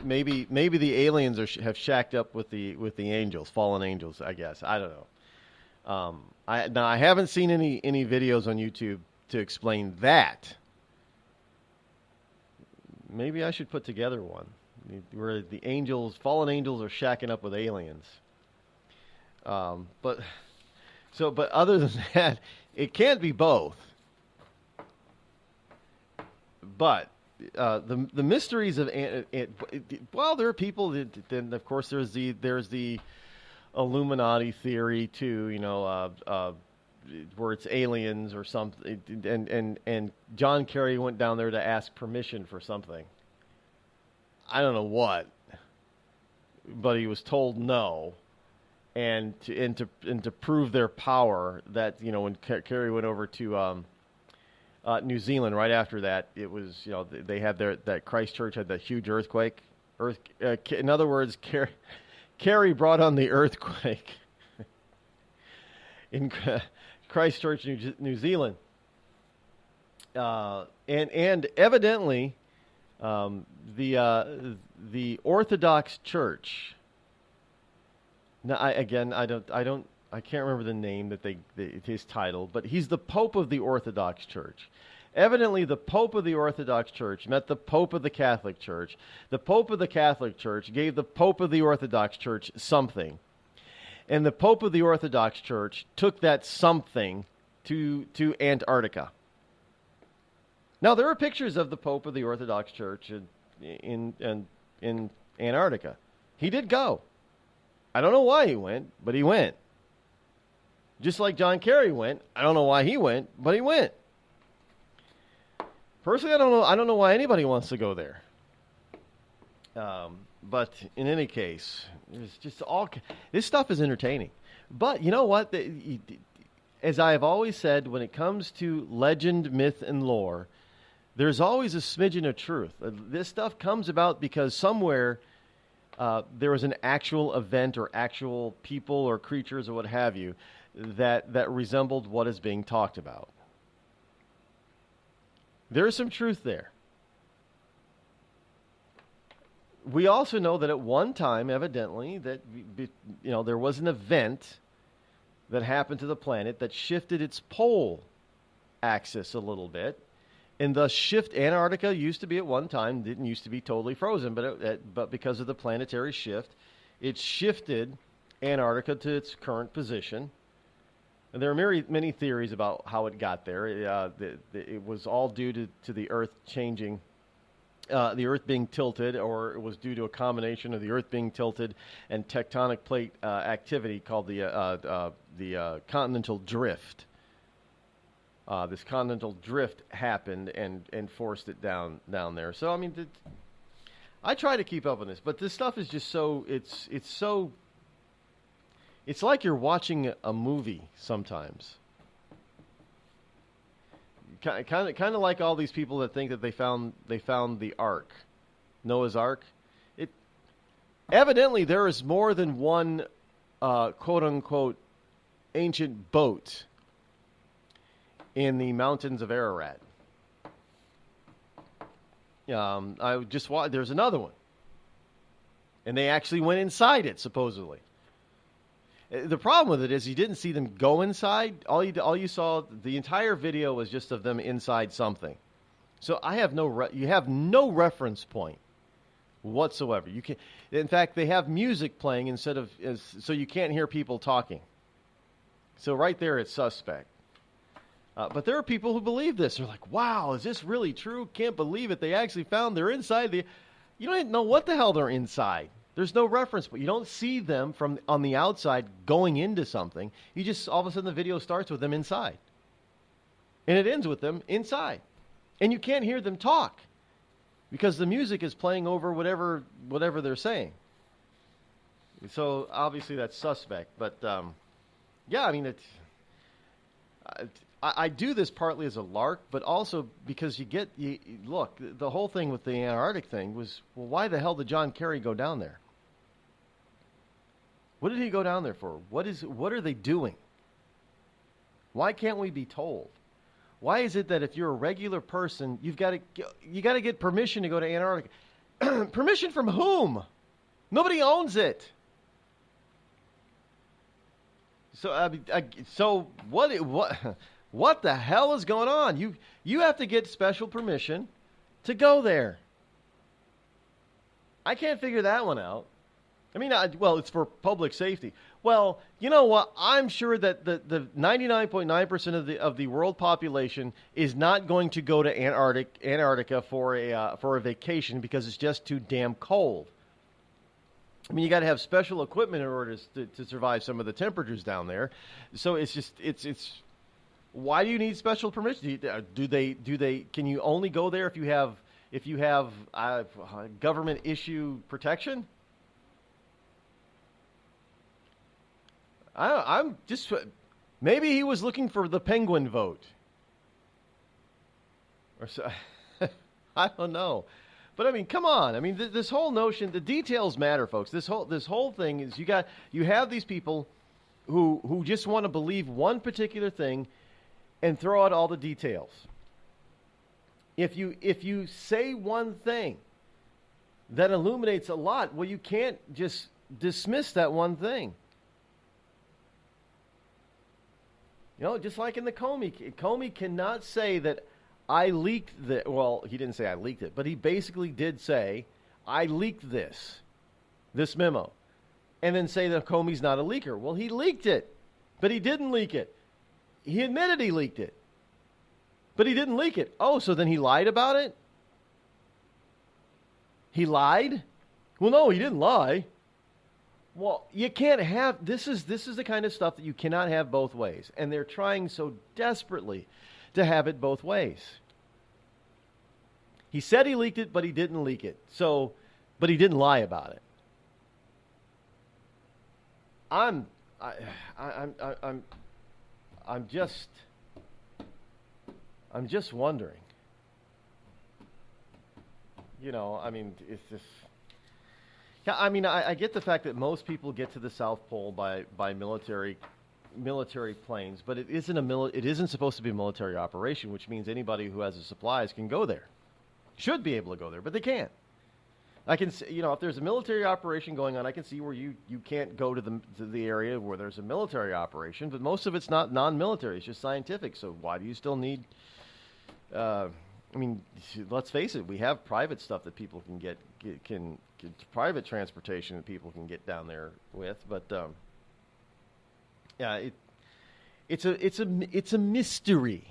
maybe the aliens have shacked up with the angels, fallen angels. I guess I don't know. I haven't seen any videos on YouTube to explain that. Maybe I should put together one where the angels, fallen angels, are shacking up with aliens. But other than that, it can't be both. But the mysteries of well, there are people that, then of course there's the Illuminati theory too, you know, where it's aliens or something, and John Kerry went down there to ask permission for something. I don't know what. but he was told no. And to prove their power, that when Kerry went over to New Zealand right after that, it was they had that Christchurch had that huge earthquake. In other words, Kerry brought on the earthquake in Christchurch, New Zealand, and evidently the Orthodox Church. Now, I can't remember the name that his title, but he's the Pope of the Orthodox Church. Evidently, the Pope of the Orthodox Church met the Pope of the Catholic Church. The Pope of the Catholic Church gave the Pope of the Orthodox Church something. And the Pope of the Orthodox Church took that something to Antarctica. Now, there are pictures of the Pope of the Orthodox Church in Antarctica. He did go. I don't know why he went, but he went. Just like John Kerry went. I don't know why he went, but he went. Personally, I don't know why anybody wants to go there. But in any case, it's just this stuff is entertaining. But you know what? As I have always said, when it comes to legend, myth, and lore, there's always a smidgen of truth. This stuff comes about because somewhere there was an actual event or actual people or creatures or what have you that resembled what is being talked about. There is some truth there. We also know that at one time, evidently, that there was an event that happened to the planet that shifted its pole axis a little bit, and thus Antarctica used to be at one time, didn't used to be totally frozen, but because of the planetary shift, it shifted Antarctica to its current position. And there are many theories about how it got there. It was all due to the Earth changing, the Earth being tilted, or it was due to a combination of the Earth being tilted and tectonic plate activity called the continental drift. This continental drift happened and forced it down there. So I mean, I try to keep up on this, but this stuff is just so it's like you're watching a movie sometimes. Kind of like all these people that think that they found the Ark, Noah's Ark. Evidently there is more than one quote unquote ancient boat in the mountains of Ararat. I just watched. There's another one, and they actually went inside it supposedly. The problem with it is you didn't see them go inside. All you saw, the entire video was just of them inside something. So I have you have no reference point whatsoever. You can, in fact, they have music playing so you can't hear people talking. So right there, it's suspect. But there are people who believe this. They're like, "Wow, is this really true? Can't believe it. They actually found they're inside the." You don't even know what the hell they're inside. There's no reference, but you don't see them from on the outside going into something. You just, all of a sudden, the video starts with them inside. And it ends with them inside. And you can't hear them talk because the music is playing over whatever they're saying. So, obviously, that's suspect. But, yeah, I mean, I do this partly as a lark, but also because look, the whole thing with the Antarctic thing was, well, why the hell did John Kerry go down there? What did he go down there for? What are they doing? Why can't we be told? Why is it that if you're a regular person, you got to get permission to go to Antarctica? Permission from whom? Nobody owns it. So what the hell is going on? You have to get special permission to go there. I can't figure that one out. I mean, it's for public safety. Well, you know what? I'm sure that the 99.9% of the world population is not going to go to Antarctica for a vacation because it's just too damn cold. I mean, you got to have special equipment in order to survive some of the temperatures down there. So it's why do you need special permission? Can you only go there if you have government issue protection? I'm just... Maybe he was looking for the penguin vote. Or so, I don't know. But, I mean, come on. I mean, this whole notion, the details matter, folks. This whole thing is you have these people who just want to believe one particular thing and throw out all the details. If you say one thing that illuminates a lot, well, you can't just dismiss that one thing. You know, just like in the Comey cannot say that I leaked the. Well, he didn't say I leaked it, but he basically did say I leaked this memo, and then say that Comey's not a leaker. Well, he leaked it, but he didn't leak it. He admitted he leaked it, but he didn't leak it. Oh, so then he lied about it? He lied? Well, no, he didn't lie. Well, you can't have this is the kind of stuff that you cannot have both ways, and they're trying so desperately to have it both ways. He said he leaked it, but he didn't leak it. But he didn't lie about it. I'm just wondering. You know, I mean, it's just. I mean, I get the fact that most people get to the South Pole by military planes, but it isn't supposed to be a military operation, which means anybody who has the supplies can go there. Should be able to go there, but they can't. I can see, you know, if there's a military operation going on, I can see where you can't go to the area where there's a military operation, but most of it's not non-military, it's just scientific. So why do you still need I mean, let's face it, we have private stuff that people can get private transportation that people can get down there with, but yeah, it's a mystery.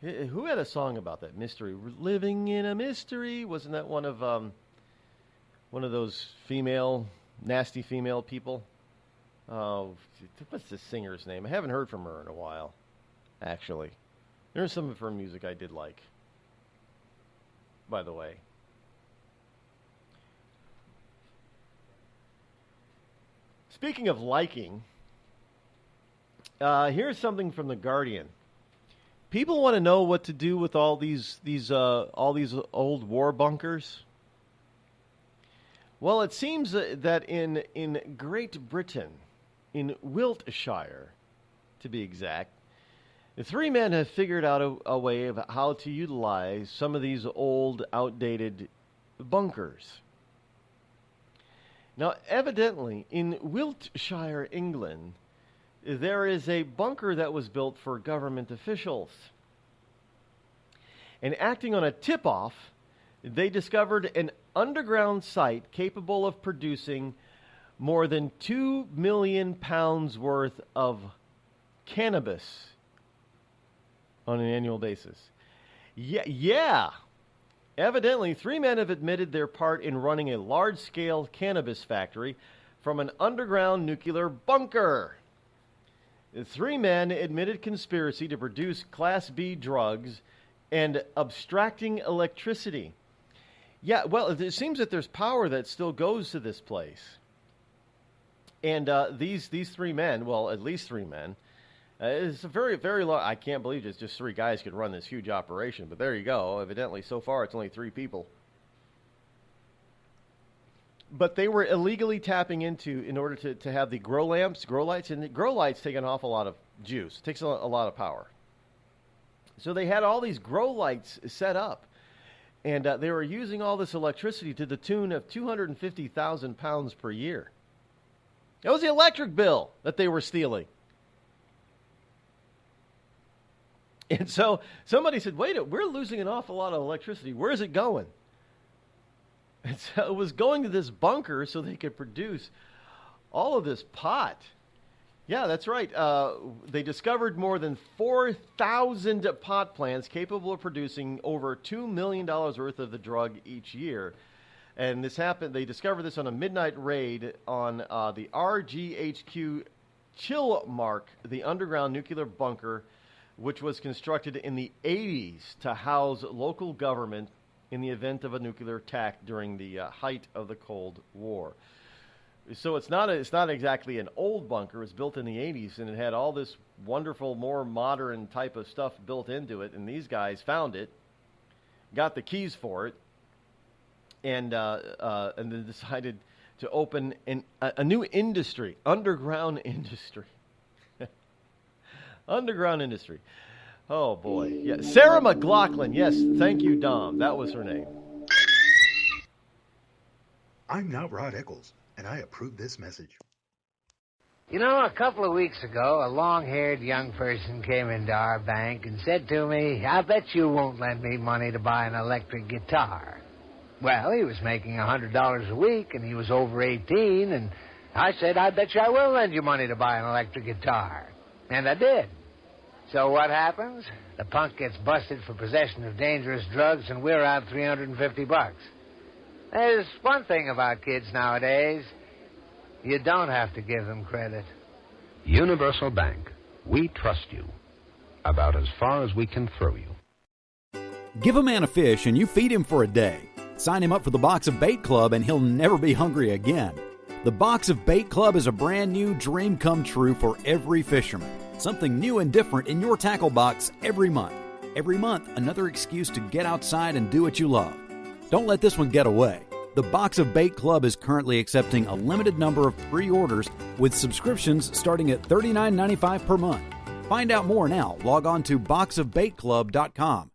Who had a song about that mystery? We're living in a mystery. Wasn't that one of those nasty female people? Oh, what's the singer's name? I haven't heard from her in a while, actually. There's some of her music I did like, by the way. Speaking of liking, here's something from The Guardian. People want to know what to do with all these old war bunkers. Well, it seems that in Great Britain, in Wiltshire, to be exact, the three men have figured out a way of how to utilize some of these old, outdated bunkers. Now, evidently, in Wiltshire, England, there is a bunker that was built for government officials. And acting on a tip-off, they discovered an underground site capable of producing more than 2 million pounds worth of cannabis on an annual basis. Yeah. Evidently, three men have admitted their part in running a large-scale cannabis factory from an underground nuclear bunker. The three men admitted conspiracy to produce Class B drugs and abstracting electricity. Yeah, well, it seems that there's power that still goes to this place. And these three men, well, at least three men, it's a very, very long. I can't believe it's just three guys could run this huge operation, but there you go. Evidently, so far, it's only three people. But they were illegally tapping into, in order to have the grow lights, and the grow lights take an awful lot of juice. It takes a lot of power. So they had all these grow lights set up, and they were using all this electricity to the tune of 250,000 pounds per year. That was the electric bill that they were stealing. And so somebody said, wait, we're losing an awful lot of electricity. Where is it going? And so it was going to this bunker so they could produce all of this pot. Yeah, that's right. They discovered more than 4,000 pot plants capable of producing over $2 million worth of the drug each year. And this happened. They discovered this on a midnight raid on the RGHQ Chilmark, the underground nuclear bunker, which was constructed in the 80s to house local government in the event of a nuclear attack during the height of the Cold War. So it's not exactly an old bunker. It's built in the 80s, and it had all this wonderful, more modern type of stuff built into it. And these guys found it, got the keys for it, and then decided to open a new industry, underground industry. Underground industry. Oh, boy. Yeah. Sarah McLaughlin. Yes, thank you, Dom. That was her name. I'm not Rod Eccles, and I approve this message. You know, a couple of weeks ago, a long-haired young person came into our bank and said to me, "I bet you won't lend me money to buy an electric guitar." Well, he was making $100 a week, and he was over 18, and I said, "I bet you I will lend you money to buy an electric guitar." And I did. So what happens? The punk gets busted for possession of dangerous drugs, and we're out $350. There's one thing about kids nowadays. You don't have to give them credit. Universal Bank. We trust you. About as far as we can throw you. Give a man a fish and you feed him for a day. Sign him up for the Box of Bait Club and he'll never be hungry again. The Box of Bait Club is a brand new dream come true for every fisherman. Something new and different in your tackle box every month. Every month, another excuse to get outside and do what you love. Don't let this one get away. The Box of Bait Club is currently accepting a limited number of pre-orders with subscriptions starting at $39.95 per month. Find out more now. Log on to boxofbaitclub.com.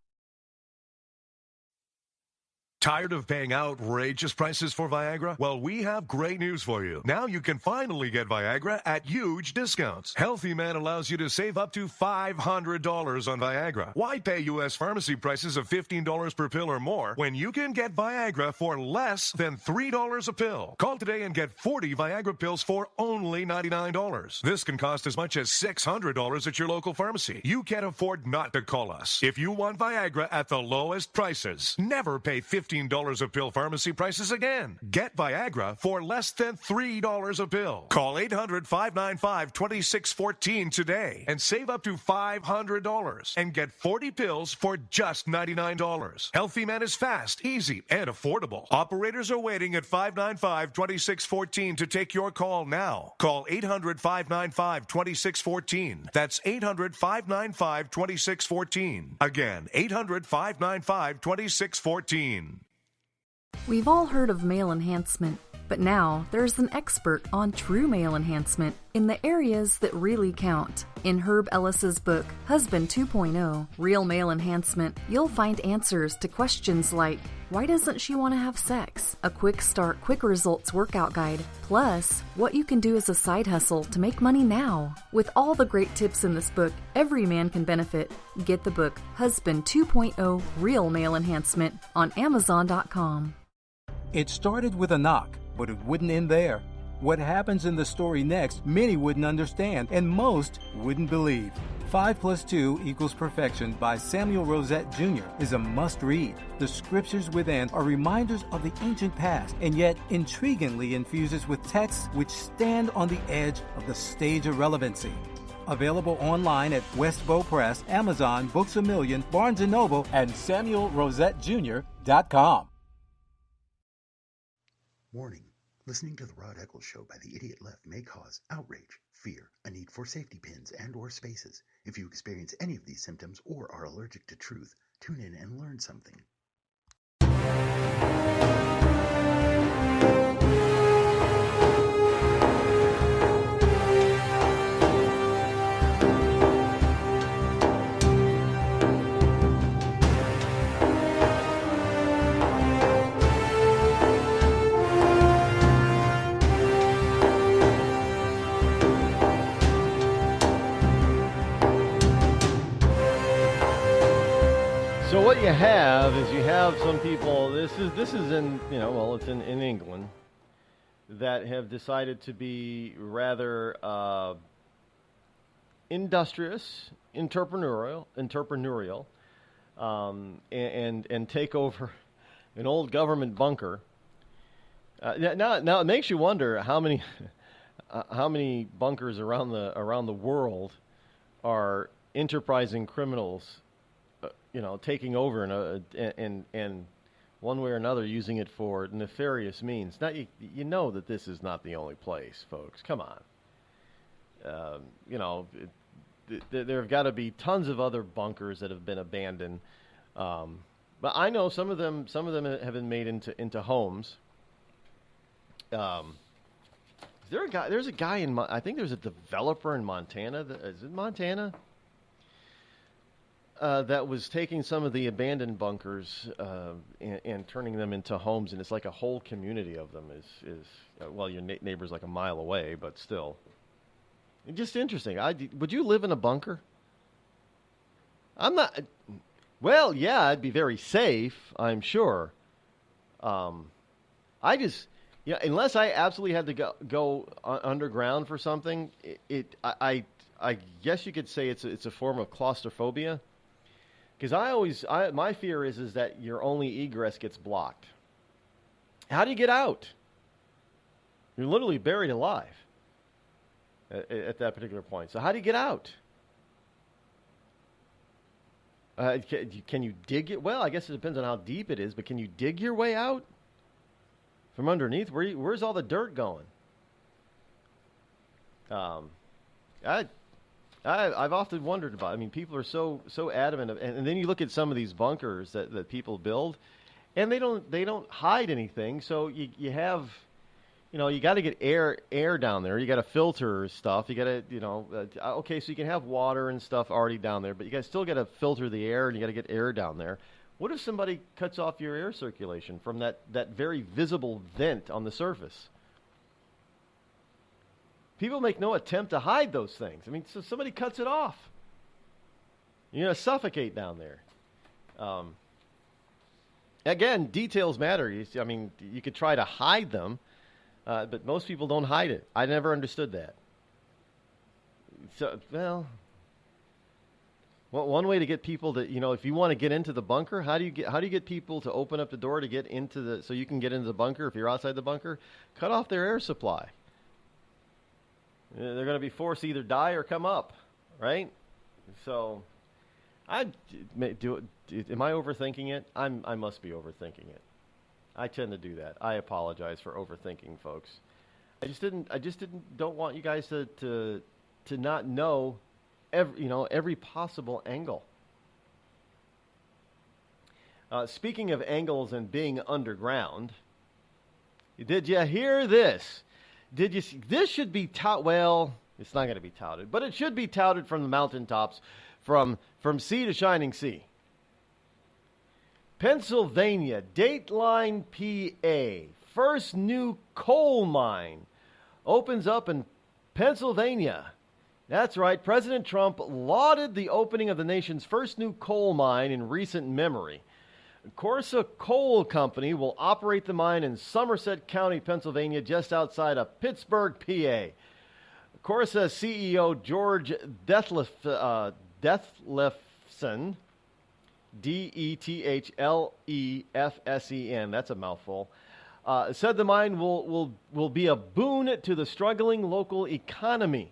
Tired of paying outrageous prices for Viagra? Well, we have great news for you. Now you can finally get Viagra at huge discounts. Healthy Man allows you to save up to $500 on Viagra. Why pay U.S. pharmacy prices of $15 per pill or more when you can get Viagra for less than $3 a pill? Call today and get 40 Viagra pills for only $99. This can cost as much as $600 at your local pharmacy. You can't afford not to call us. If you want Viagra at the lowest prices, never pay $15 a pill pharmacy prices again. Get Viagra for less than $3 a pill. Call 800-595-2614 today and save up to $500 and get 40 pills for just $99. Healthy Man is fast, easy, and affordable. Operators are waiting at 595-2614 to take your call now. Call 800-595-2614. That's 800-595-2614. Again, 800-595-2614. We've all heard of male enhancement, but now there's an expert on true male enhancement in the areas that really count. In Herb Ellis's book, Husband 2.0, Real Male Enhancement, you'll find answers to questions like, why doesn't she want to have sex? A quick start, quick results workout guide, plus what you can do as a side hustle to make money now. With all the great tips in this book, every man can benefit. Get the book, Husband 2.0, Real Male Enhancement, on Amazon.com. It started with a knock, but it wouldn't end there. What happens in the story next, many wouldn't understand, and most wouldn't believe. 5 + 2 = Perfection by Samuel Rosette Jr. is a must-read. The scriptures within are reminders of the ancient past, and yet intriguingly infuses with texts which stand on the edge of the stage of relevancy. Available online at Westbow Press, Amazon, Books A Million, Barnes & Noble, and SamuelRosetteJr.com. Warning. Listening to the Rod Eccles Show by the Idiot Left may cause outrage, fear, a need for safety pins and or spaces. If you experience any of these symptoms or are allergic to truth, tune in and learn something. So what you have is some people, this is in, it's in England, that have decided to be rather industrious, entrepreneurial, and take over an old government bunker. Now it makes you wonder how many bunkers around the world are enterprising criminals taking over and one way or another, using it for nefarious means. Now, you know that this is not the only place, folks. Come on. There have got to be tons of other bunkers that have been abandoned. But I know some of them have been made into homes. There's a guy I think there's a developer in Montana. Is it Montana? That was taking some of the abandoned bunkers and turning them into homes, and it's like a whole community of them. Your neighbor's like a mile away, but still, it's just interesting. Would you live in a bunker? I'm not. Well, yeah, I'd be very safe, I'm sure. Unless I absolutely had to go underground for something, I guess you could say it's a form of claustrophobia. Because my fear is that your only egress gets blocked. How do you get out? You're literally buried alive at that particular point. So how do you get out? Can you dig it? Well, I guess it depends on how deep it is, but can you dig your way out from underneath? Where's all the dirt going? I've often wondered about it. I mean, people are so adamant, and then you look at some of these bunkers that people build, and they don't hide anything. So you have, you got to get air down there. You got to filter stuff. You got to, okay, so you can have water and stuff already down there, but you still got to filter the air, and you got to get air down there. What if somebody cuts off your air circulation from that very visible vent on the surface? People make no attempt to hide those things. I mean, so somebody cuts it off. You're going to suffocate down there. Again, details matter. You could try to hide them, but most people don't hide it. I never understood that. So, one way to get people to, if you want to get into the bunker, how do you get people to open up the door to get into so you can get into the bunker if you're outside the bunker? Cut off their air supply. They're going to be forced to either die or come up, right? So, am I overthinking it? I must be overthinking it. I tend to do that. I apologize for overthinking, folks. Don't want you guys to not know every possible angle. Speaking of angles and being underground, did you hear this? Did you see? This should be touted. Well, it's not going to be touted, but it should be touted from the mountaintops, from sea to shining sea. Pennsylvania, Dateline, PA. First new coal mine opens up in Pennsylvania. That's right. President Trump lauded the opening of the nation's first new coal mine in recent memory. Corsa Coal Company will operate the mine in Somerset County, Pennsylvania, just outside of Pittsburgh, PA. Corsa CEO George Dethlefsen, Dethlefsen, that's a mouthful, said the mine will be a boon to the struggling local economy.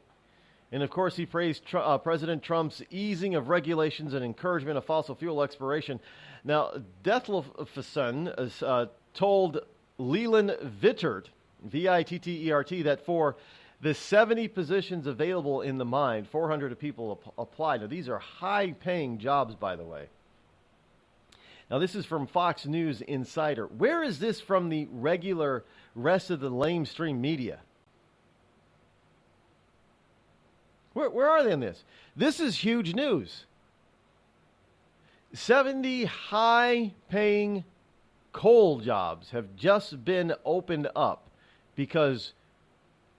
And, of course, he praised President Trump's easing of regulations and encouragement of fossil fuel exploration. Now, Dethlefsen told Leland Vittert, Vittert, that for the 70 positions available in the mine, 400 people applied. Now, these are high-paying jobs, by the way. Now, this is from Fox News Insider. Where is this from the regular rest of the lamestream media? Where are they in this? This is huge news. 70 high-paying coal jobs have just been opened up because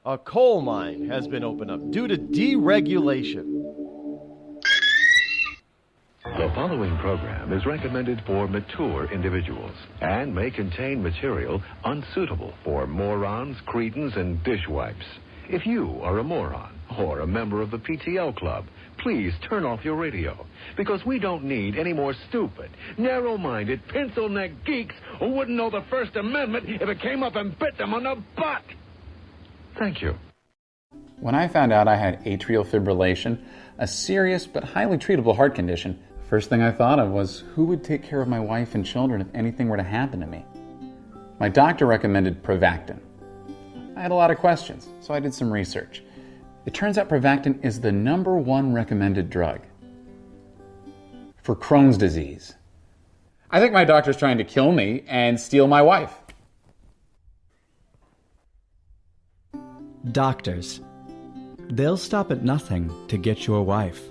a coal mine has been opened up due to deregulation. The following program is recommended for mature individuals and may contain material unsuitable for morons, cretins, and dishwipes. If you are a moron or a member of the PTL Club, please turn off your radio, because we don't need any more stupid, narrow-minded, pencil-neck geeks who wouldn't know the First Amendment if it came up and bit them on the butt. Thank you. When I found out I had atrial fibrillation, a serious but highly treatable heart condition, First thing I thought of was, who would take care of my wife and children if anything were to happen to me? My doctor recommended Prevactin. I had a lot of questions, so I did some research. It turns out Prevactin is the #1 recommended drug for Crohn's disease. I think my doctor's trying to kill me and steal my wife. Doctors. They'll stop at nothing to get your wife.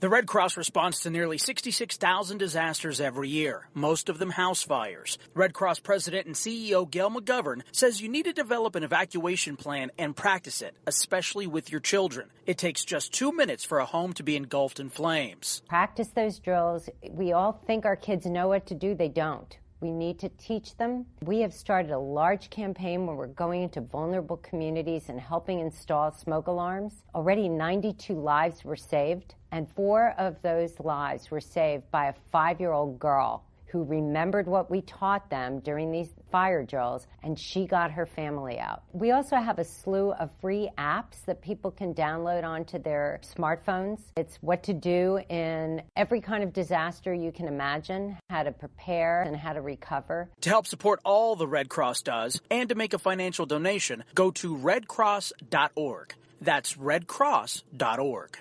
The Red Cross responds to nearly 66,000 disasters every year, most of them house fires. Red Cross President and CEO Gail McGovern says you need to develop an evacuation plan and practice it, especially with your children. It takes just 2 minutes for a home to be engulfed in flames. Practice those drills. We all think our kids know what to do. They don't. We need to teach them. We have started a large campaign where we're going into vulnerable communities and helping install smoke alarms. Already 92 lives were saved, and 4 of those lives were saved by a 5-year-old girl who remembered what we taught them during these fire drills, and she got her family out. We also have a slew of free apps that people can download onto their smartphones. It's what to do in every kind of disaster you can imagine, how to prepare and how to recover. To help support all the Red Cross does and to make a financial donation, go to redcross.org. That's redcross.org.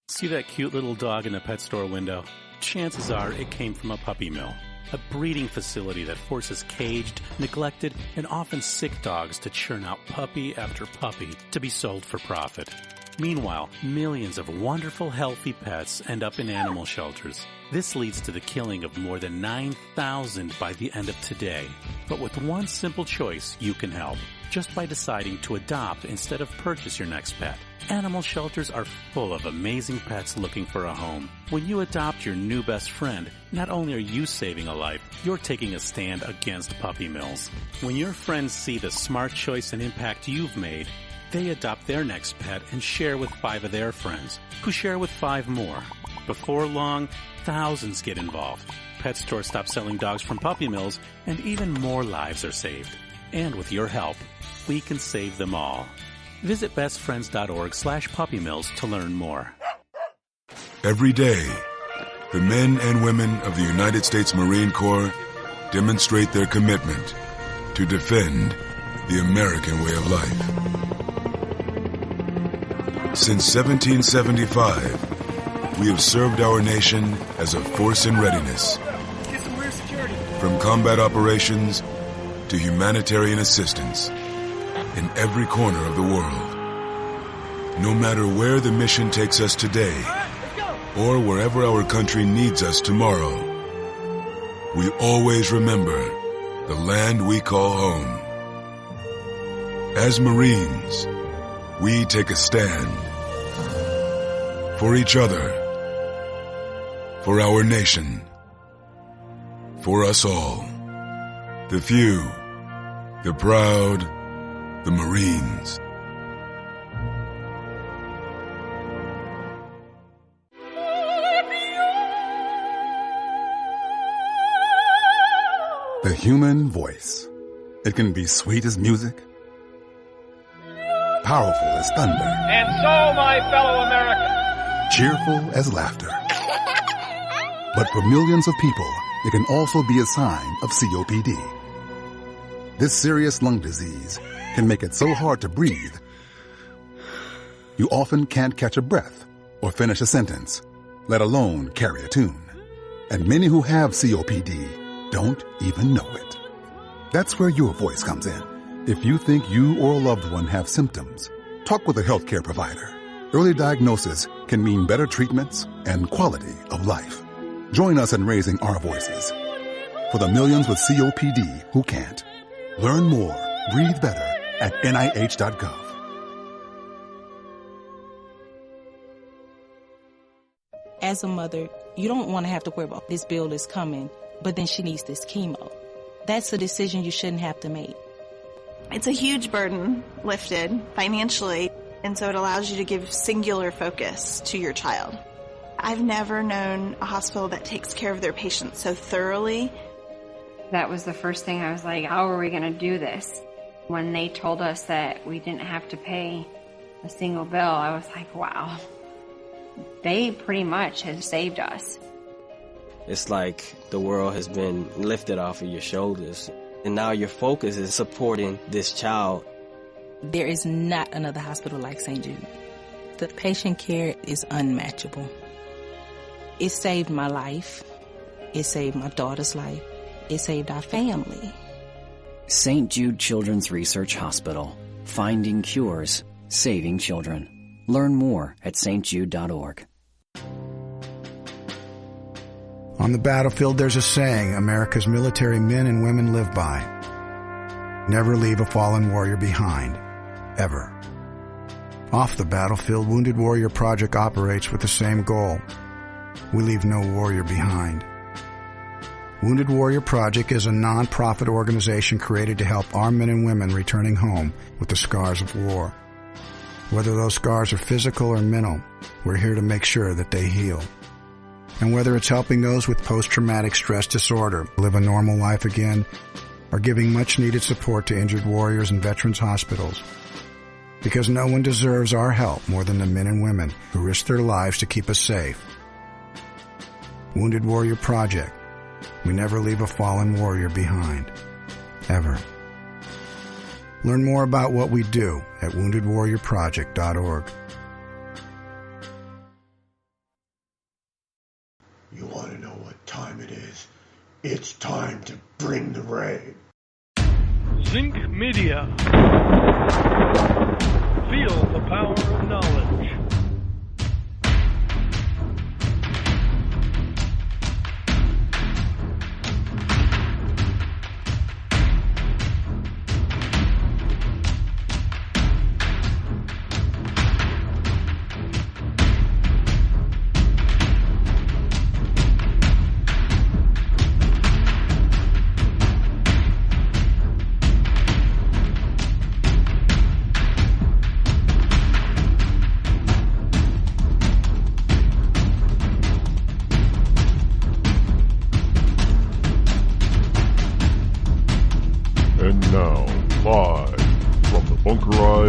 See that cute little dog in the pet store window? Chances are it came from a puppy mill. A breeding facility that forces caged, neglected, and often sick dogs to churn out puppy after puppy to be sold for profit. Meanwhile, millions of wonderful, healthy pets end up in animal shelters. This leads to the killing of more than 9,000 by the end of today. But with one simple choice, you can help. Just by deciding to adopt instead of purchase your next pet. Animal shelters are full of amazing pets looking for a home. When you adopt your new best friend, not only are you saving a life, you're taking a stand against puppy mills. When your friends see the smart choice and impact you've made, they adopt their next pet and share with 5 of their friends, who share with 5 more. Before long, thousands get involved. Pet stores stop selling dogs from puppy mills, and even more lives are saved. And with your help, we can save them all. Visit bestfriends.org/puppymills to learn more. Every day, the men and women of the United States Marine Corps demonstrate their commitment to defend the American way of life. Since 1775, we have served our nation as a force in readiness. Get some rear security. From combat operations to humanitarian assistance in every corner of the world. No matter where the mission takes us today, or wherever our country needs us tomorrow, we always remember the land we call home. As Marines, we take a stand for each other, for our nation, for us all. The few, the proud, the Marines. The human voice. It can be sweet as music, powerful as thunder, And so, my fellow Americans, cheerful as laughter. But for millions of people, it can also be a sign of COPD. This serious lung disease can make it so hard to breathe, you often can't catch a breath or finish a sentence, let alone carry a tune. And many who have COPD don't even know it. That's where your voice comes in. If you think you or a loved one have symptoms, talk with a healthcare provider. Early diagnosis can mean better treatments and quality of life. Join us in raising our voices for the millions with COPD who can't. Learn more, breathe better at NIH.gov. As a mother, you don't want to have to worry about this bill is coming, but then she needs this chemo. That's a decision you shouldn't have to make. It's a huge burden lifted financially, and so it allows you to give singular focus to your child. I've never known a hospital that takes care of their patients so thoroughly. That was the first thing I was like, how are we going to do this? When they told us that we didn't have to pay a single bill, I was like, wow. they pretty much have saved us. It's like the world has been lifted off of your shoulders, and now your focus is supporting this child. There is not another hospital like St. Jude. The patient care is unmatchable. It saved my life. It saved my daughter's life. It saved our family. St. Jude Children's Research Hospital. Finding cures, saving children. Learn more at stjude.org. On the battlefield, there's a saying America's military men and women live by. Never leave a fallen warrior behind. Ever. Off the battlefield, Wounded Warrior Project operates with the same goal. We leave no warrior behind. Wounded Warrior Project is a non-profit organization created to help our men and women returning home with the scars of war. Whether those scars are physical or mental, we're here to make sure that they heal. And whether it's helping those with post-traumatic stress disorder live a normal life again, or giving much-needed support to injured warriors in veterans' hospitals. Because no one deserves our help more than the men and women who risk their lives to keep us safe. Wounded Warrior Project. We never leave a fallen warrior behind. Ever. Learn more about what we do at woundedwarriorproject.org. You want to know what time it is? It's time to bring the rain. Zinc Media. Feel the power of knowledge.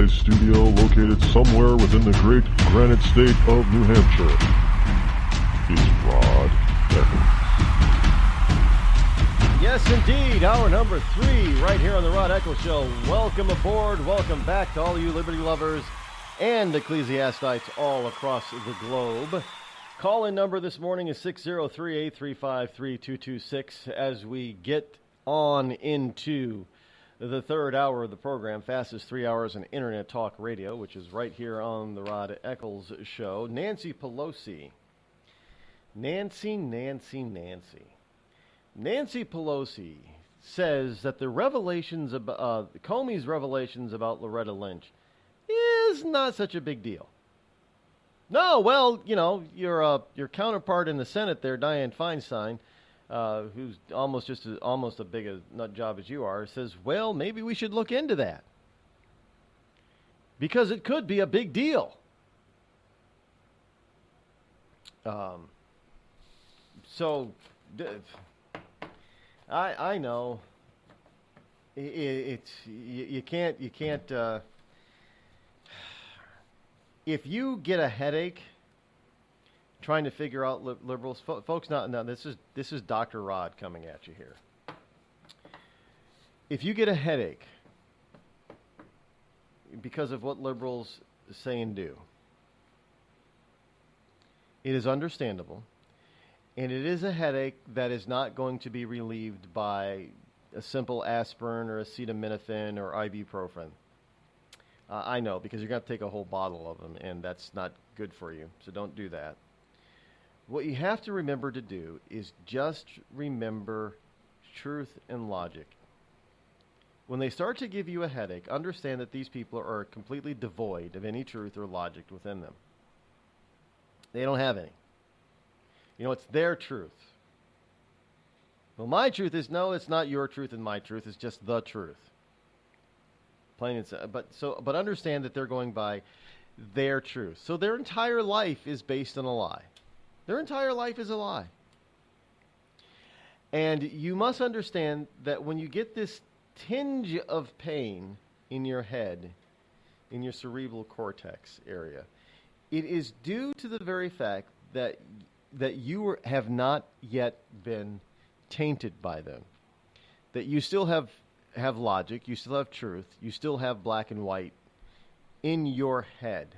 Studio located somewhere within the great granite state of New Hampshire is Rod Eccles. Yes, indeed. Hour number 3 right here on the Rod Eccles Show. Welcome aboard. Welcome back to all you liberty lovers and ecclesiastites all across the globe. Call-in number this morning is 603-835-3226 as we get on into the third hour of the program, fastest 3 hours in Internet Talk Radio, which is right here on the Rod Eccles Show. Nancy Pelosi. Nancy Pelosi says that the revelations about Comey's revelations about Loretta Lynch is not such a big deal. No, well, you know, your counterpart in the Senate there, Dianne Feinstein, who's almost as big a nut job as you are, says, well, maybe we should look into that. Because it could be a big deal. I know you can't if you get a headache trying to figure out liberals, folks. No, this is Dr. Rod coming at you here. If you get a headache because of what liberals say and do, it is understandable, and it is a headache that is not going to be relieved by a simple aspirin or acetaminophen or ibuprofen. I know, because you're going to take a whole bottle of them, and that's not good for you, so don't do that. What you have to remember to do is just remember truth and logic. When they start to give you a headache, understand that these people are completely devoid of any truth or logic within them. They don't have any. You know, it's their truth. Well, my truth is, no, it's not your truth and my truth. It's just the truth. Plain and simple. But understand that they're going by their truth. So their entire life is based on a lie. Their entire life is a lie. And you must understand that when you get this tinge of pain in your head, in your cerebral cortex area, it is due to the very fact that you have not yet been tainted by them. That you still have logic, you still have truth, you still have black and white in your head.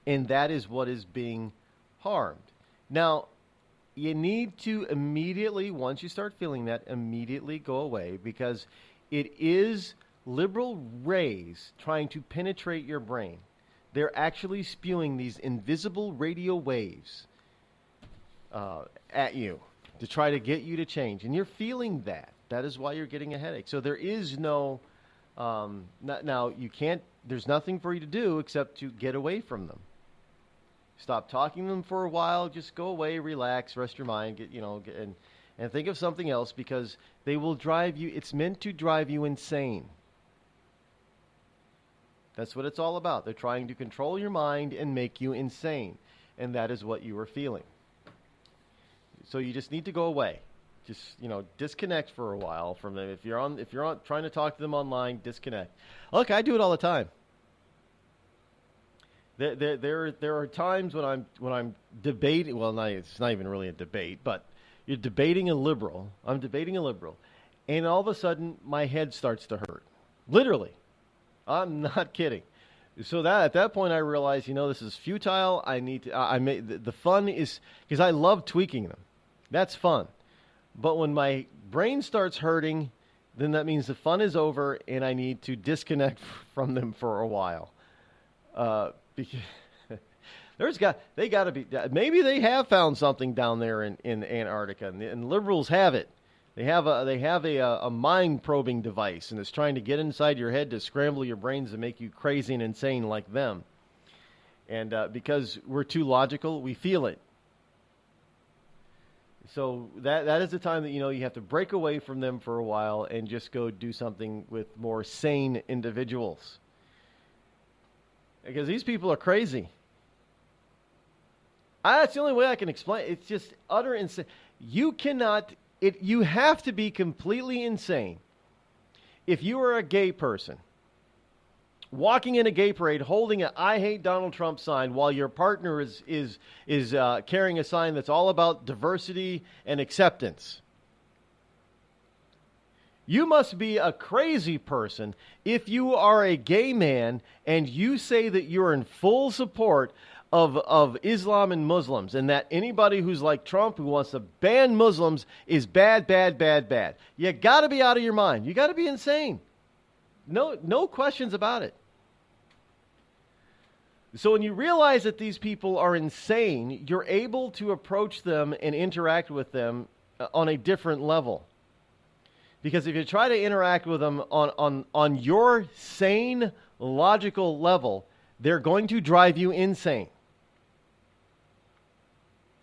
And that is what is being harmed. Now, you need to immediately, once you start feeling that, immediately go away, because it is liberal rays trying to penetrate your brain. They're actually spewing these invisible radio waves at you to try to get you to change. And you're feeling that. That is why you're getting a headache. So there is no, now you can't, there's nothing for you to do except to get away from them. Stop talking to them for a while. Just go away, relax, rest your mind, and think of something else, because they will drive you. It's meant to drive you insane. That's what it's all about. They're trying to control your mind and make you insane, and that is what you are feeling. So you just need to go away. Just disconnect for a while from them. If you're on trying to talk to them online, disconnect. Look, I do it all the time. There are times when I'm debating. Well, it's not even really a debate, but you're debating a liberal. I'm debating a liberal, and all of a sudden my head starts to hurt. Literally, I'm not kidding. So that at that point I realize, this is futile. I need to. The fun is because I love tweaking them. That's fun, but when my brain starts hurting, then that means the fun is over, and I need to disconnect from them for a while. Because they got to be. Maybe they have found something down there in Antarctica, and liberals have it. They have a mind probing device, and it's trying to get inside your head to scramble your brains and make you crazy and insane like them. And because we're too logical, we feel it. So that is the time that you have to break away from them for a while and just go do something with more sane individuals. Because these people are crazy. That's the only way I can explain. It's just utter insane. You have to be completely insane. If you are a gay person, walking in a gay parade, holding an "I hate Donald Trump" sign, while your partner is carrying a sign that's all about diversity and acceptance. You must be a crazy person if you are a gay man and you say that you're in full support of Islam and Muslims, and that anybody who's like Trump, who wants to ban Muslims, is bad, bad, bad, bad. You got to be out of your mind. You got to be insane. No questions about it. So when you realize that these people are insane, you're able to approach them and interact with them on a different level. Because if you try to interact with them on your sane, logical level, they're going to drive you insane.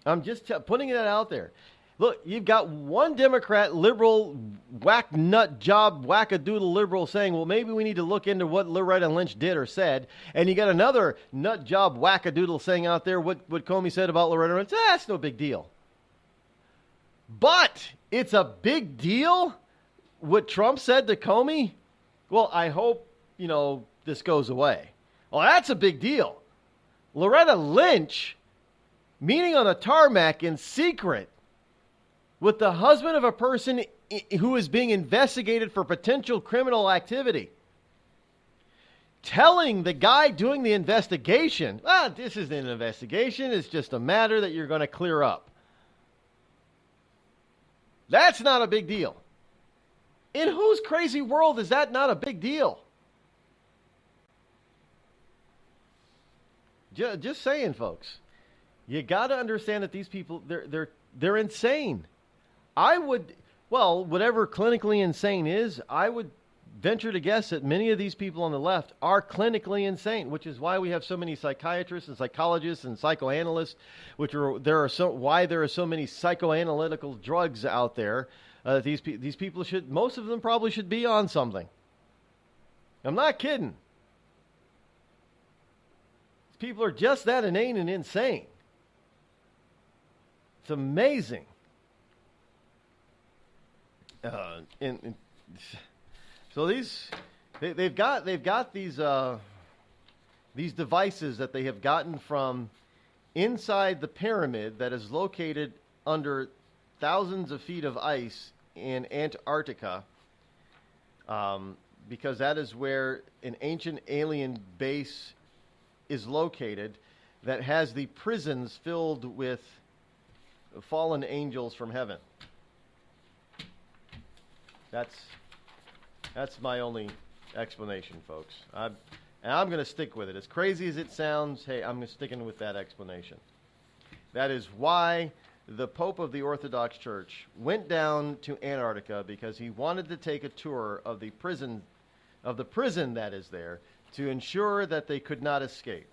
I'm just putting that out there. Look, you've got one Democrat, liberal, whack nut job, wackadoodle liberal saying, well, maybe we need to look into what Loretta Lynch did or said. And you got another nut job wackadoodle saying out there what Comey said about Loretta Lynch. That's no big deal. But it's a big deal what Trump said to Comey. Well, I hope, this goes away. Well, that's a big deal. Loretta Lynch meeting on the tarmac in secret with the husband of a person who is being investigated for potential criminal activity. Telling the guy doing the investigation, this isn't an investigation, it's just a matter that you're going to clear up. That's not a big deal. In whose crazy world is that not a big deal? Just saying, folks. You got to understand that these people, they're insane. Whatever clinically insane is, I would venture to guess that many of these people on the left are clinically insane, which is why we have so many psychiatrists and psychologists and psychoanalysts, why there are so many psychoanalytical drugs out there. These people most of them probably should be on something. I'm not kidding. These people are just that inane and insane. It's amazing. So they've got these these devices that they have gotten from inside the pyramid that is located under thousands of feet of ice in Antarctica, because that is where an ancient alien base is located that has the prisons filled with fallen angels from heaven. That's my only explanation, folks. And I'm going to stick with it. As crazy as it sounds, hey, I'm sticking with that explanation. That is why the Pope of the Orthodox Church went down to Antarctica, because he wanted to take a tour of the prison that is there to ensure that they could not escape.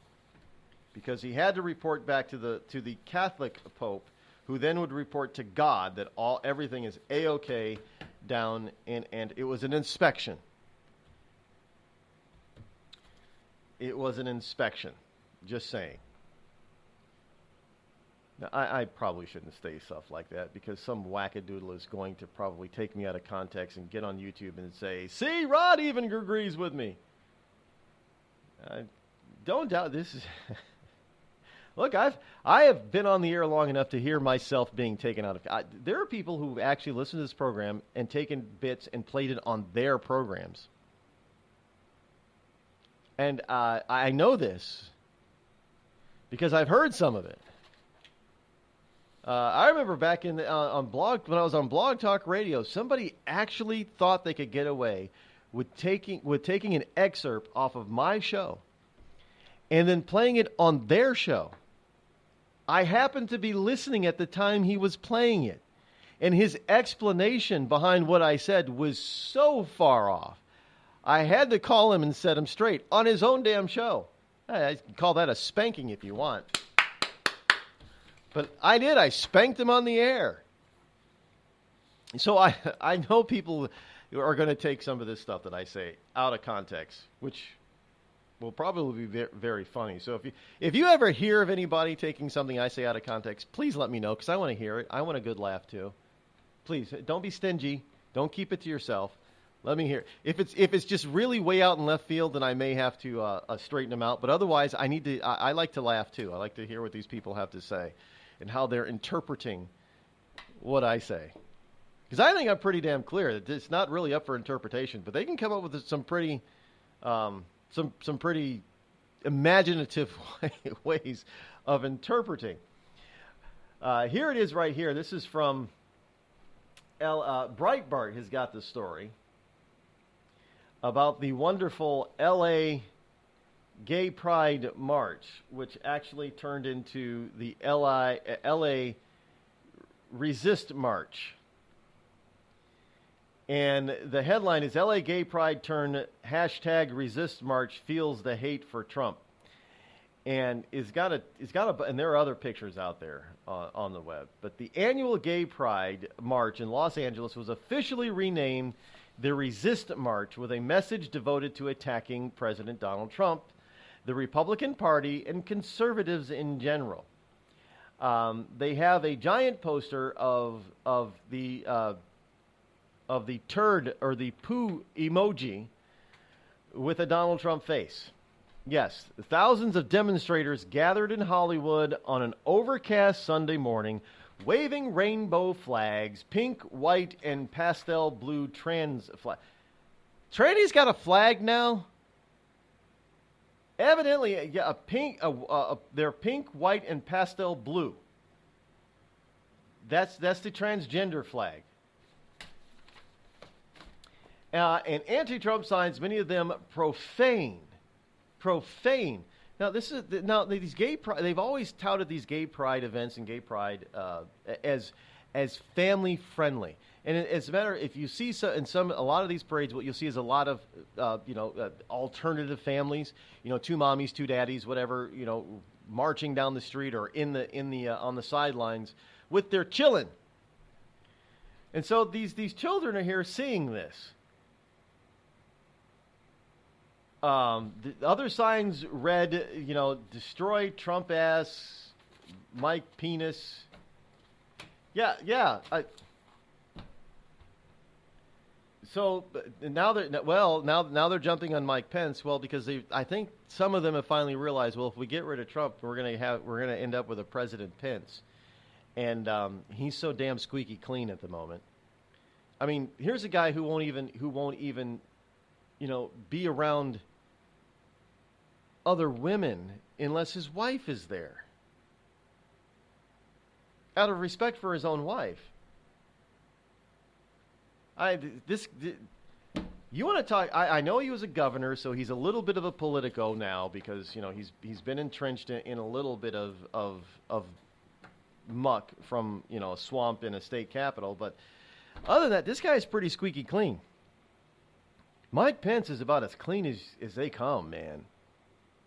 Because he had to report back to the Catholic Pope, who then would report to God that everything is A-OK down in, and it was an inspection. It was an inspection. Just saying. Now, I probably shouldn't say stuff like that, because some wackadoodle is going to probably take me out of context and get on YouTube and say, "See, Rod even agrees with me." Don't doubt this is. Look, I have been on the air long enough to hear myself being taken out of. There are people who actually listen to this program and taken bits and played it on their programs. And I know this because I've heard some of it. I remember back in on blog, when I was on Blog Talk Radio, somebody actually thought they could get away with taking an excerpt off of my show and then playing it on their show. I happened to be listening at the time he was playing it, and his explanation behind what I said was so far off. I had to call him and set him straight on his own damn show. I call that a spanking if you want. But I did. I spanked him on the air. So I know people are going to take some of this stuff that I say out of context, which will probably be very funny. So if you ever hear of anybody taking something I say out of context, please let me know, because I want to hear it. I want a good laugh too. Please don't be stingy. Don't keep it to yourself. Let me hear. If it's just really way out in left field, then I may have to straighten them out. But otherwise, I like to laugh too. I like to hear what these people have to say and how they're interpreting what I say. Because I think I'm pretty damn clear that it's not really up for interpretation, but they can come up with some pretty some pretty imaginative ways of interpreting. Here it is right here. This is from Breitbart has got the story about the wonderful L.A. Gay Pride March, which actually turned into the L.A. Resist March. And the headline is L.A. Gay Pride turned hashtag Resist March feels the hate for Trump. And and there are other pictures out there on the web. But the annual Gay Pride March in Los Angeles was officially renamed the Resist March, with a message devoted to attacking President Donald Trump, the Republican Party, and conservatives in general. They have a giant poster of the turd or the poo emoji with a Donald Trump face. Yes, thousands of demonstrators gathered in Hollywood on an overcast Sunday morning, waving rainbow flags, pink, white, and pastel blue trans flag. Tranny's got a flag now? Evidently, yeah, they're pink, white, and pastel blue. That's the transgender flag. And anti-Trump signs, many of them profane. Now these gay pride, they've always touted these gay pride events and gay pride as family friendly. And as a matter, if you see a lot of these parades, what you'll see is a lot of alternative families. Two mommies, two daddies, whatever. Marching down the street or in the on the sidelines with their chillin'. And so these children are here seeing this. The other signs read, destroy Trump ass, Mike penis. Yeah. So now they're jumping on Mike Pence. Well, because I think some of them have finally realized, well, if we get rid of Trump, we're going to end up with a President Pence, and he's so damn squeaky clean at the moment. I mean, here's a guy who won't even, be around other women unless his wife is there, out of respect for his own wife. You want to talk? I know he was a governor, so he's a little bit of a politico now because he's been entrenched in a little bit of muck from a swamp in a state capital. But other than that, this guy is pretty squeaky clean. Mike Pence is about as clean as they come, man.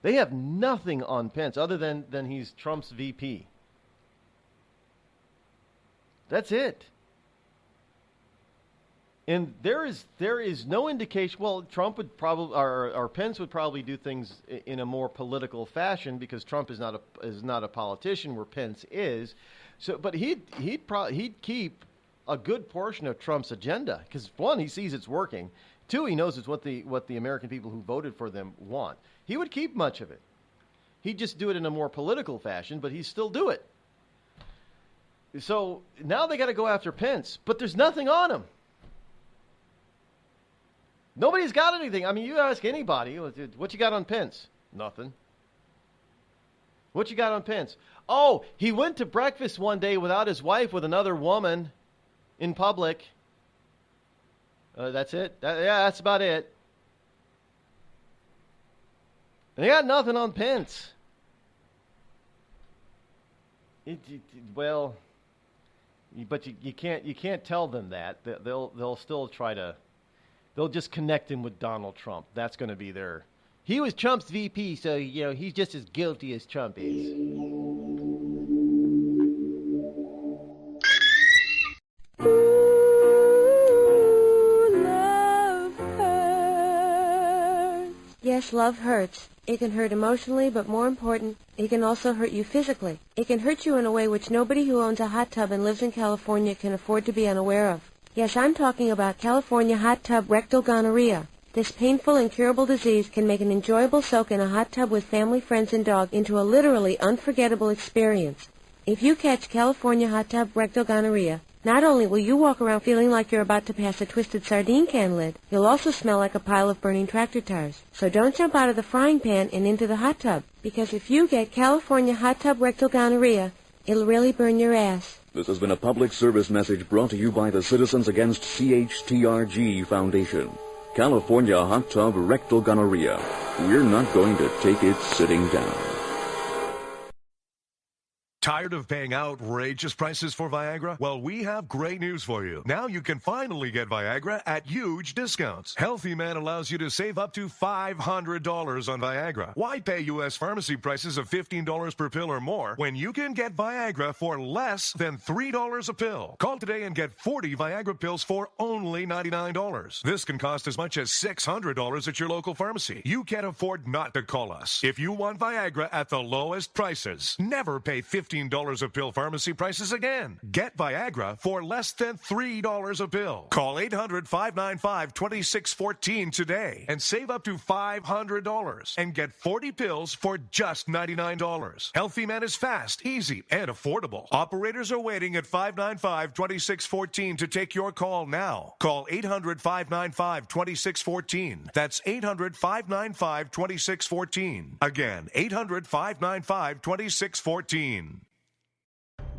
They have nothing on Pence other than he's Trump's VP. That's it. And there is no indication. Well, Trump would probably, or Pence would probably do things in a more political fashion because Trump is not a politician, where Pence is. So, but he'd keep a good portion of Trump's agenda because, one, he sees it's working. Two, he knows it's what the American people who voted for them want. He would keep much of it. He'd just do it in a more political fashion, but he'd still do it. So now they got to go after Pence, but there's nothing on him. Nobody's got anything. I mean, you ask anybody, what you got on Pence? Nothing. What you got on Pence? Oh, he went to breakfast one day without his wife with another woman in public. That's it. That's about it. And they got nothing on Pence. Well, but you can't tell them that. They'll still try to. They'll just connect him with Donald Trump. That's going to be their. He was Trump's VP, so he's just as guilty as Trump is. Yes, love hurts. It can hurt emotionally, but more important, it can also hurt you physically. It can hurt you in a way which nobody who owns a hot tub and lives in California can afford to be unaware of. Yes, I'm talking about California hot tub rectal gonorrhea. This painful, incurable disease can make an enjoyable soak in a hot tub with family, friends, and dog into a literally unforgettable experience. If you catch California hot tub rectal gonorrhea, not only will you walk around feeling like you're about to pass a twisted sardine can lid, you'll also smell like a pile of burning tractor tires. So don't jump out of the frying pan and into the hot tub, because if you get California hot tub rectal gonorrhea, it'll really burn your ass. This has been a public service message brought to you by the Citizens Against CHTRG Foundation. California hot tub rectal gonorrhea. We're not going to take it sitting down. Tired of paying outrageous prices for Viagra? Well, we have great news for you. Now you can finally get Viagra at huge discounts. Healthy Man allows you to save up to $500 on Viagra. Why pay U.S. pharmacy prices of $15 per pill or more when you can get Viagra for less than $3 a pill? Call today and get 40 Viagra pills for only $99. This can cost as much as $600 at your local pharmacy. You can't afford not to call us. If you want Viagra at the lowest prices, never pay $15 a pill pharmacy prices again. Get Viagra for less than $3 a pill. Call 800-595-2614 today and save up to $500 and get 40 pills for just $99. Healthy Man is fast, easy, and affordable. Operators are waiting at 595-2614 to take your call now. Call 800-595-2614. That's 800-595-2614. Again, 800-595-2614.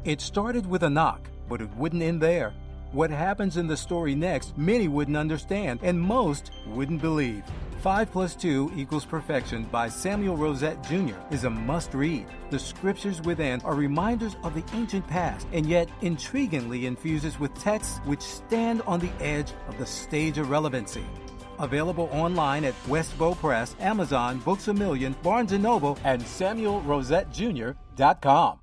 It started with a knock, but it wouldn't end there. What happens in the story next, many wouldn't understand, and most wouldn't believe. 5 + 2 = Perfection by Samuel Rosette Jr. is a must-read. The scriptures within are reminders of the ancient past, and yet intriguingly infuses with texts which stand on the edge of the stage of relevancy. Available online at Westbow Press, Amazon, Books A Million, Barnes & Noble, and SamuelRosetteJr.com.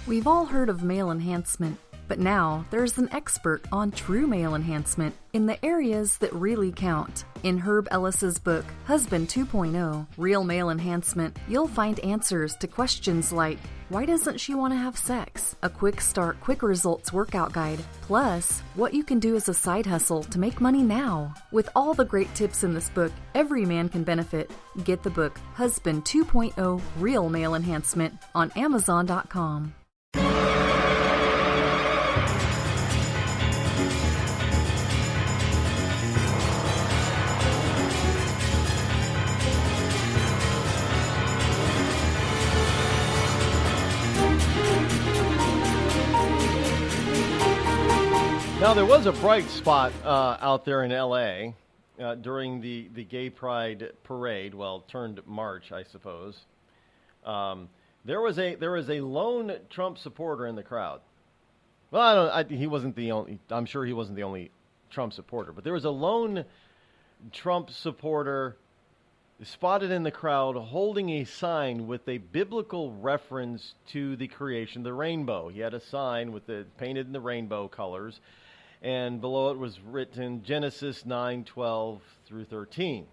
We've all heard of male enhancement. But now there's an expert on true male enhancement in the areas that really count. In Herb Ellis's book, Husband 2.0, Real Male Enhancement, you'll find answers to questions like, why doesn't she want to have sex? A quick start, quick results workout guide. Plus, what you can do as a side hustle to make money now. With all the great tips in this book, every man can benefit. Get the book, Husband 2.0, Real Male Enhancement, on Amazon.com. Now, there was a bright spot out there in L.A. During the Gay Pride Parade. Well, turned March, I suppose. There was a lone Trump supporter in the crowd. Well, he wasn't the only. I'm sure he wasn't the only Trump supporter, but there was a lone Trump supporter spotted in the crowd holding a sign with a biblical reference to the creation of the rainbow. He had a sign with it painted in the rainbow colors, and below it was written Genesis 9:12 through 13.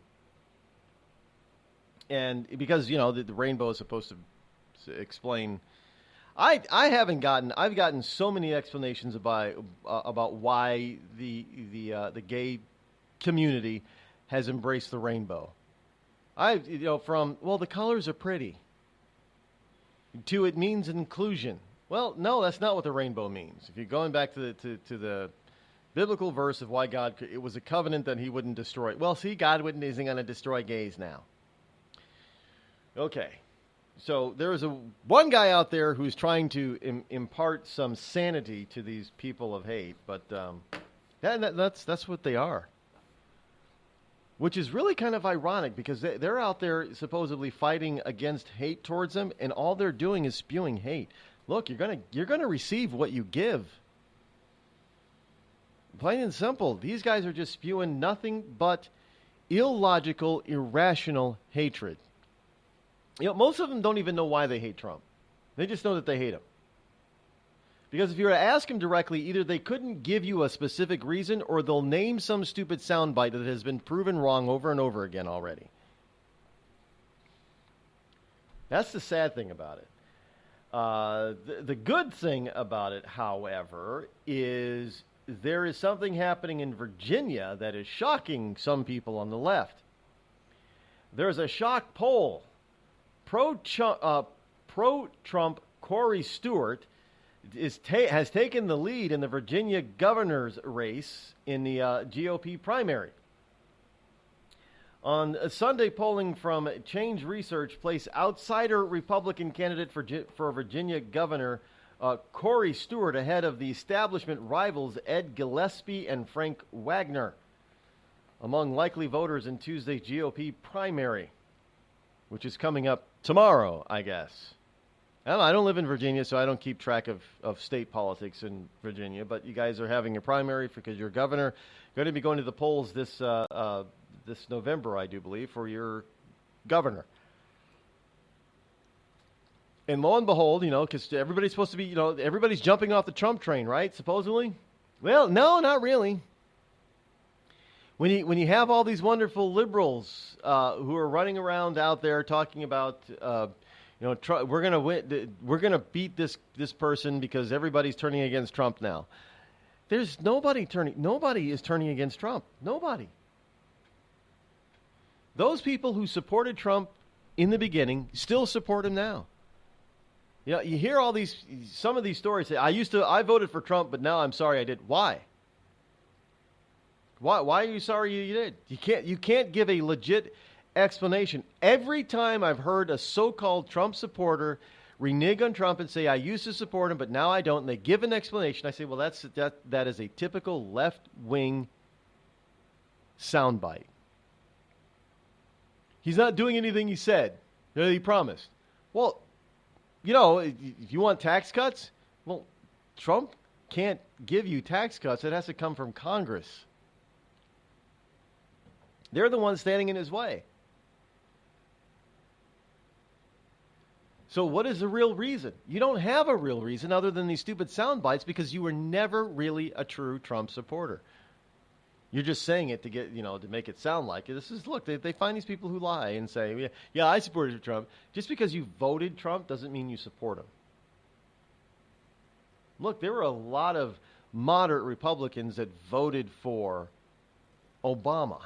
And because, you know, the rainbow is supposed to explain, I've gotten so many explanations about why the gay community has embraced the rainbow. From, well, the colors are pretty, to it means inclusion. Well, no, that's not what the rainbow means. If you're going back to the biblical verse of why God, it was a covenant that he wouldn't destroy. Well, see, God isn't going to destroy gays now. Okay, so there is one guy out there who's trying to impart some sanity to these people of hate, but that's what they are. Which is really kind of ironic because they're out there supposedly fighting against hate towards them, and all they're doing is spewing hate. Look, you're gonna receive what you give. Plain and simple. These guys are just spewing nothing but illogical, irrational hatred. You know, most of them don't even know why they hate Trump. They just know that they hate him. Because if you were to ask them directly, either they couldn't give you a specific reason, or they'll name some stupid soundbite that has been proven wrong over and over again already. That's the sad thing about it. The good thing about it, however, is there is something happening in Virginia that is shocking some people on the left. There's a shock poll. Pro-Trump Corey Stewart has taken the lead in the Virginia governor's race in the GOP primary. On Sunday, polling from Change Research placed outsider Republican candidate for Virginia Governor Corey Stewart ahead of the establishment rivals Ed Gillespie and Frank Wagner among likely voters in Tuesday's GOP primary, which is coming up tomorrow, I guess. I don't live in Virginia, so I don't keep track of state politics in Virginia, but you guys are having a primary because your governor going to be going to the polls this November, I do believe, for your governor. And lo and behold, because everybody's supposed to be, everybody's jumping off the Trump train, right, supposedly? Well, no, not really. When you have all these wonderful liberals who are running around out there talking about, we're gonna win, we're gonna beat this person because everybody's turning against Trump now. There's nobody is turning against Trump. Nobody. Those people who supported Trump in the beginning still support him now. You hear some of these stories say, I voted for Trump, but now I'm sorry I did. Why? Why are you sorry you did? You can't give a legit explanation. Every time I've heard a so-called Trump supporter renege on Trump and say, I used to support him, but now I don't, and they give an explanation, I say, well, that is a typical left-wing soundbite. He's not doing anything he said, that he promised. Well, if you want tax cuts, well, Trump can't give you tax cuts. It has to come from Congress. They're the ones standing in his way. So what is the real reason? You don't have a real reason other than these stupid sound bites because you were never really a true Trump supporter. You're just saying it to get, to make it sound like it. This is, look, they find these people who lie and say, yeah, I supported Trump. Just because you voted Trump doesn't mean you support him. Look, there were a lot of moderate Republicans that voted for Obama.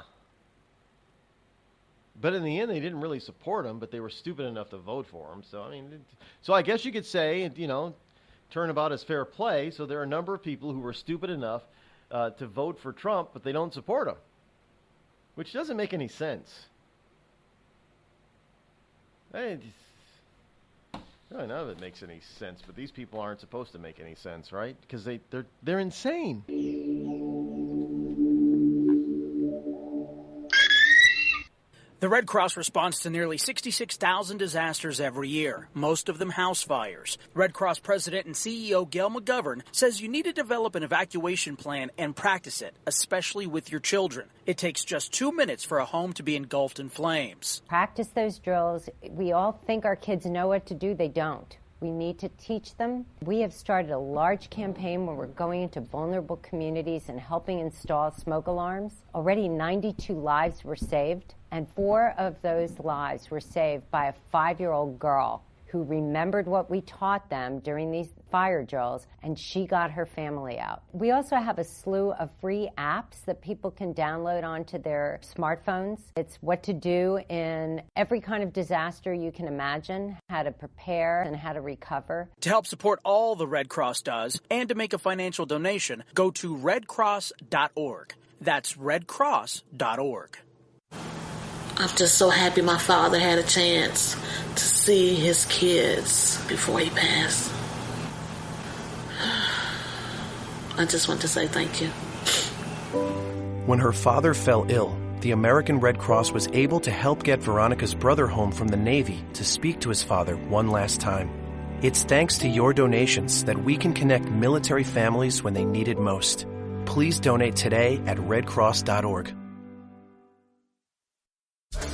But in the end, they didn't really support him, but they were stupid enough to vote for him. So, so I guess you could say, turnabout is fair play. So there are a number of people who were stupid enough to vote for Trump, but they don't support him, which doesn't make any sense. None of it makes any sense, but these people aren't supposed to make any sense, right? Because they're insane. The Red Cross responds to nearly 66,000 disasters every year, most of them house fires. Red Cross President and CEO Gail McGovern says you need to develop an evacuation plan and practice it, especially with your children. It takes just 2 minutes for a home to be engulfed in flames. Practice those drills. We all think our kids know what to do. They don't. We need to teach them. We have started a large campaign where we're going into vulnerable communities and helping install smoke alarms. Already 92 lives were saved, and 4 of those lives were saved by a 5-year-old girl who remembered what we taught them during these fire drills, and she got her family out. We also have a slew of free apps that people can download onto their smartphones. It's what to do in every kind of disaster you can imagine, how to prepare and how to recover. To help support all the Red Cross does and to make a financial donation, go to redcross.org. That's redcross.org. I'm just so happy my father had a chance to see his kids before he passed. I just want to say thank you. When her father fell ill, the American Red Cross was able to help get Veronica's brother home from the Navy to speak to his father one last time. It's thanks to your donations that we can connect military families when they need it most. Please donate today at redcross.org.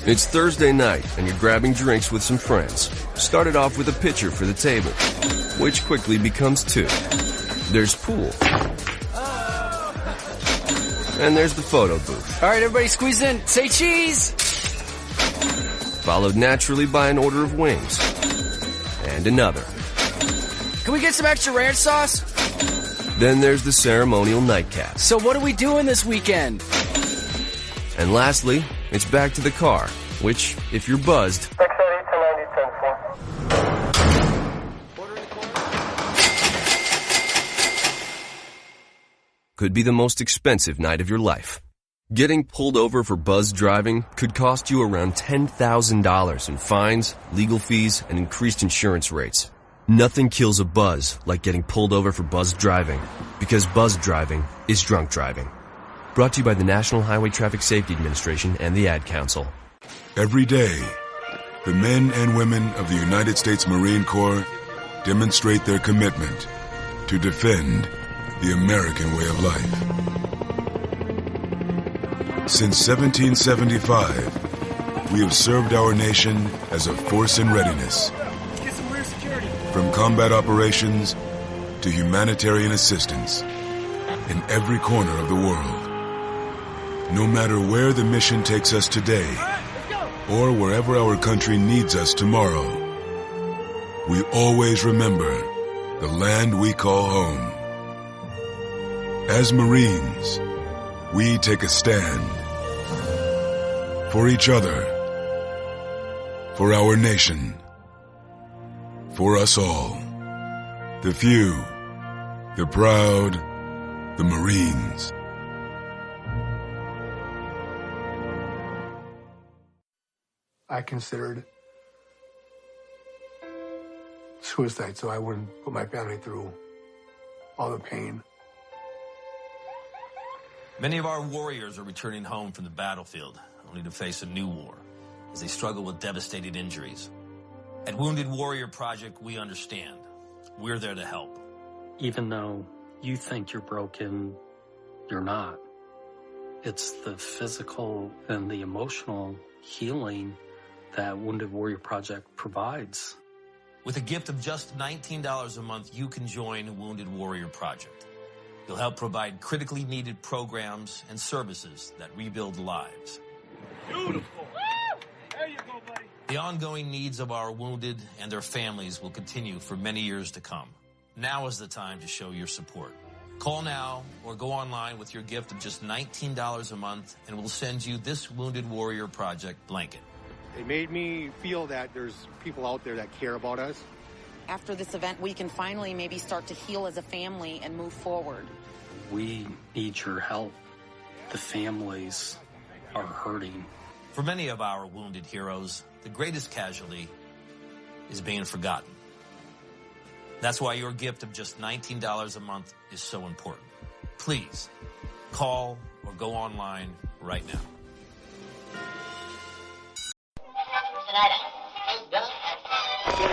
It's Thursday night, and you're grabbing drinks with some friends. Started off with a pitcher for the table, which quickly becomes 2. There's pool. And there's the photo booth. All right, everybody squeeze in. Say cheese! Followed naturally by an order of wings. And another. Can we get some extra ranch sauce? Then there's the ceremonial nightcap. So what are we doing this weekend? And lastly, it's back to the car, which, if you're buzzed, could be the most expensive night of your life. Getting pulled over for buzz driving could cost you around $10,000 in fines, legal fees, and increased insurance rates. Nothing kills a buzz like getting pulled over for buzz driving, because buzz driving is drunk driving. Brought to you by the National Highway Traffic Safety Administration and the Ad Council. Every day, the men and women of the United States Marine Corps demonstrate their commitment to defend the American way of life. Since 1775, we have served our nation as a force in readiness. Get some rear security. From combat operations to humanitarian assistance in every corner of the world. No matter where the mission takes us today, or wherever our country needs us tomorrow, we always remember the land we call home. As Marines, we take a stand for each other, for our nation, for us all, the few, the proud, the Marines. I considered suicide so I wouldn't put my family through all the pain. Many of our warriors are returning home from the battlefield, only to face a new war as they struggle with devastating injuries. At Wounded Warrior Project, we understand. We're there to help. Even though you think you're broken, you're not. It's the physical and the emotional healing that Wounded Warrior Project provides. With a gift of just $19 a month, you can join Wounded Warrior Project. You'll help provide critically needed programs and services that rebuild lives. Beautiful. There you go, buddy. The ongoing needs of our wounded and their families will continue for many years to come. Now is the time to show your support. Call now or go online with your gift of just $19 a month, and we'll send you this Wounded Warrior Project blanket. It made me feel that there's people out there that care about us. After this event, we can finally maybe start to heal as a family and move forward. We need your help. The families are hurting. For many of our wounded heroes, the greatest casualty is being forgotten. That's why your gift of just $19 a month is so important. Please, call or go online right now.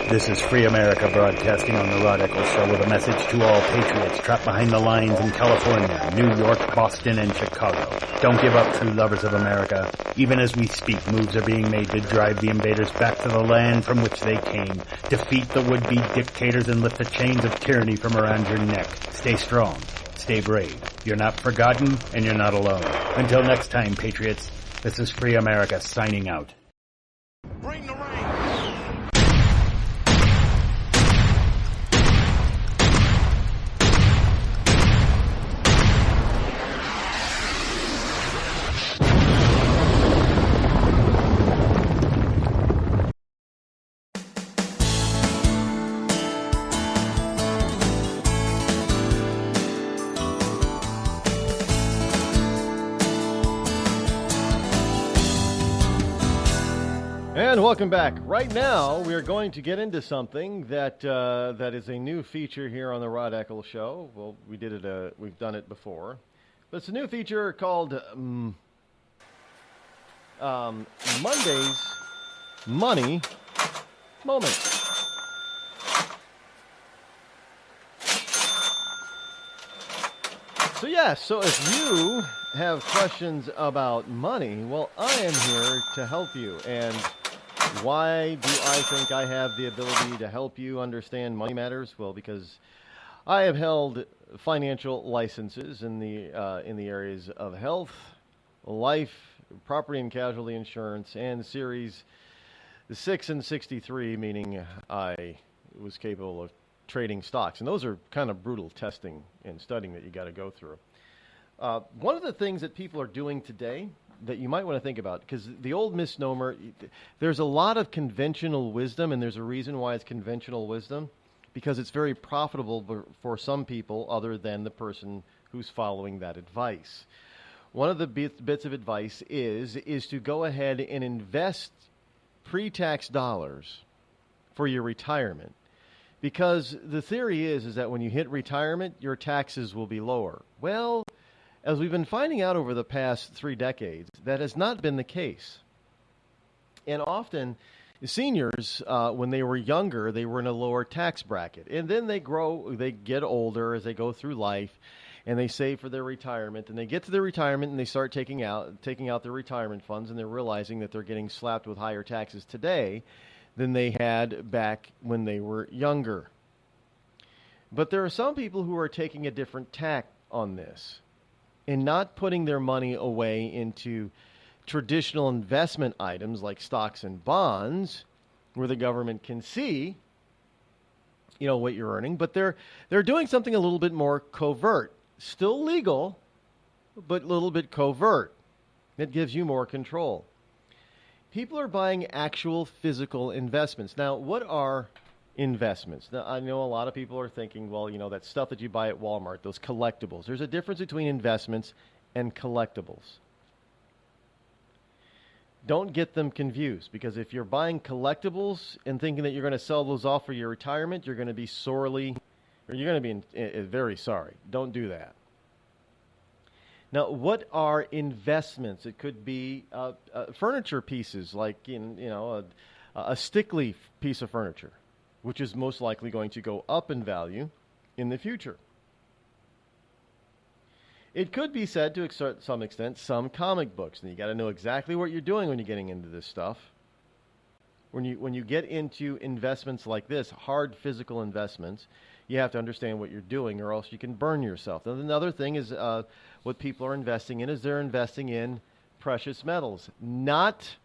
This is Free America broadcasting on the Rod Eccles Show with a message to all patriots trapped behind the lines in California, New York, Boston, and Chicago. Don't give up, true lovers of America. Even as we speak, moves are being made to drive the invaders back to the land from which they came. Defeat the would-be dictators and lift the chains of tyranny from around your neck. Stay strong. Stay brave. You're not forgotten, and you're not alone. Until next time, patriots, this is Free America signing out. Bring the rain. And welcome back. Right now, we are going to get into something that that is a new feature here on the Rod Eccles Show. Well, we've done it before, but it's a new feature called Monday's Money Moment. So if you have questions about money, well, I am here to help you. And why do I think I have the ability to help you understand money matters? Well, because I have held financial licenses in the areas of health, life, property and casualty insurance, and Series 6 and 63, meaning I was capable of trading stocks. And those are kind of brutal testing and studying that you got to go through. One of the things that people are doing today that you might want to think about, because the old misnomer, there's a lot of conventional wisdom, and there's a reason why it's conventional wisdom, because it's very profitable for some people other than the person who's following that advice. One of the bits of advice is to go ahead and invest pre-tax dollars for your retirement, because the theory is that when you hit retirement, your taxes will be lower. Well, as we've been finding out over the past 3 decades, that has not been the case. And often, seniors, when they were younger, they were in a lower tax bracket. And then they get older as they go through life, and they save for their retirement. And they get to their retirement, and they start taking out their retirement funds, and they're realizing that they're getting slapped with higher taxes today than they had back when they were younger. But there are some people who are taking a different tack on this, and not putting their money away into traditional investment items like stocks and bonds, where the government can see, what you're earning. But they're doing something a little bit more covert, still legal, but a little bit covert. It gives you more control. People are buying actual physical investments. Now, what are investments? Now, I know a lot of people are thinking, well, that stuff that you buy at Walmart, those collectibles. There's a difference between investments and collectibles. Don't get them confused, because if you're buying collectibles and thinking that you're going to sell those off for your retirement, you're going to be very sorry. Don't do that. Now, what are investments? It could be furniture pieces, like a stick leaf piece of furniture, which is most likely going to go up in value in the future. It could be said to some extent some comic books, and you got to know exactly what you're doing when you're getting into this stuff. When you get into investments like this, hard physical investments, you have to understand what you're doing, or else you can burn yourself. And another thing is what people are investing in is they're investing in precious metals, not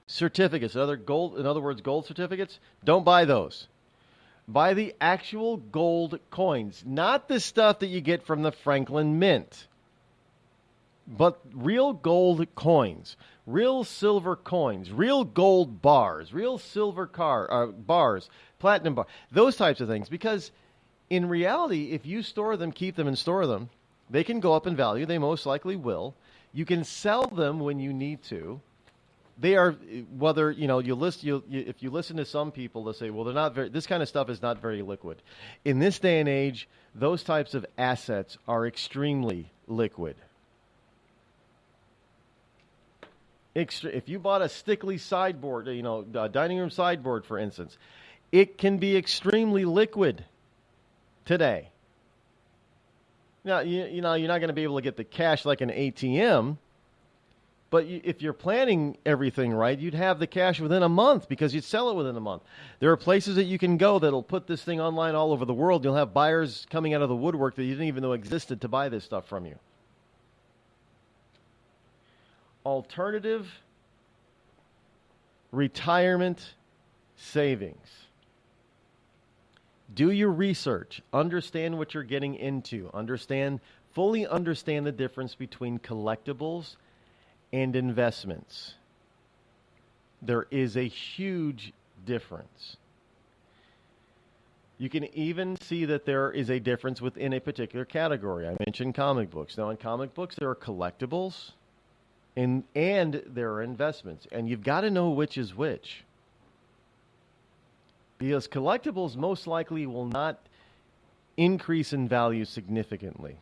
certificates. In other words, gold certificates. Don't buy those. Buy the actual gold coins, not the stuff that you get from the Franklin Mint, but real gold coins, real silver coins, real gold bars, real silver bars, platinum bars, those types of things. Because in reality, if you store them, keep them, and store them, they can go up in value. They most likely will. You can sell them when you need to. They are, whether, if you listen to some people, they'll say, well, they're not very, this kind of stuff is not very liquid. In this day and age, those types of assets are extremely liquid. If you bought a Stickley sideboard, a dining room sideboard, for instance, it can be extremely liquid today. Now, you're not going to be able to get the cash like an ATM, but if you're planning everything right, you'd have the cash within a month because you'd sell it within a month. There are places that you can go that'll put this thing online all over the world. You'll have buyers coming out of the woodwork that you didn't even know existed to buy this stuff from you. Alternative retirement savings. Do your research. Understand what you're getting into. Fully understand the difference between collectibles and investments. There is a huge difference. You can even see that there is a difference within a particular category. I mentioned comic books. Now, in comic books, there are collectibles and there are investments. And you've got to know which is which. Because collectibles most likely will not increase in value significantly,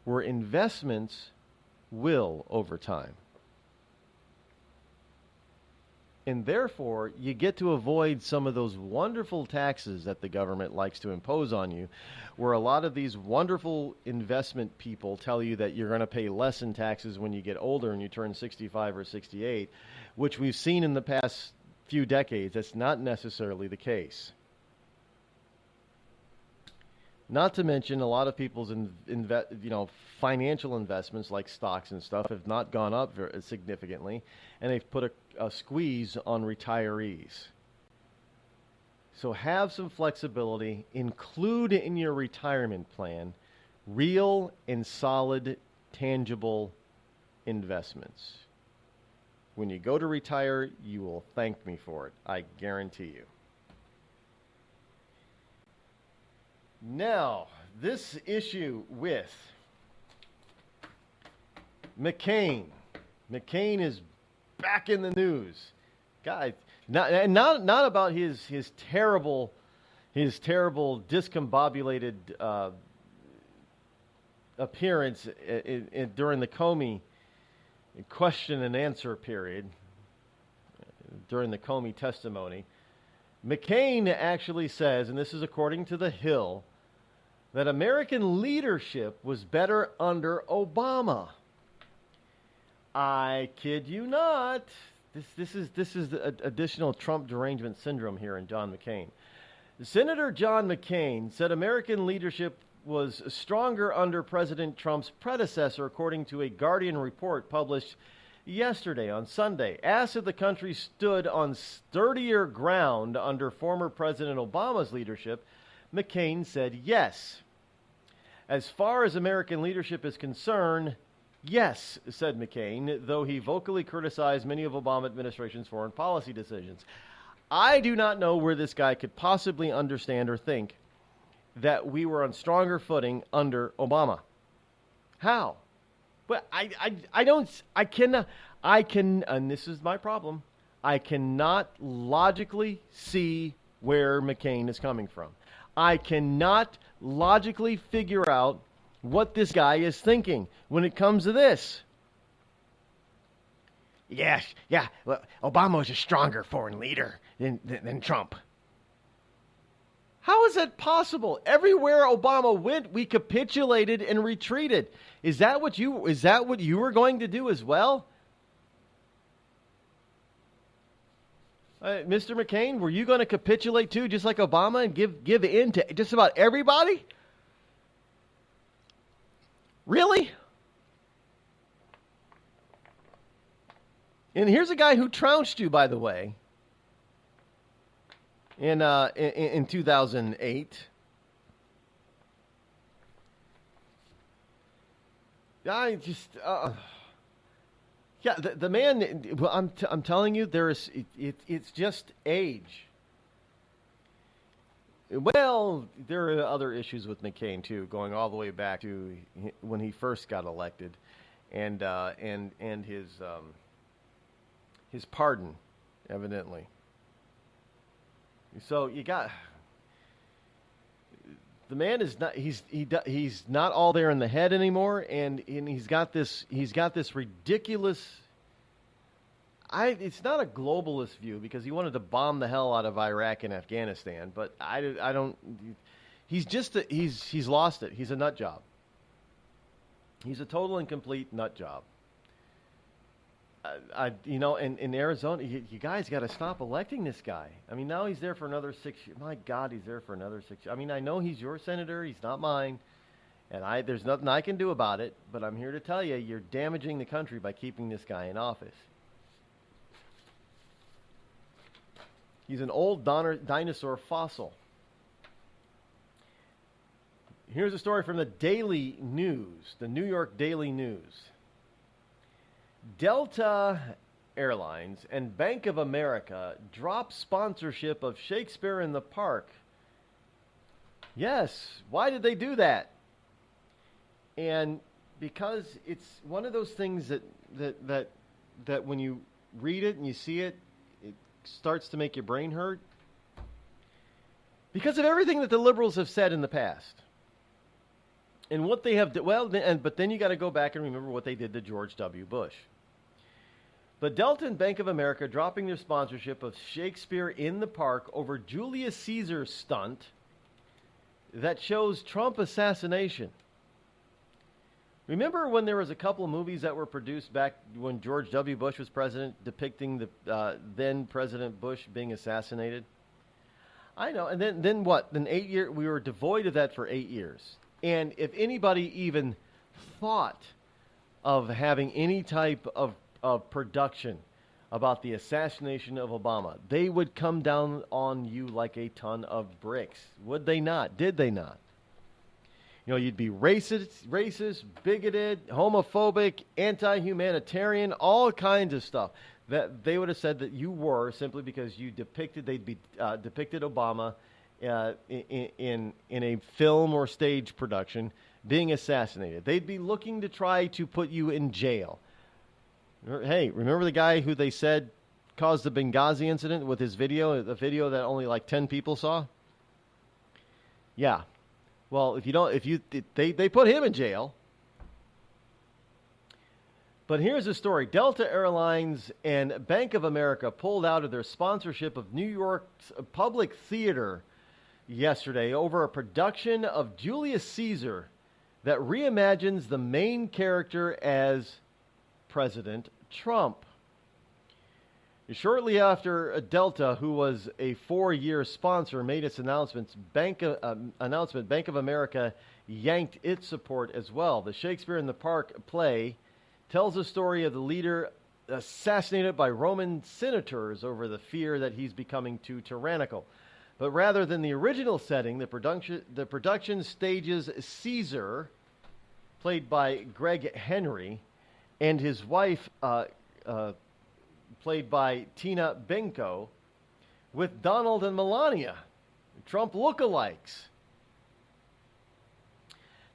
where investments will over time. And therefore, you get to avoid some of those wonderful taxes that the government likes to impose on you, where a lot of these wonderful investment people tell you that you're going to pay less in taxes when you get older and you turn 65 or 68, which we've seen in the past few decades. That's not necessarily the case. Not to mention, a lot of people's financial investments like stocks and stuff have not gone up very significantly, and they've put a squeeze on retirees. So have some flexibility. Include in your retirement plan real and solid, tangible investments. When you go to retire, you will thank me for it. I guarantee you. Now, this issue with McCain. McCain is back in the news. God, not about his terrible discombobulated appearance during the Comey question and answer period, during the Comey testimony. McCain actually says, and this is according to The Hill, that American leadership was better under Obama. I kid you not. This is the additional Trump derangement syndrome here in John McCain. Senator John McCain said American leadership was stronger under President Trump's predecessor, according to a Guardian report published yesterday on Sunday. Asked if the country stood on sturdier ground under former President Obama's leadership, McCain said yes. As far as American leadership is concerned, yes, said McCain, though he vocally criticized many of Obama administration's foreign policy decisions. I do not know where this guy could possibly understand or think that we were on stronger footing under Obama. How? But I cannot, and this is my problem, I cannot logically see where McCain is coming from. I cannot logically figure out what this guy is thinking when it comes to this. Yeah, well, Obama was a stronger foreign leader than Trump. How is that possible? Everywhere Obama went, we capitulated and retreated. Is that what you were going to do as well? Mr. McCain, were you going to capitulate too, just like Obama, and give in to just about everybody? Really? And here's a guy who trounced you, by the way, in 2008. I just, yeah, the man. Well, I'm telling you, it's just age. Well, there are other issues with McCain too, going all the way back to when he first got elected, and his pardon, evidently. So you got the man is not he's not all there in the head anymore, and he's got this ridiculous. It's not a globalist view because he wanted to bomb the hell out of Iraq and Afghanistan, but I don't. He's just he's lost it. He's a nut job. He's a total and complete nut job. In Arizona, you guys got to stop electing this guy. I mean, now he's there for another 6 years. My God, he's there for another 6 years. I mean, I know he's your senator. He's not mine. And there's nothing I can do about it. But I'm here to tell you, you're damaging the country by keeping this guy in office. He's an old dinosaur fossil. Here's a story from the Daily News, the New York Daily News. Delta Airlines and Bank of America drop sponsorship of Shakespeare in the Park. Yes, why did they do that? And because it's one of those things that when you read it and you see it, it starts to make your brain hurt. Because of everything that the liberals have said in the past. And what they have, but then you got to go back and remember what they did to George W. Bush. But Delta and Bank of America dropping their sponsorship of Shakespeare in the Park over Julius Caesar stunt that shows Trump assassination. Remember when there was a couple of movies that were produced back when George W. Bush was president depicting the then President Bush being assassinated? I know. And then what? Then 8 years, we were devoid of that for 8 years. And if anybody even thought of having any type of production about the assassination of Obama, they would come down on you like a ton of bricks. Would they not? Did they not? You know, you'd be racist, bigoted, homophobic, anti-humanitarian, all kinds of stuff that they would have said that you were simply because you depicted Obama in a film or stage production being assassinated. They'd be looking to try to put you in jail. Hey, remember the guy who they said caused the Benghazi incident with his video, the video that only like 10 people saw? Yeah. Well, they put him in jail. But here's the story. Delta Airlines and Bank of America pulled out of their sponsorship of New York's Public Theater yesterday over a production of Julius Caesar that reimagines the main character as President Trump. Shortly after Delta, who was a 4-year sponsor, made its announcement, Bank of America yanked its support as well. The Shakespeare in the Park play tells the story of the leader assassinated by Roman senators over the fear that he's becoming too tyrannical. But rather than the original setting, the production stages Caesar, played by Greg Henry, and his wife, played by Tina Benko, with Donald and Melania, Trump lookalikes.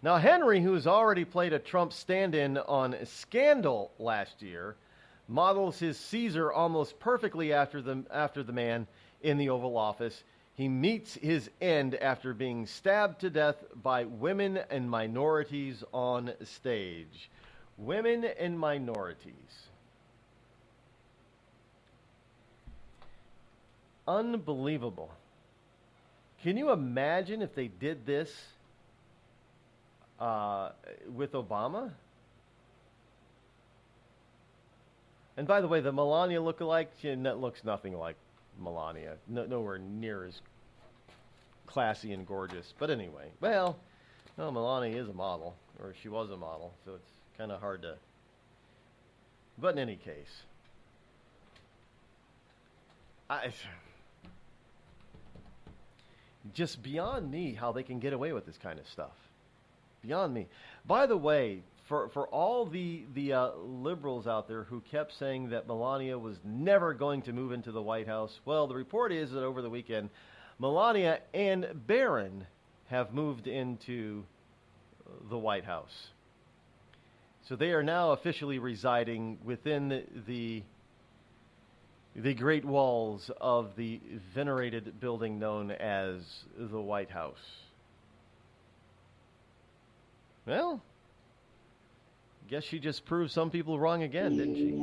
Now, Henry, who has already played a Trump stand-in on Scandal last year, models his Caesar almost perfectly after the man in the Oval Office. He meets his end after being stabbed to death by women and minorities on stage. Women and minorities. Unbelievable. Can you imagine if they did this with Obama? And by the way, the Melania lookalike, that looks nothing like Melania. Nowhere near as classy and gorgeous. But anyway, well, Melania is a model, or she was a model, so it's kind of hard to... But in any case, just beyond me how they can get away with this kind of stuff. Beyond me. By the way, for all the liberals out there who kept saying that Melania was never going to move into the White House, well, the report is that over the weekend, Melania and Barron have moved into the White House. So they are now officially residing within the great walls of the venerated building known as the White House. Well, guess she just proved some people wrong again, didn't she?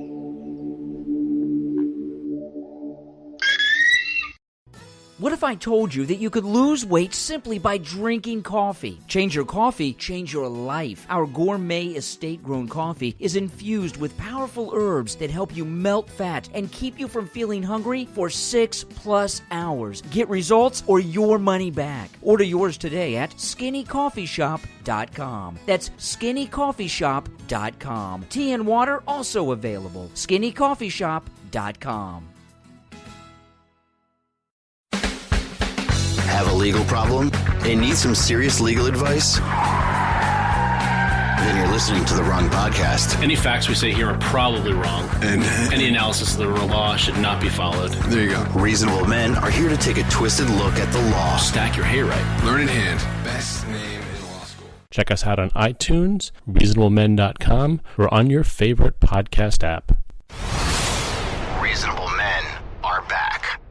What if I told you that you could lose weight simply by drinking coffee? Change your coffee, change your life. Our gourmet estate-grown coffee is infused with powerful herbs that help you melt fat and keep you from feeling hungry for 6+ hours. Get results or your money back. Order yours today at skinnycoffeeshop.com. That's skinnycoffeeshop.com. Tea and water also available. skinnycoffeeshop.com. Have a legal problem and need some serious legal advice? Then you're listening to the wrong podcast. Any facts we say here are probably wrong, and any analysis of the law should not be followed. There you go. Reasonable men are here to take a twisted look at the law. Stack your hay right. Learn in hand. Best name in law school. Check us out on iTunes, reasonablemen.com, or on your favorite podcast app. Reasonable men are back.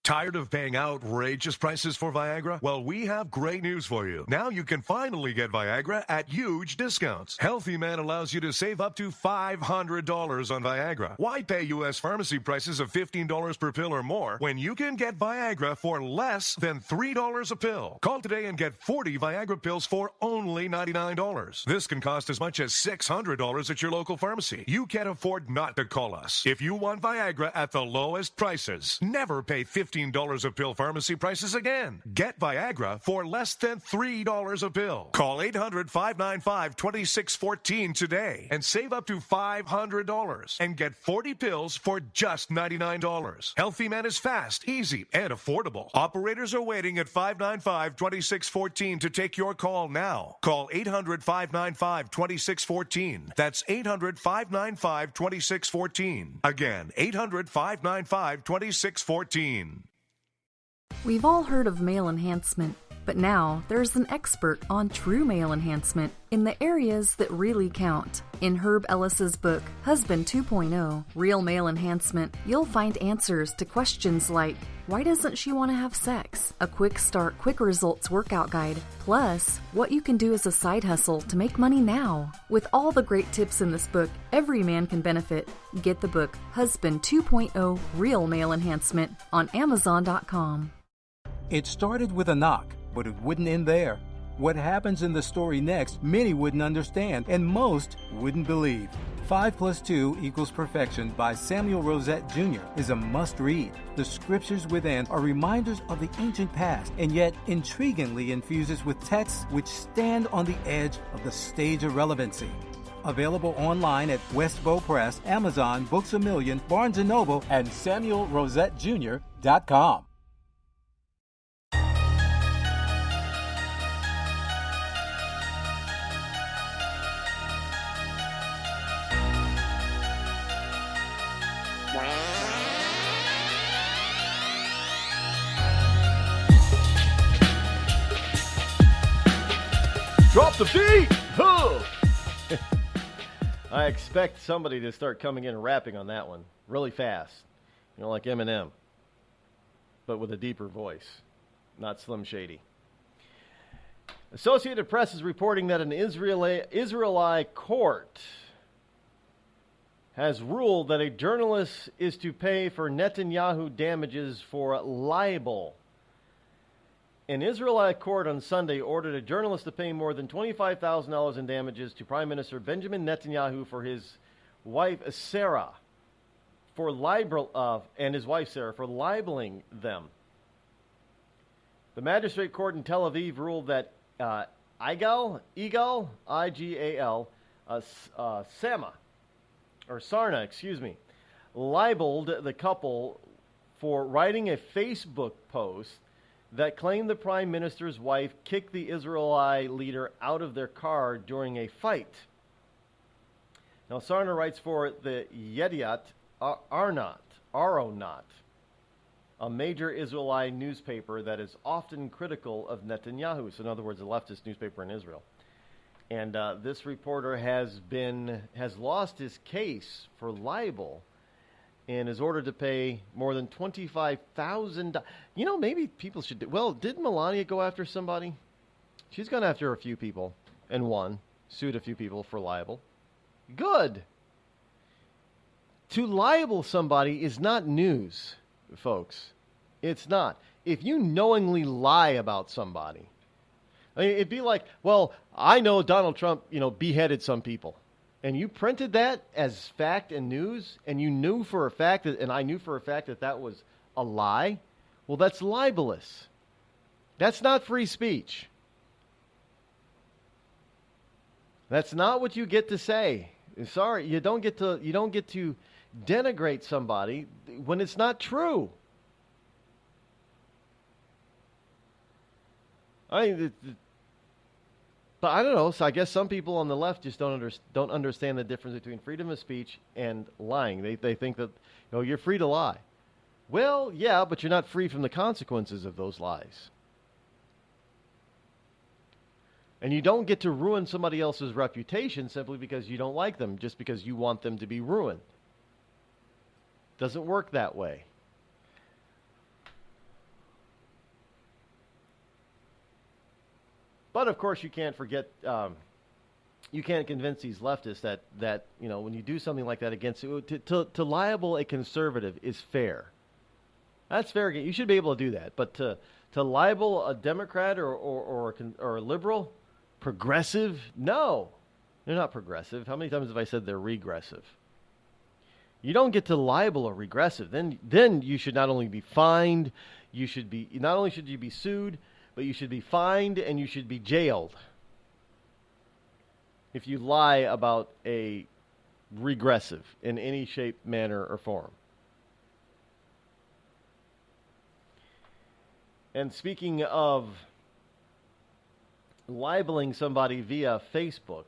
Tired of paying outrageous prices for Viagra? Well, we have great news for you. Now you can finally get Viagra at huge discounts. Healthy Man allows you to save up to $500 on Viagra. Why pay U.S. pharmacy prices of $15 per pill or more when you can get Viagra for less than $3 a pill? Call today and get 40 Viagra pills for only $99. This can cost as much as $600 at your local pharmacy. You can't afford not to call us. If you want Viagra at the lowest prices, never pay $15 a pill pharmacy prices again. Get Viagra for less than $3 a pill. Call 800-595-2614 today and save up to $500 and get 40 pills for just $99. Healthy Man is fast, easy, and affordable. Operators are waiting at 595-2614 to take your call now. Call 800-595-2614. That's 800-595-2614. Again, 800-595-2614. We've all heard of male enhancement, but now there's an expert on true male enhancement in the areas that really count. In Herb Ellis's book, Husband 2.0, Real Male Enhancement, you'll find answers to questions like, why doesn't she want to have sex? A quick start, quick results workout guide, plus what you can do as a side hustle to make money now. With all the great tips in this book, every man can benefit. Get the book, Husband 2.0, Real Male Enhancement, on Amazon.com. It started with a knock, but it wouldn't end there. What happens in the story next, many wouldn't understand, and most wouldn't believe. 5 + 2 = Perfection by Samuel Rosette Jr. is a must-read. The scriptures within are reminders of the ancient past, and yet intriguingly infuses with texts which stand on the edge of the stage of relevancy. Available online at Westbow Press, Amazon, Books A Million, Barnes & Noble, and SamuelRosetteJr.com. Drop the beat! Huh! I expect somebody to start coming in and rapping on that one really fast. You know, like Eminem, but with a deeper voice, not Slim Shady. Associated Press is reporting that an Israeli court has ruled that a journalist is to pay for Netanyahu damages for libel. An Israeli court on Sunday ordered a journalist to pay more than $25,000 in damages to Prime Minister Benjamin Netanyahu for his wife Sarah and his wife Sarah for libeling them. The magistrate court in Tel Aviv ruled that Igal, I-G-A-L, Sarna, libeled the couple for writing a Facebook post that claimed the prime minister's wife kicked the Israeli leader out of their car during a fight. Now, Sarna writes for the Yediot Aronot, a major Israeli newspaper that is often critical of Netanyahu. So, in other words, a leftist newspaper in Israel. And this reporter has lost his case for libel and is ordered to pay more than $25,000. You know, maybe people should did Melania go after somebody? She's gone after a few people and sued a few people for libel. Good. To libel somebody is not news, folks. It's not. If you knowingly lie about somebody, I mean, it'd be like, well, I know Donald Trump, beheaded some people. And you printed that as fact and news, and you knew for a fact that, and I knew for a fact that that was a lie. Well, that's libelous. That's not free speech. That's not what you get to say. Sorry, you don't get to denigrate somebody when it's not true. But I don't know. So I guess some people on the left just don't understand the difference between freedom of speech and lying. They think that you're free to lie. Well, yeah, but you're not free from the consequences of those lies. And you don't get to ruin somebody else's reputation simply because you don't like them, just because you want them to be ruined. Doesn't work that way. But of course, you can't forget. You can't convince these leftists that when you do something like that against to libel a conservative is fair. That's fair. You should be able to do that. But to libel a Democrat or a liberal, progressive, no, they're not progressive. How many times have I said they're regressive? You don't get to libel a regressive. Then you should not only be fined, not only should you be sued, but you should be fined and you should be jailed if you lie about a regressive in any shape, manner, or form. And speaking of libeling somebody via Facebook,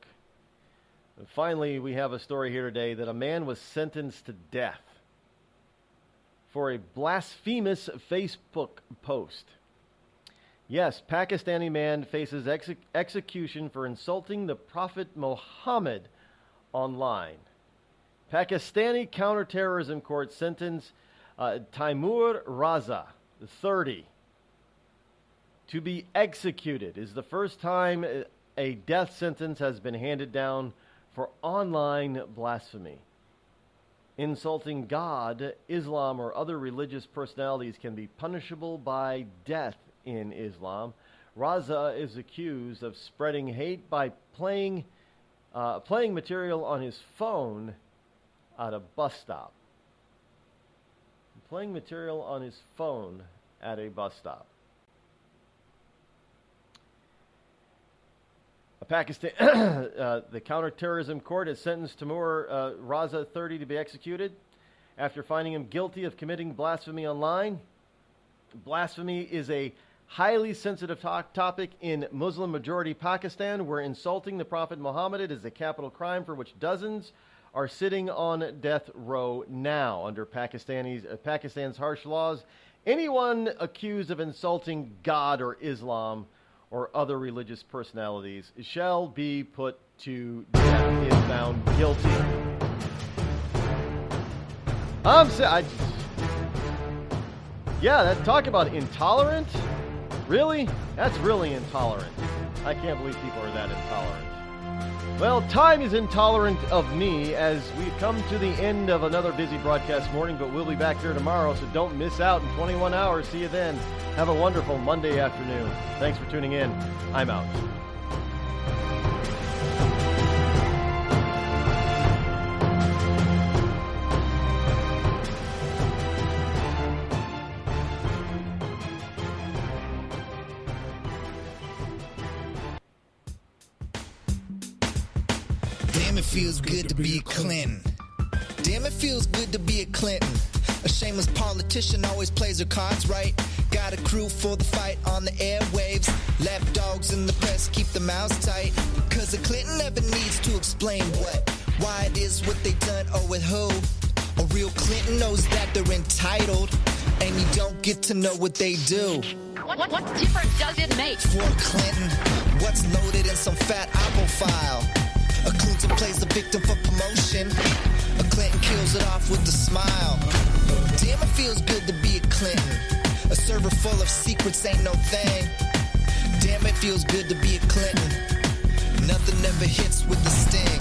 finally we have a story here today that a man was sentenced to death for a blasphemous Facebook post. Yes, Pakistani man faces execution for insulting the Prophet Muhammad online. Pakistani counterterrorism court sentenced Taimur Raza, 30, to be executed. It is the first time a death sentence has been handed down for online blasphemy. Insulting God, Islam, or other religious personalities can be punishable by death in Islam. Raza is accused of spreading hate by playing material on his phone at a bus stop. Playing material on his phone at a bus stop. The counterterrorism court has sentenced Taimur Raza, 30, to be executed after finding him guilty of committing blasphemy online. Blasphemy is a highly sensitive topic in Muslim-majority Pakistan, where insulting the Prophet Muhammad is a capital crime for which dozens are sitting on death row now. Under Pakistan's harsh laws, anyone accused of insulting God or Islam or other religious personalities shall be put to death if found guilty. Talk about intolerant. Really? That's really intolerant. I can't believe people are that intolerant. Well, time is intolerant of me as we've come to the end of another busy broadcast morning, but we'll be back here tomorrow, so don't miss out in 21 hours. See you then. Have a wonderful Monday afternoon. Thanks for tuning in. I'm out. Damn, it feels good to be a Clinton. Damn, it feels good to be a Clinton. A shameless politician always plays her cards right. Got a crew for the fight on the airwaves. Lapdogs in the press keep their mouths tight. Cause a Clinton never needs to explain what, why it is what they done or with who. A real Clinton knows that they're entitled, and you don't get to know what they do. What difference does it make? For Clinton, what's loaded in some fat Apple file? A Clinton plays the victim for promotion. A Clinton kills it off with a smile. Damn, it feels good to be a Clinton. A server full of secrets ain't no thing. Damn, it feels good to be a Clinton. Nothing ever hits with the sting.